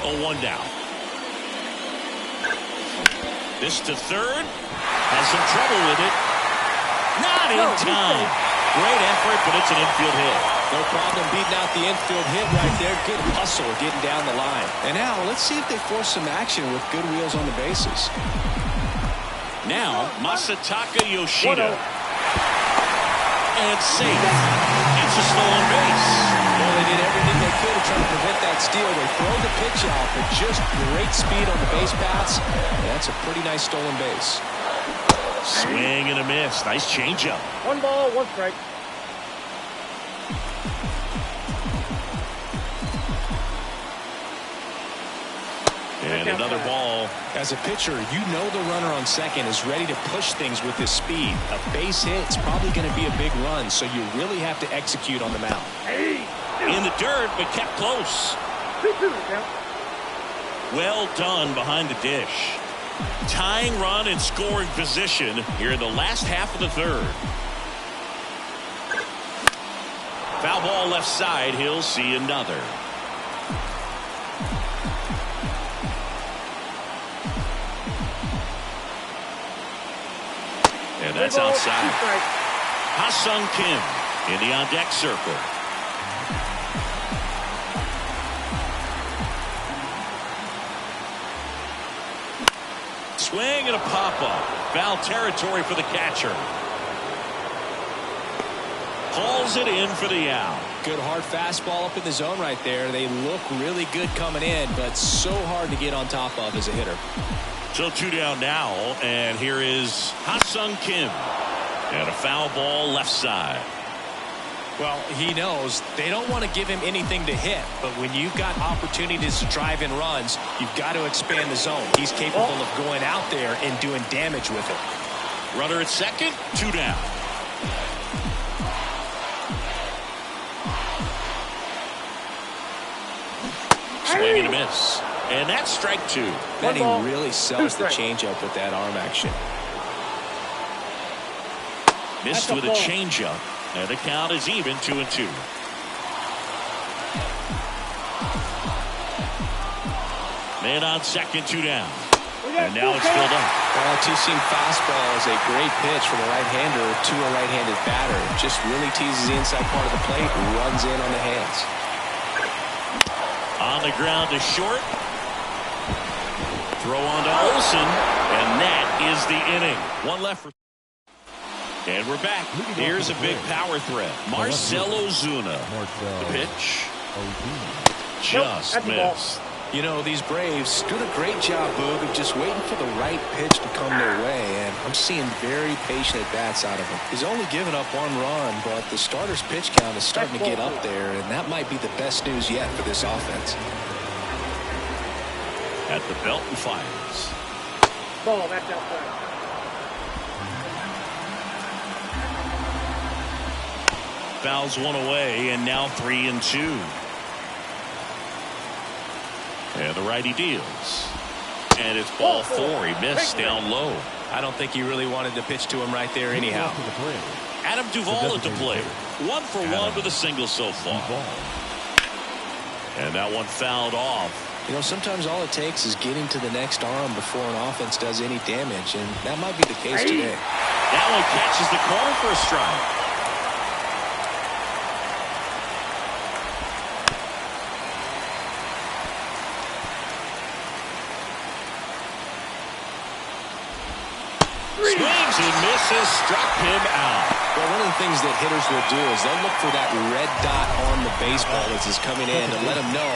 0-1 now. This to third. Has some trouble with it. Not in time. Great effort, but it's an infield hit. No problem beating out the infield hit right there. Good hustle getting down the line. And now let's see if they force some action with good wheels on the bases. Now Masataka Yoshida. And safe. It's a stolen base. Well, they did everything they could to try to prevent that steal. They throw the pitch out, but just great speed on the base paths. That's a pretty nice stolen base. Swing and a miss. Nice changeup. 1 ball, 1 strike. And another ball. As a pitcher, you know the runner on second is ready to push things with his speed. A base hit's probably going to be a big run, so you really have to execute on the mound. In the dirt, but kept close. 2-2. Well done behind the dish. Tying run in scoring position here in the last half of the third. Foul ball left side. He'll see another. And that's outside. Ha-Sung Kim in the on-deck circle. Swing and a pop-up. Foul territory for the catcher. Hauls it in for the out. Good hard fastball up in the zone right there. They look really good coming in, but so hard to get on top of as a hitter. So 2 down now, and here is Ha-Sung Kim. And a foul ball left side. Well, he knows they don't want to give him anything to hit, but when you've got opportunities to drive in runs, you've got to expand the zone. He's capable of going out there and doing damage with it. Runner at second, 2 down. Swing and a miss. And that's strike 2. And he really sells the changeup with that arm action. Missed with a changeup. And the count is even, 2-2. Man on second, 2 down. And now it's filled up. Well, a two-seam fastball is a great pitch from a right-hander to a right-handed batter. Just really teases the inside part of the plate, runs in on the hands. On the ground to short. Throw on to Olsen. And that is the inning. 1 left for. And we're back. Here's a big power threat. Marcell Ozuna. The pitch. Just missed. You know, these Braves doing a great job, Boog, of just waiting for the right pitch to come their way, and I'm seeing very patient at-bats out of him. He's only given up 1 run, but the starter's pitch count is starting to get up there, and that might be the best news yet for this offense. At the belt and fires. Ball, that's outside. Fouls 1 away, and now 3-2. And the righty deals. And it's ball 4. He missed down low. I don't think he really wanted to pitch to him right there anyhow. Adam Duvall at the plate. 1 for 1 with a single so far. And that one fouled off. You know, sometimes all it takes is getting to the next arm before an offense does any damage, and that might be the case today. That one catches the corner for a strike. Swings and misses, struck him out. Well, one of the things that hitters will do is they'll look for that red dot on the baseball as it's coming in to let them know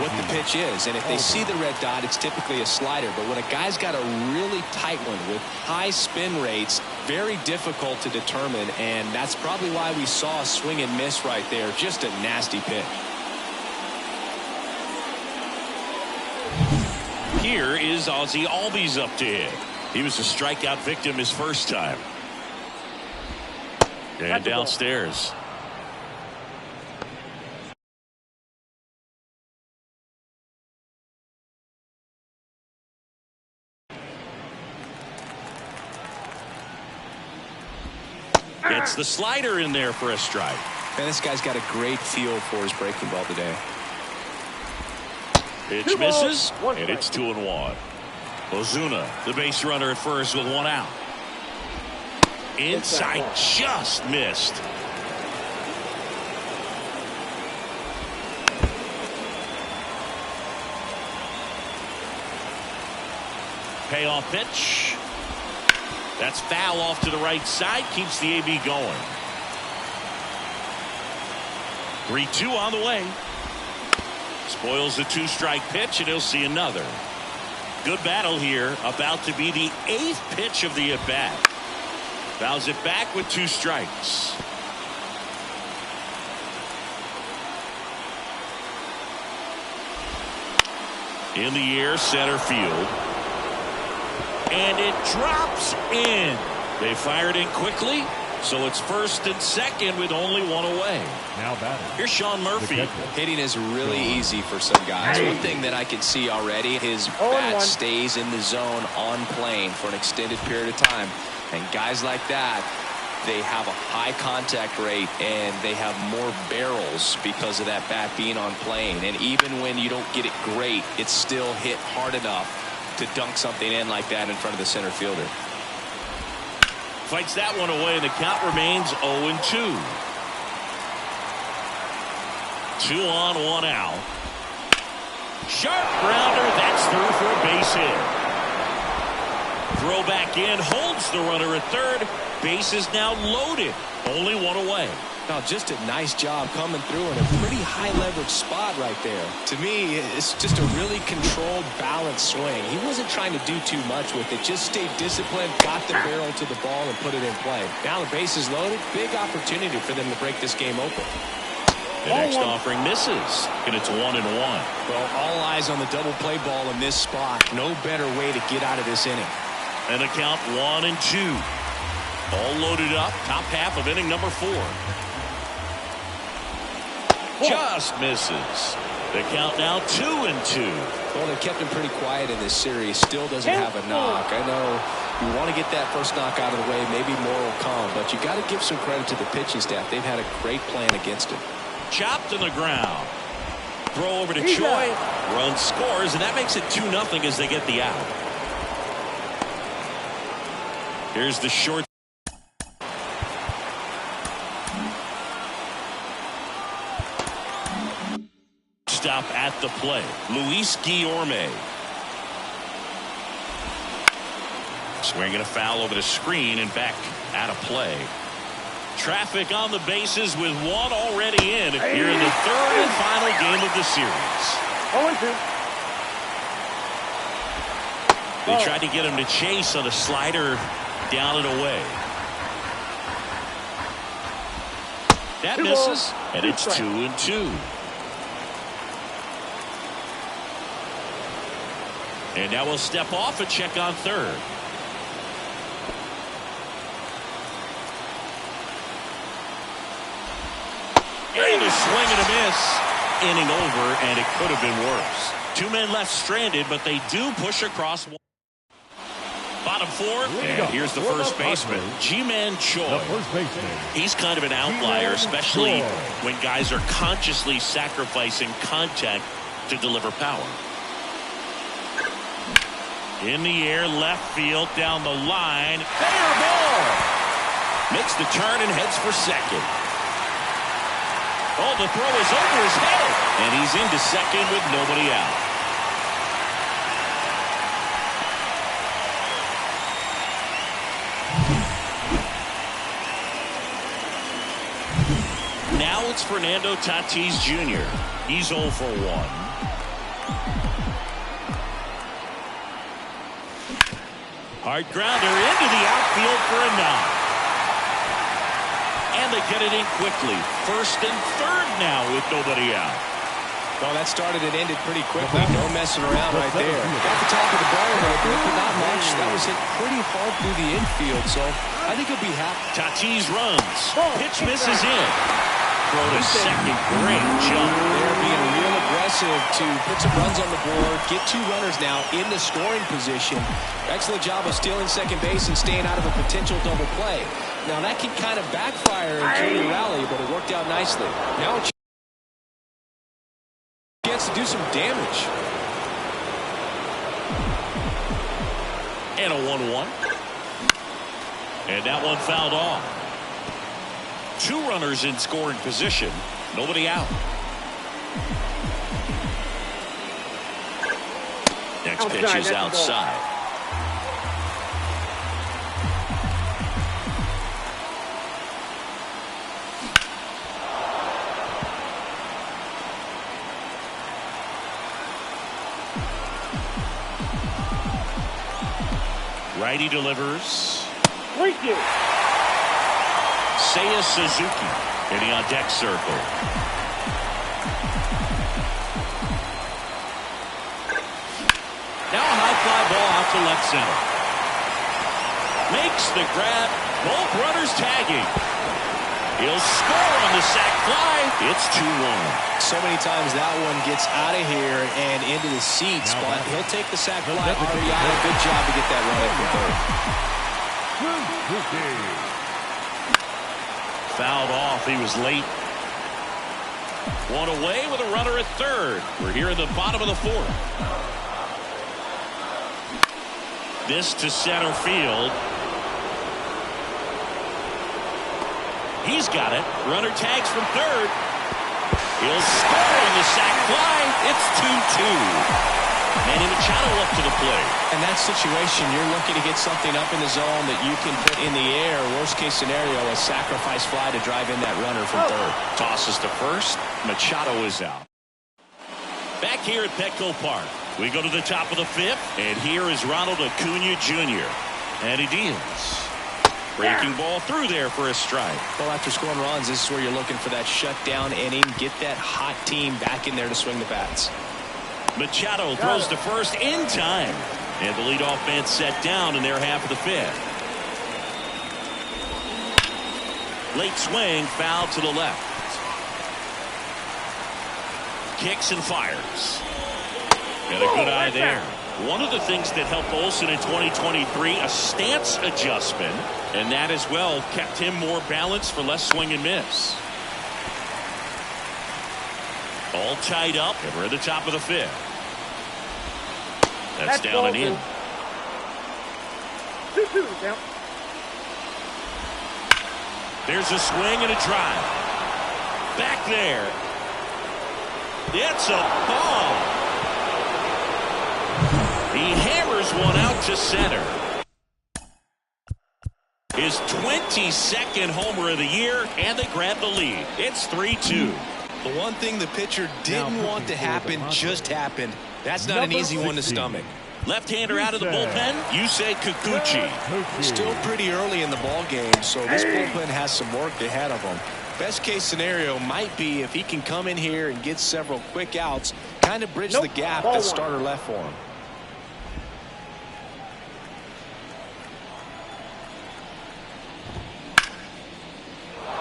what the pitch is. And if they see the red dot, it's typically a slider. But when a guy's got a really tight one with high spin rates, very difficult to determine. And that's probably why we saw a swing and miss right there. Just a nasty pitch. Here is Ozzie Albies up to hit. He was a strikeout victim his first time. And downstairs. Gets the slider in there for a strike. And this guy's got a great feel for his breaking ball today. Pitch misses, and it's 2-1. Ozuna, the base runner at first with 1 out. Inside, just missed. Payoff pitch. That's foul off to the right side, keeps the AB going. 3-2 on the way. Spoils the 2-strike pitch, and he'll see another. Good battle here, about to be the 8th pitch of the at-bat. Fouls it back with 2 strikes. In the air, center field. And it drops in. They fired in quickly, so it's 1st and 2nd with only 1 away. Now batting. Here's Sean Murphy. Hitting is really easy for some guys. One thing that I can see already, his bat stays in the zone on plane for an extended period of time. And guys like that, they have a high contact rate and they have more barrels because of that bat being on plane. And even when you don't get it great, it's still hit hard enough to dunk something in like that in front of the center fielder. Fights that one away, and the count remains 0-2. 2 on, 1 out. Sharp grounder, that's through for a base hit. Throw back in, holds the runner at third. Base is now loaded. Only 1 away. Now, just a nice job coming through in a pretty high leverage spot right there. To me, it's just a really controlled, balanced swing. He wasn't trying to do too much with it. Just stayed disciplined, got the barrel to the ball, and put it in play. Now the base is loaded. Big opportunity for them to break this game open. The next offering misses, and it's 1-1. Well, all eyes on the double play ball in this spot. No better way to get out of this inning. And the count 1-2. All loaded up, top half of inning number 4. Just misses. The count now 2-2. Well, they kept him pretty quiet in this series. Still doesn't have a knock. I know you want to get that first knock out of the way. Maybe more will come, but you got to give some credit to the pitching staff. They've had a great plan against him. Chopped in the ground. Throw over to Choi. Run scores, and that makes it 2-0 as they get the out. Here's the short. Stop at the play. Luis Guillorme. Swinging a foul over the screen and back out of play. Traffic on the bases with 1 already in here in the 3rd and final game of the series. 0-2. They tried to get him to chase on a slider down and away. That misses, and it's 2-2. And now we'll step off and check on third. And a swing and a miss. Inning over, and it could have been worse. 2 men left stranded, but they do push across. Bottom four, and here's the first baseman, Ji-Man Choi. The first baseman. He's kind of an outlier, especially when guys are consciously sacrificing contact to deliver power. In the air, left field, down the line. Fair ball! Makes the turn and heads for second. Oh, the throw is over his head. And he's into second with nobody out. Now it's Fernando Tatis Jr. He's 0 for 1. Hard grounder into the outfield for a knock. And they get it in quickly. First and third now with nobody out. Well, that started and ended pretty quickly. No messing around right there. Got the top of the ball a little bit, but not much. That was hit pretty hard through the infield, so I think he'll be happy. Tatis runs. Pitch misses in. Throw to second. Great jump. They're being real aggressive to put some runs on the board. Get 2 runners now in the scoring position. Excellent job of stealing second base and staying out of a potential double play. Now, that can kind of backfire in Junior Rally, but it worked out nicely. Now, a chance to do some damage. And a 1-1. And that one fouled off. 2 runners in scoring position. Nobody out. Next pitch is outside. Righty delivers. Thank you. Seiya Suzuki hitting on deck circle. Now a high fly ball out to left center. Makes the grab. Both runners tagging. He'll score on the sac fly. It's 2-1. So many times that one gets out of here and into the seats, but he'll take the sac fly. RBI. Good job to get that run in for third. Fouled off. He was late. One away with a runner at third. We're here in the bottom of the fourth. This to center field. He's got it. Runner tags from third. He'll score on the sac fly. It's 2-2. Manny Machado up to the plate. In that situation, you're looking to get something up in the zone that you can put in the air. Worst case scenario, a sacrifice fly to drive in that runner from third. Tosses to first. Machado is out. Back here at Petco Park, we go to the top of the fifth, and here is Ronald Acuna Jr. And he deals. Breaking ball through there for a strike. Well, after scoring runs, this is where you're looking for that shutdown inning. Get that hot team back in there to swing the bats. Machado throws to first in time. And the leadoff man set down in their half of the fifth. Late swing, foul to the left. Kicks and fires. And a good eye there. One of the things that helped Olsen in 2023, a stance adjustment. And that as well kept him more balanced for less swing and miss. All tied up, and we're at the top of the fifth. That's down and in. 2-2 down. There's a swing and a drive. Back there. It's a ball. He hammers one out to center. His 22nd homer of the year, and they grab the lead. It's 3-2. The one thing the pitcher didn't want to happen just happened. That's not an easy one to stomach. Left-hander out of the bullpen, Yusei Kikuchi. Still pretty early in the ball game, so this bullpen has some work ahead of them. Best case scenario might be if he can come in here and get several quick outs, kind of bridge the gap that starter left for him.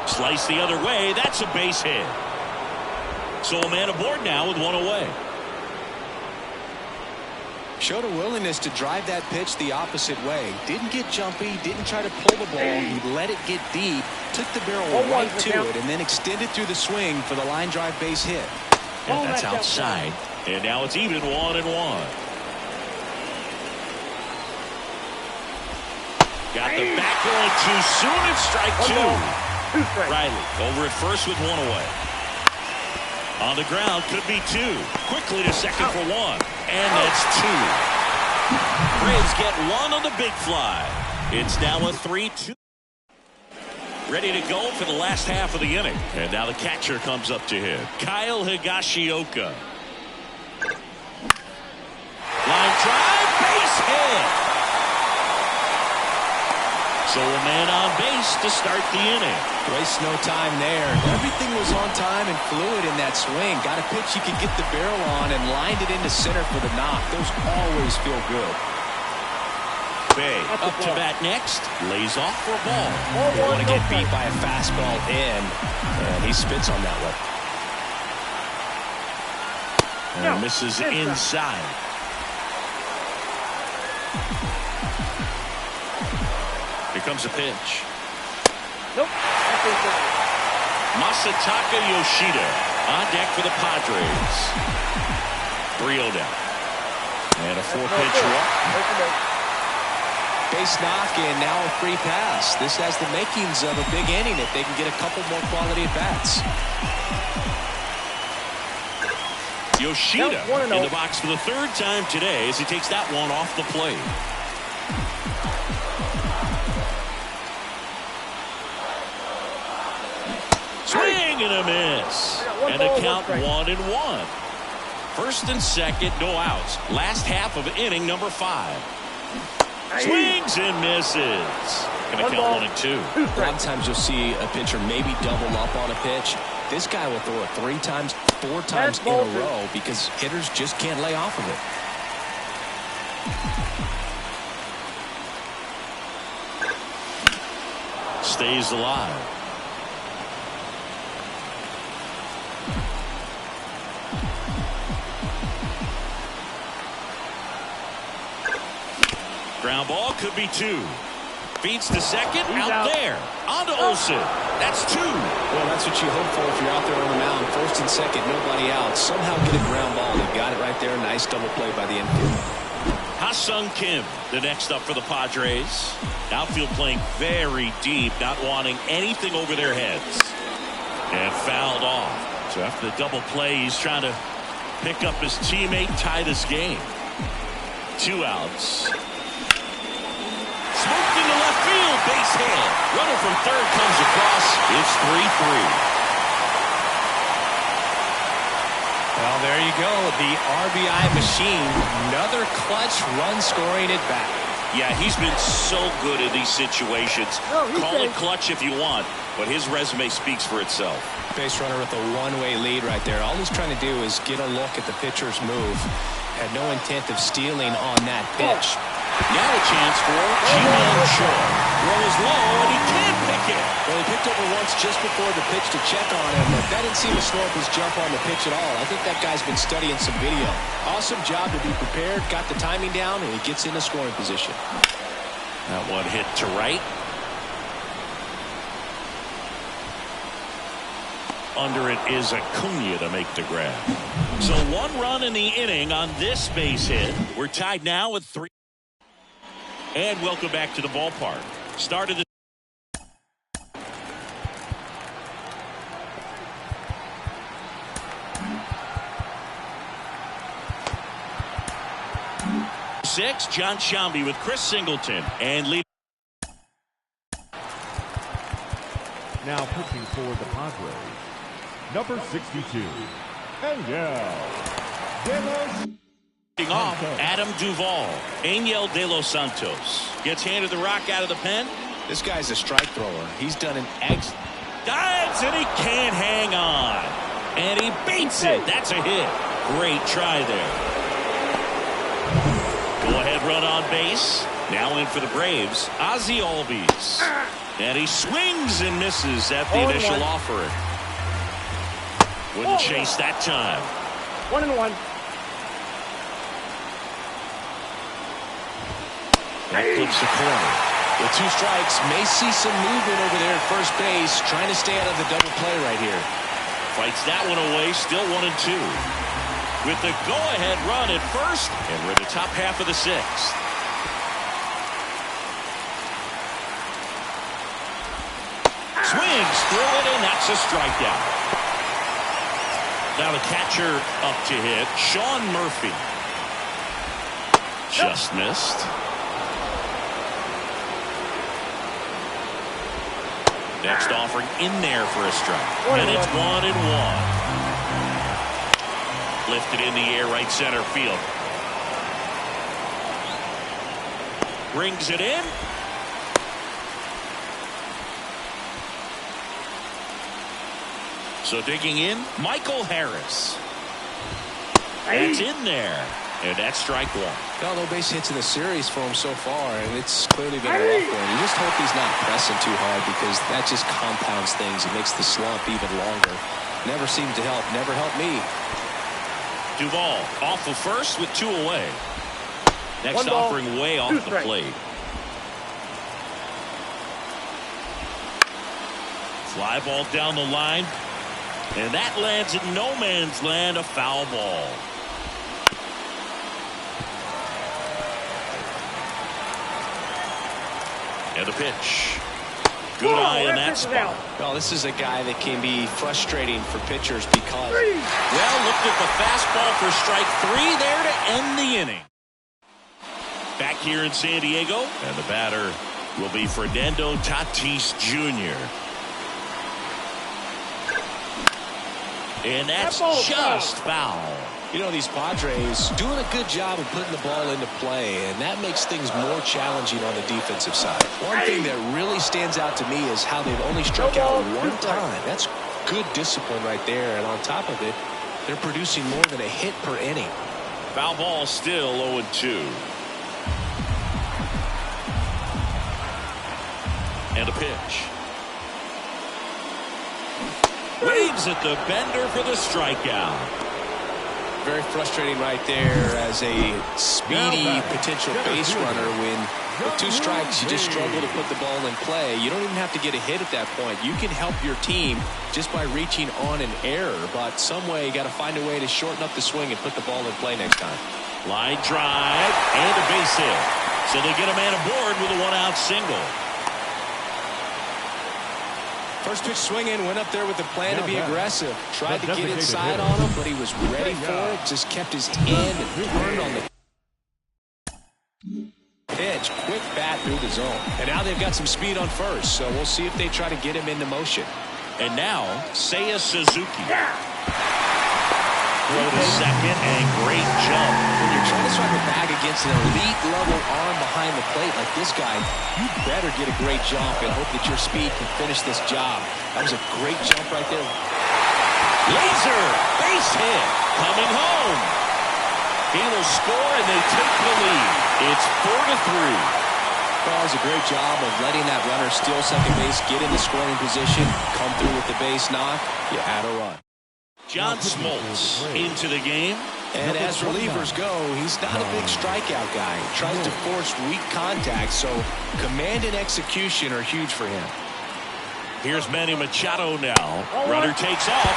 Slice the other way. That's a base hit. So a man aboard now with one away. Showed a willingness to drive that pitch the opposite way. Didn't get jumpy, didn't try to pull the ball. He let it get deep, took the barrel right to it, and then extended through the swing for the line drive base hit. And that's outside. And now it's even 1-1. Got the back going too soon. It's strike two. Riley over at first with one away. On the ground, could be two. Quickly to second for one. And that's two. Braves get one on the big fly. It's now a 3-2. Ready to go for the last half of the inning. And now the catcher comes up to him. Kyle Higashioka. Line drive, base hit. So a man on base to start the inning. Waste no time there. Everything was on time and fluid in that swing. Got a pitch you could get the barrel on and lined it into center for the knock. Those always feel good. Bay up to bat next. Lays off for a ball. You want to get beat by a fastball in, and he spits on that one. And misses inside. Here comes a pitch. Nope. Masataka Yoshida on deck for the Padres. 3-0 down. And a 4-pitch walk. Base knock and now a free pass. This has the makings of a big inning if they can get a couple more quality at bats. Yoshida in the box for the third time today as he takes that one off the plate. Swing and a miss. And the count 1-1. First and second, no outs. Last half of inning number 5. Swings and misses. Going to count 1-2. A lot of times you'll see a pitcher maybe double up on a pitch. This guy will throw it 3 times, 4 times in a row because hitters just can't lay off of it. Stays alive. Ground ball could be 2. Feeds to second. Out there. On to Olsen. That's 2. Well, that's what you hope for if you're out there on the mound. First and second, nobody out. Somehow get a ground ball. They got it right there. Nice double play by the infield. Ha-Sung Kim, the next up for the Padres. Outfield playing very deep, not wanting anything over their heads. And fouled off. So after the double play, he's trying to pick up his teammate, tie this game. 2 outs. Smoked into left field, base hit. Runner from third comes across. It's 3-3. Well, there you go. The RBI machine. Another clutch run scoring at bat. Yeah, he's been so good in these situations. Call it clutch if you want, but his resume speaks for itself. Base runner with a one-way lead right there. All he's trying to do is get a look at the pitcher's move. Had no intent of stealing on that pitch. Now a chance for Ji-Man Choi. Throws low, and he can't pick it. Well, he picked over once just before the pitch to check on him, but that didn't seem to slow up his jump on the pitch at all. I think that guy's been studying some video. Awesome job to be prepared, got the timing down, and he gets into scoring position. That one hit to right. Under it is Acuna to make the grab. So 1 run in the inning on this base hit. We're tied now with 3. And welcome back to the ballpark. Started the 6. John Shambi with Chris Singleton and lead. Now pitching for the Padres, number 62. And now, walking off Adam Duvall. Angel de los Santos gets handed the rock out of the pen. This guy's a strike thrower. He's done an excellent. Dives and he can't hang on. And he beats it. That's a hit. Great try there. Go ahead run on base. Now in for the Braves, Ozzie Albies. And he swings and misses at the initial offering. Wouldn't chase that time. 1-1. That clips the corner. With 2 strikes, may see some movement over there at first base, trying to stay out of the double play right here. Fights that one away, still 1-2. With the go-ahead run at first, and we're in the top half of the 6th. Swings through it, and that's a strikeout. Now the catcher up to hit, Sean Murphy. Just missed. Next offering in there for a strike. And it's 1-1. Lifted in the air, right center field. Brings it in. So digging in, Michael Harris. That's in there. And that's strike 1. Got no base hits in the series for him so far, and it's clearly been a rough one. You just hope he's not pressing too hard, because that just compounds things. It makes the slump even longer. Never seemed to help. Never helped me. Duvall off the first with 2 away. Next offering way off the plate. Fly ball down the line. And that lands in no man's land, a foul ball. And the pitch. Good eye in that spot. Well, this is a guy that can be frustrating for pitchers because... Well, looked at the fastball for strike 3 there to end the inning. Back here in San Diego, and the batter will be Fernando Tatis Jr. And that's just foul. You know, these Padres doing a good job of putting the ball into play, and that makes things more challenging on the defensive side. One thing that really stands out to me is how they've only struck out 1 time. That's good discipline right there, and on top of it, they're producing more than a hit per inning. Foul ball still 0-2. And a pitch. Waves at the bender for the strikeout. Very frustrating right there as a speedy potential base runner when with 2 strikes you just struggle to put the ball in play. You don't even have to get a hit at that point. You can help your team just by reaching on an error, but some way you got to find a way to shorten up the swing and put the ball in play next time. Line drive and a base hit. So they get a man aboard with a 1-out single. First pitch swinging, went up there with the plan to be aggressive. Tried to get inside on him, but he was ready for it. Just kept his hand and turned on the pitch. Quick bat through the zone. And now they've got some speed on first, so we'll see if they try to get him into motion. And now, Seiya Suzuki. Throw to second, and great jump. When you're trying to strike a bag against an elite-level arm behind the plate like this guy, you better get a great jump and hope that your speed can finish this job. That was a great jump right there. Laser, base hit, coming home. He will score, and they take the lead. It's 4-3. Well, it was a great job of letting that runner steal second base, get into scoring position, come through with the base knock. You had a run. John Smoltz into the game. And as relievers go, he's not a big strikeout guy. He tries to force weak contact, so command and execution are huge for him. Here's Manny Machado now. Runner takes off.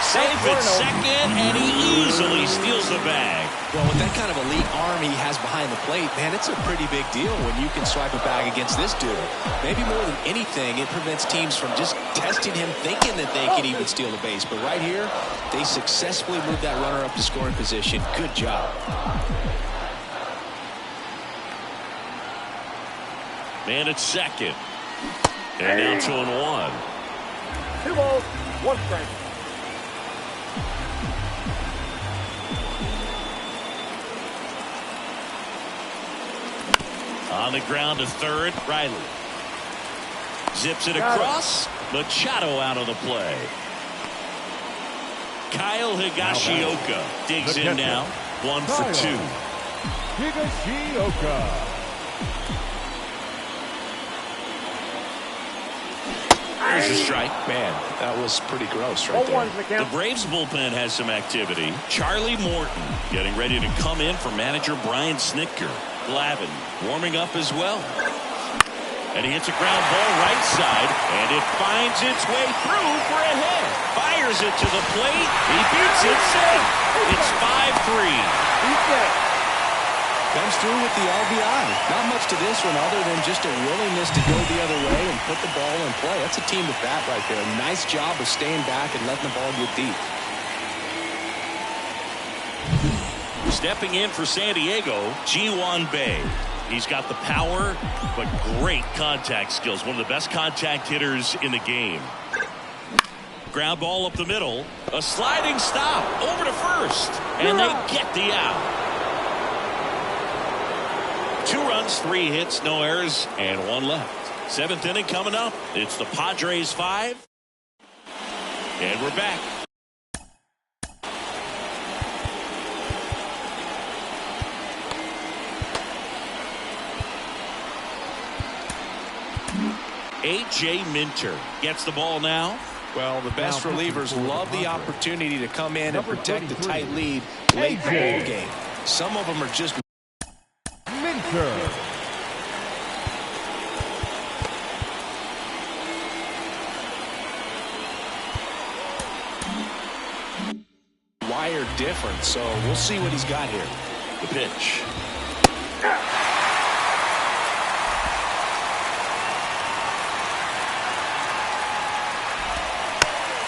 Safe at second, and he easily steals the bag. Well, with that kind of elite arm he has behind the plate, man, it's a pretty big deal when you can swipe a bag against this dude. Maybe more than anything, it prevents teams from just testing him, thinking that they can even steal the base. But right here, they successfully moved that runner up to scoring position. Good job. Man at second. And now 2-1. 2 balls, 1 strike. On the ground to third, Riley. Zips it across. Machado out of the play. Kyle Higashioka digs in now. 1 for 2. Higashioka. There's a strike. Man, that was pretty gross right there. The Braves bullpen has some activity. Charlie Morton getting ready to come in for manager Brian Snitker. Glavine warming up as well. And he hits a ground ball right side, and it finds its way through for a hit. Fires it to the plate. He beats it safe. It's 5-3. Comes through with the RBI. Not much to this one other than just a willingness to go the other way and put the ball in play. That's a team at bat right there. Nice job of staying back and letting the ball get deep. Stepping in for San Diego, Ji-Hwan Bae. He's got the power, but great contact skills. One of the best contact hitters in the game. Ground ball up the middle. A sliding stop over to first. And they get the out. 2 runs, 3 hits, no errors, and 1 left. 7th inning coming up. It's the Padres 5. And we're back. A.J. Minter gets the ball now. Well, the best relievers love the opportunity to come in and protect a tight lead late in the ball game. Some of them are just Minter. wired different, so we'll see what he's got here. The pitch.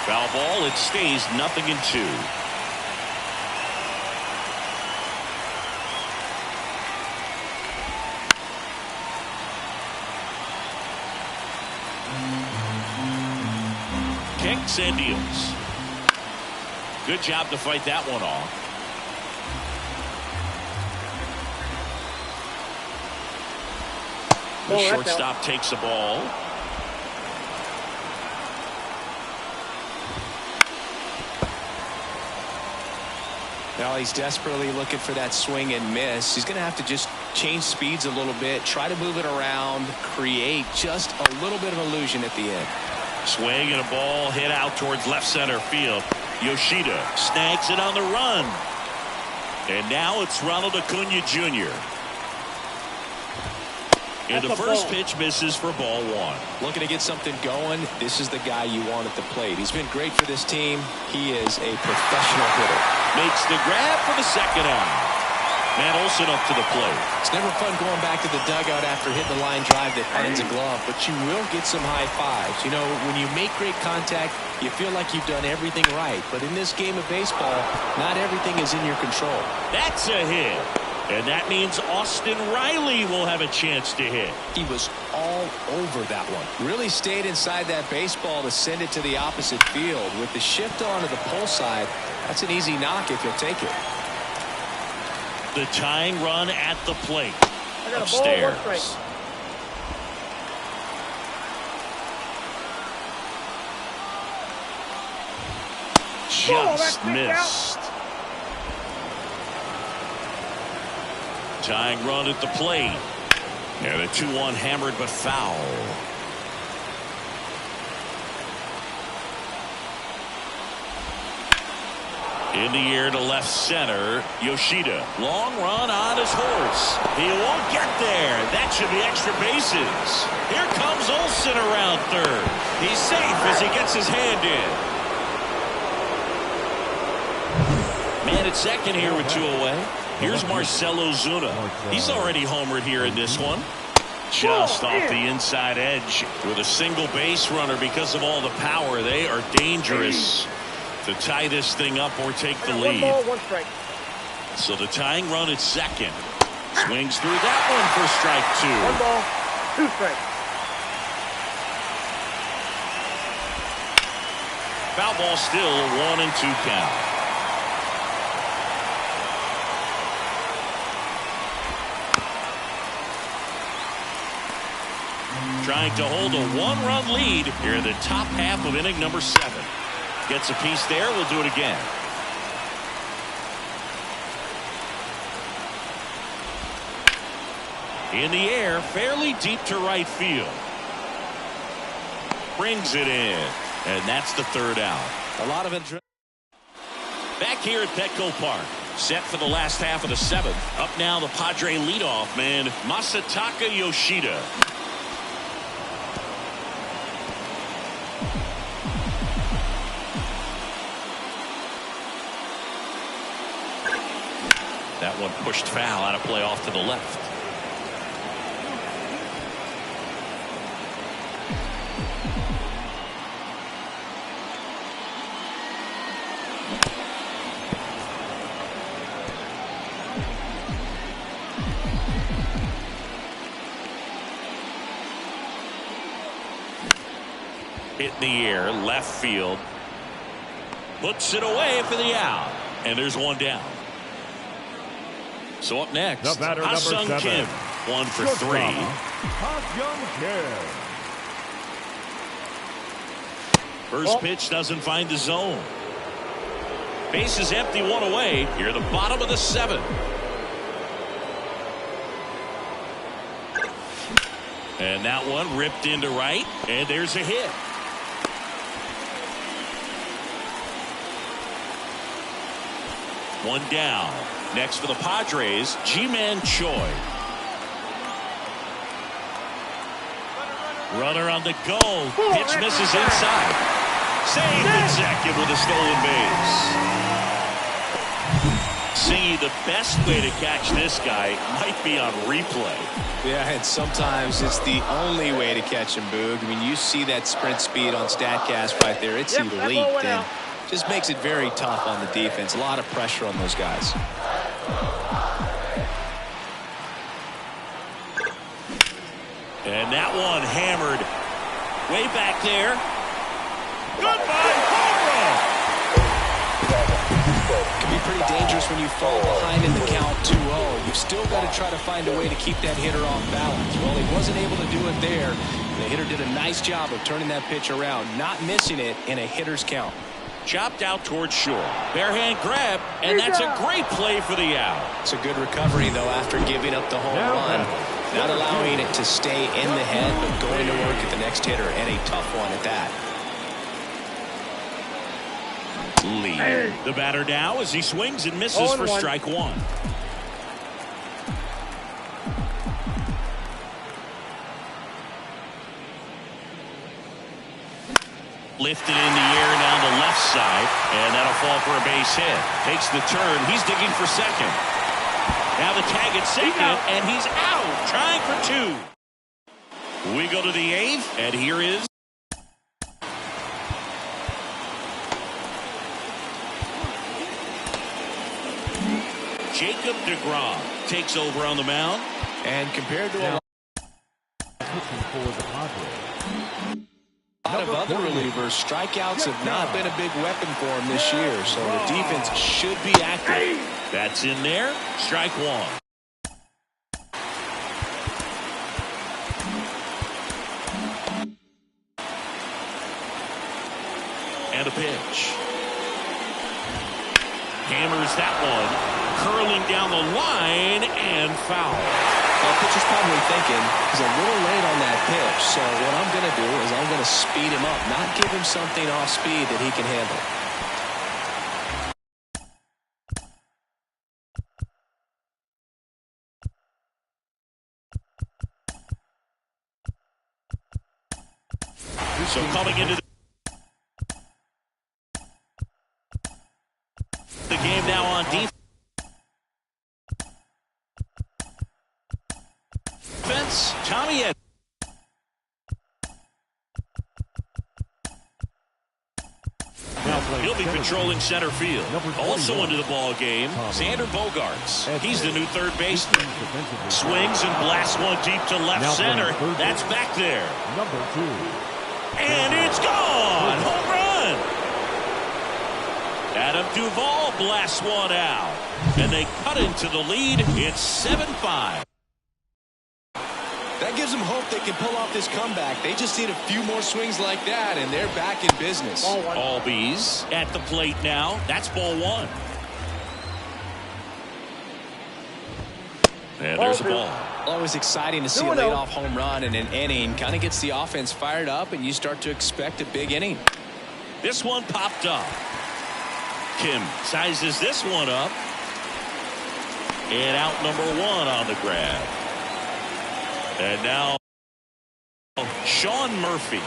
Foul ball. It stays 0-2. Kicks and deals. Good job to fight that one off. The shortstop takes the ball. Now he's desperately looking for that swing and miss. He's going to have to just change speeds a little bit, try to move it around, create just a little bit of illusion at the end. Swing and a ball hit out towards left center field. Yoshida snags it on the run. And now it's Ronald Acuna Jr. And the first pitch misses for ball 1. Looking to get something going. This is the guy you want at the plate. He's been great for this team. He is a professional hitter. Makes the grab for the second out. Matt Olson up to the plate. It's never fun going back to the dugout after hitting the line drive that finds a glove, but you will get some high fives. You know, when you make great contact, you feel like you've done everything right. But in this game of baseball, not everything is in your control. That's a hit. And that means Austin Riley will have a chance to hit. He was all over that one. Really stayed inside that baseball to send it to the opposite field. With the shift onto the pull side, that's an easy knock if you'll take it. The tying run at the plate. Upstairs. Just missed. Tying run at the plate. And a 2-1 hammered but foul. In the air to left center. Yoshida. Long run on his horse. He won't get there. That should be extra bases. Here comes Olson around third. He's safe as he gets his hand in. Man at second here with 2 away. Here's Marcell Ozuna. He's already homered here in this one. Just off the inside edge with a single base runner because of all the power. They are dangerous to tie this thing up or take the lead. 1 ball, 1 strike. So the tying run at second. Swings through that one for strike 2. 1 ball, 2 strikes. Foul ball still 1-2 count. trying to hold a one-run lead here in the top half of inning number 7. Gets a piece there. We'll do it again. In the air, fairly deep to right field. Brings it in, and that's the 3rd out. A lot of interest. Back here at Petco Park, set for the last half of the 7th. Up now, the Padre leadoff man, Masataka Yoshida. That one pushed foul, out of play off to the left. Hit in the air, left field. Puts it away for the out. And there's one down. So up next, The batter, number Ha-Sung 7. Kim. 1 for 3. Ha-Sung Kim. First pitch doesn't find the zone. Base is empty, 1 away. Here at the bottom of the 7th. And that one ripped into right. And there's a hit. One down. Next for the Padres, Ji-Man Choi. Runner on the go. Pitch misses inside. Save executive with a stolen base. See, the best way to catch this guy might be on replay. Yeah, and sometimes it's the only way to catch him, Boog. I mean, you see that sprint speed on StatCast right there. It's elite, and just makes it very tough on the defense. A lot of pressure on those guys. And that one hammered way back there. Goodbye, home run. It can be pretty dangerous when you fall behind in the count 2-0. You've still got to try to find a way to keep that hitter off balance. Well, he wasn't able to do it there. The hitter did a nice job of turning that pitch around, not missing it in a hitter's count. Chopped out towards short. Bare hand grab, and that's a great play for the out. It's a good recovery, though, after giving up the home run. Not allowing it to stay in the head, but going to work at the next hitter, and a tough one at that. Lead. The batter now as he swings and misses for strike 1. Lifted in the air down the left side, and that'll fall for a base hit. Takes the turn. He's digging for second. Now the tag at second, and he's out, trying for 2. We go to the 8th, and here is Jacob deGrom takes over on the mound. And compared to a lot of other relievers, strikeouts have not been a big weapon for him this year, so the defense should be active. That's in there. Strike 1. And a pitch. Hammers that one. Curling down the line and foul. Well, pitcher's probably thinking he's a little late on that pitch, so what I'm going to do is I'm going to speed him up, not give him something off speed that he can handle. So coming into the game now on defense. Tommy Ed. He'll be patrolling center field. Also into the ball game, Xander Bogaerts. He's the new third baseman. Swings and blasts one deep to left center. That's back there. Number 2. And it's gone! Home run! Adam Duvall blasts one out. And they cut into the lead. It's 7-5. That gives them hope they can pull off this comeback. They just need a few more swings like that, and they're back in business. Albies at the plate now. That's ball one. And there's a ball. Always exciting to see a leadoff home run in an inning. Kind of gets the offense fired up, and you start to expect a big inning. This one popped up. Kim sizes this one up. And out number one on the grab. And now Sean Murphy.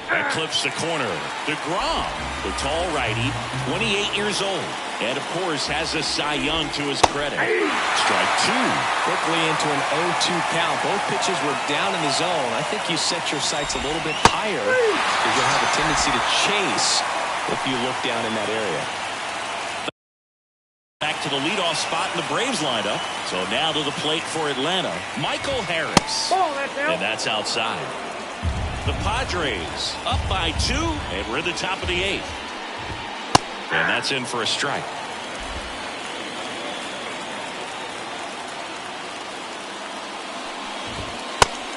That clips the corner. DeGrom, the tall righty, 28 years old. And, of course, has a Cy Young to his credit. Strike two. Quickly into an 0-2 count. Both pitches were down in the zone. I think you set your sights a little bit higher because you'll have a tendency to chase if you look down in that area. Back to the leadoff spot in the Braves lineup. So now to the plate for Atlanta, Michael Harris. And that's outside. The Padres up by 2, and we're in the top of the 8th. And that's in for a strike.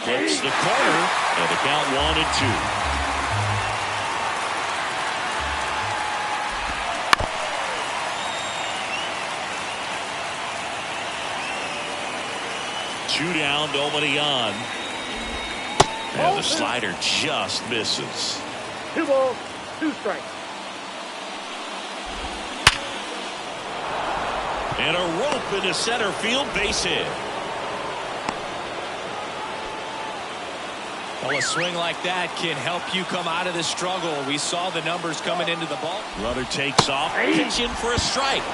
Hits the corner, and the count 1-2. 2 down, nobody on. And the slider just misses. 2 balls, 2 strikes. And a rope into center field, base hit. Well, a swing like that can help you come out of the struggle. We saw the numbers coming into the ball. Runner takes off, pitch in for a strike.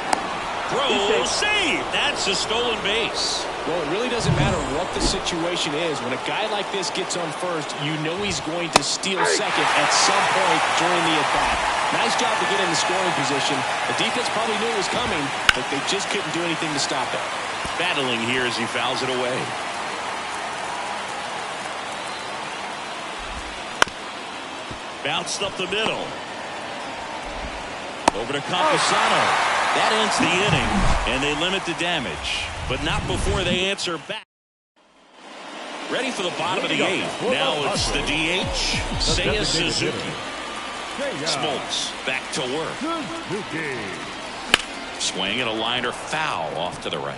Throw, save. That's a stolen base. Well, it really doesn't matter what the situation is. When a guy like this gets on first, you know he's going to steal second at some point during the at-bat. Nice job to get in the scoring position. The defense probably knew it was coming, but they just couldn't do anything to stop it. Battling here as he fouls it away. Bounced up the middle. Over to Campusano. That ends the inning, and they limit the damage, but not before they answer back. Ready for the bottom of the 8th. Now it's the DH, Seiya Suzuki. Smoltz back to work. Swing and a liner foul off to the right.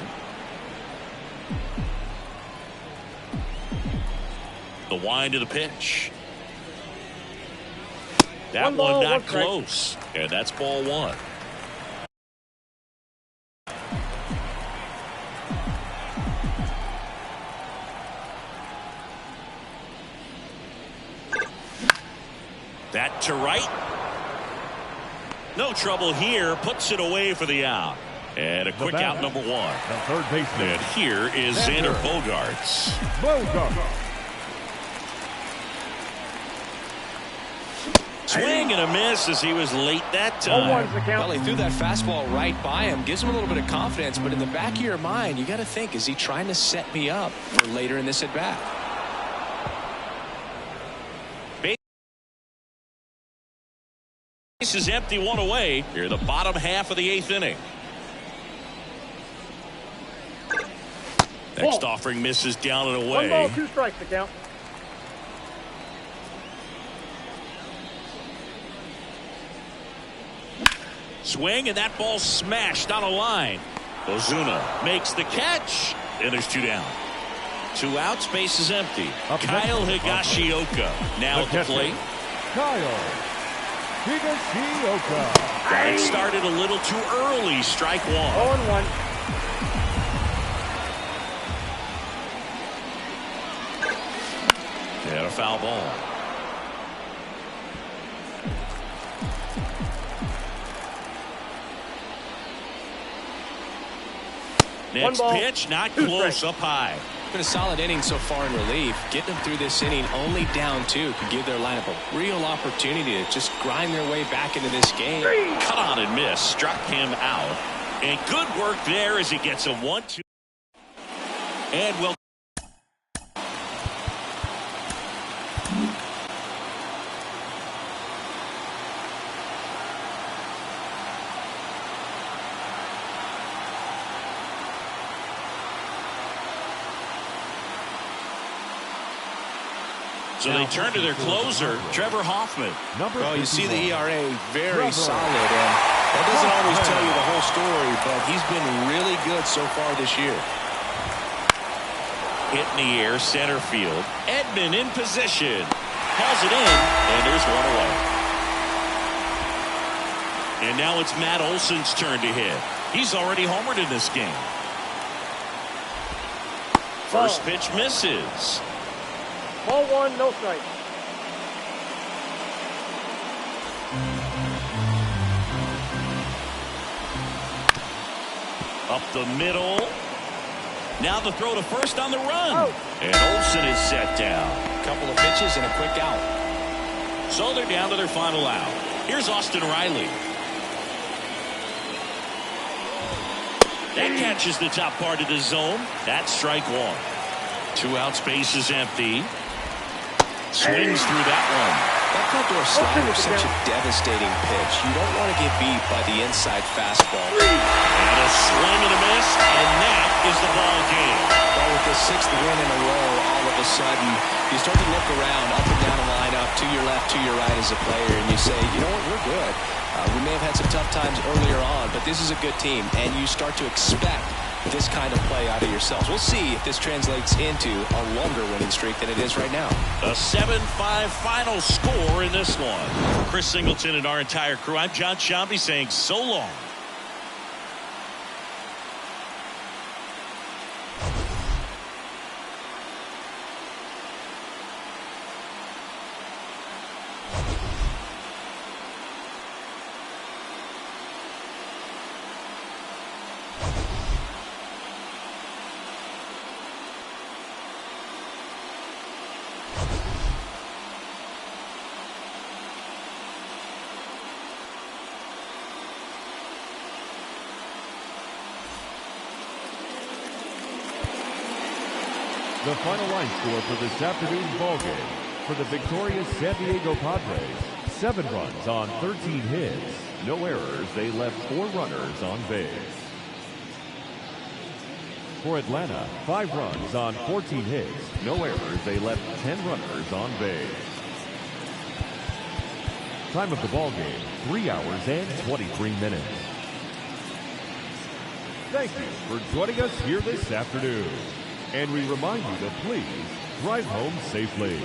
The wind to the pitch. That one not close, and that's ball one. That to right. No trouble here. Puts it away for the out. And a quick out number one. The third baseman. And here is Xander Bogaerts. Swing and a miss as he was late that time. Well, he threw that fastball right by him. Gives him a little bit of confidence, but in the back of your mind, you got to think, is he trying to set me up for later in this at-bat? Base is empty, one away. Here, the bottom half of the 8th inning. Next offering misses down and away. 1 ball, 2 strikes to count. Swing, and that ball smashed on a line. Ozuna makes the catch, and there's 2 down. 2 outs, base is empty. Kyle Higashioka now at the plate. Kyle Higashioka. That started a little too early. Strike 1. 0-1. And a foul ball. Next pitch, not close, up high. Been a solid inning so far in relief. Getting them through this inning only down 2 can give their lineup a real opportunity to just grind their way back into this game. Cut on and miss, struck him out. And good work there as he gets a 1-2. And will. So they turn to their closer, Trevor Hoffman. Well, you see the ERA very solid, and that doesn't always tell you the whole story, but he's been really good so far this year. Hit in the air, center field. Edman in position. Hauls it in, and there's one away. And now it's Matt Olson's turn to hit. He's already homered in this game. First pitch misses. Ball one, no strike. Up the middle. Now the throw to first on the run. Out. And Olson is set down. Couple of pitches and a quick out. So they're down to their final out. Here's Austin Riley. That catches the top part of the zone. That's strike one. 2 out, space is empty. Swings through that one. That front door slider is such a devastating pitch. You don't want to get beat by the inside fastball. And a swing and a miss, and that is the ball game. Well, with the 6th win in a row, all of a sudden, you start to look around, up and down the lineup, to your left, to your right as a player, and you say, you know what, we're good. We may have had some tough times earlier on, but this is a good team, and you start to expect this kind of play out of yourselves. We'll see if this translates into a longer winning streak than it is right now. A 7-5 final score in this one. Chris Singleton and our entire crew, I'm John Shambi saying so long. The final line score for this afternoon's ballgame. For the victorious San Diego Padres, 7 runs on 13 hits. No errors. They left 4 runners on base. For Atlanta, 5 runs on 14 hits. No errors. They left 10 runners on base. Time of the ballgame, 3 hours and 23 minutes. Thank you for joining us here this afternoon. And we remind you to please drive home safely.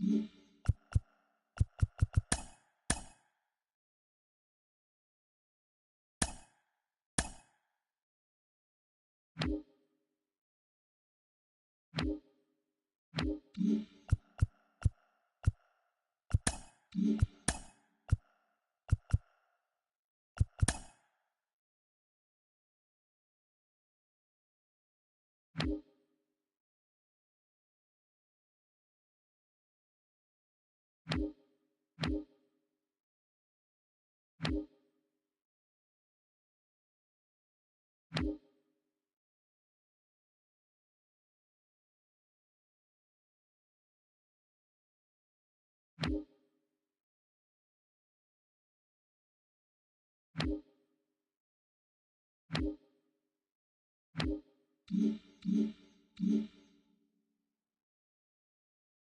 Mm-hmm.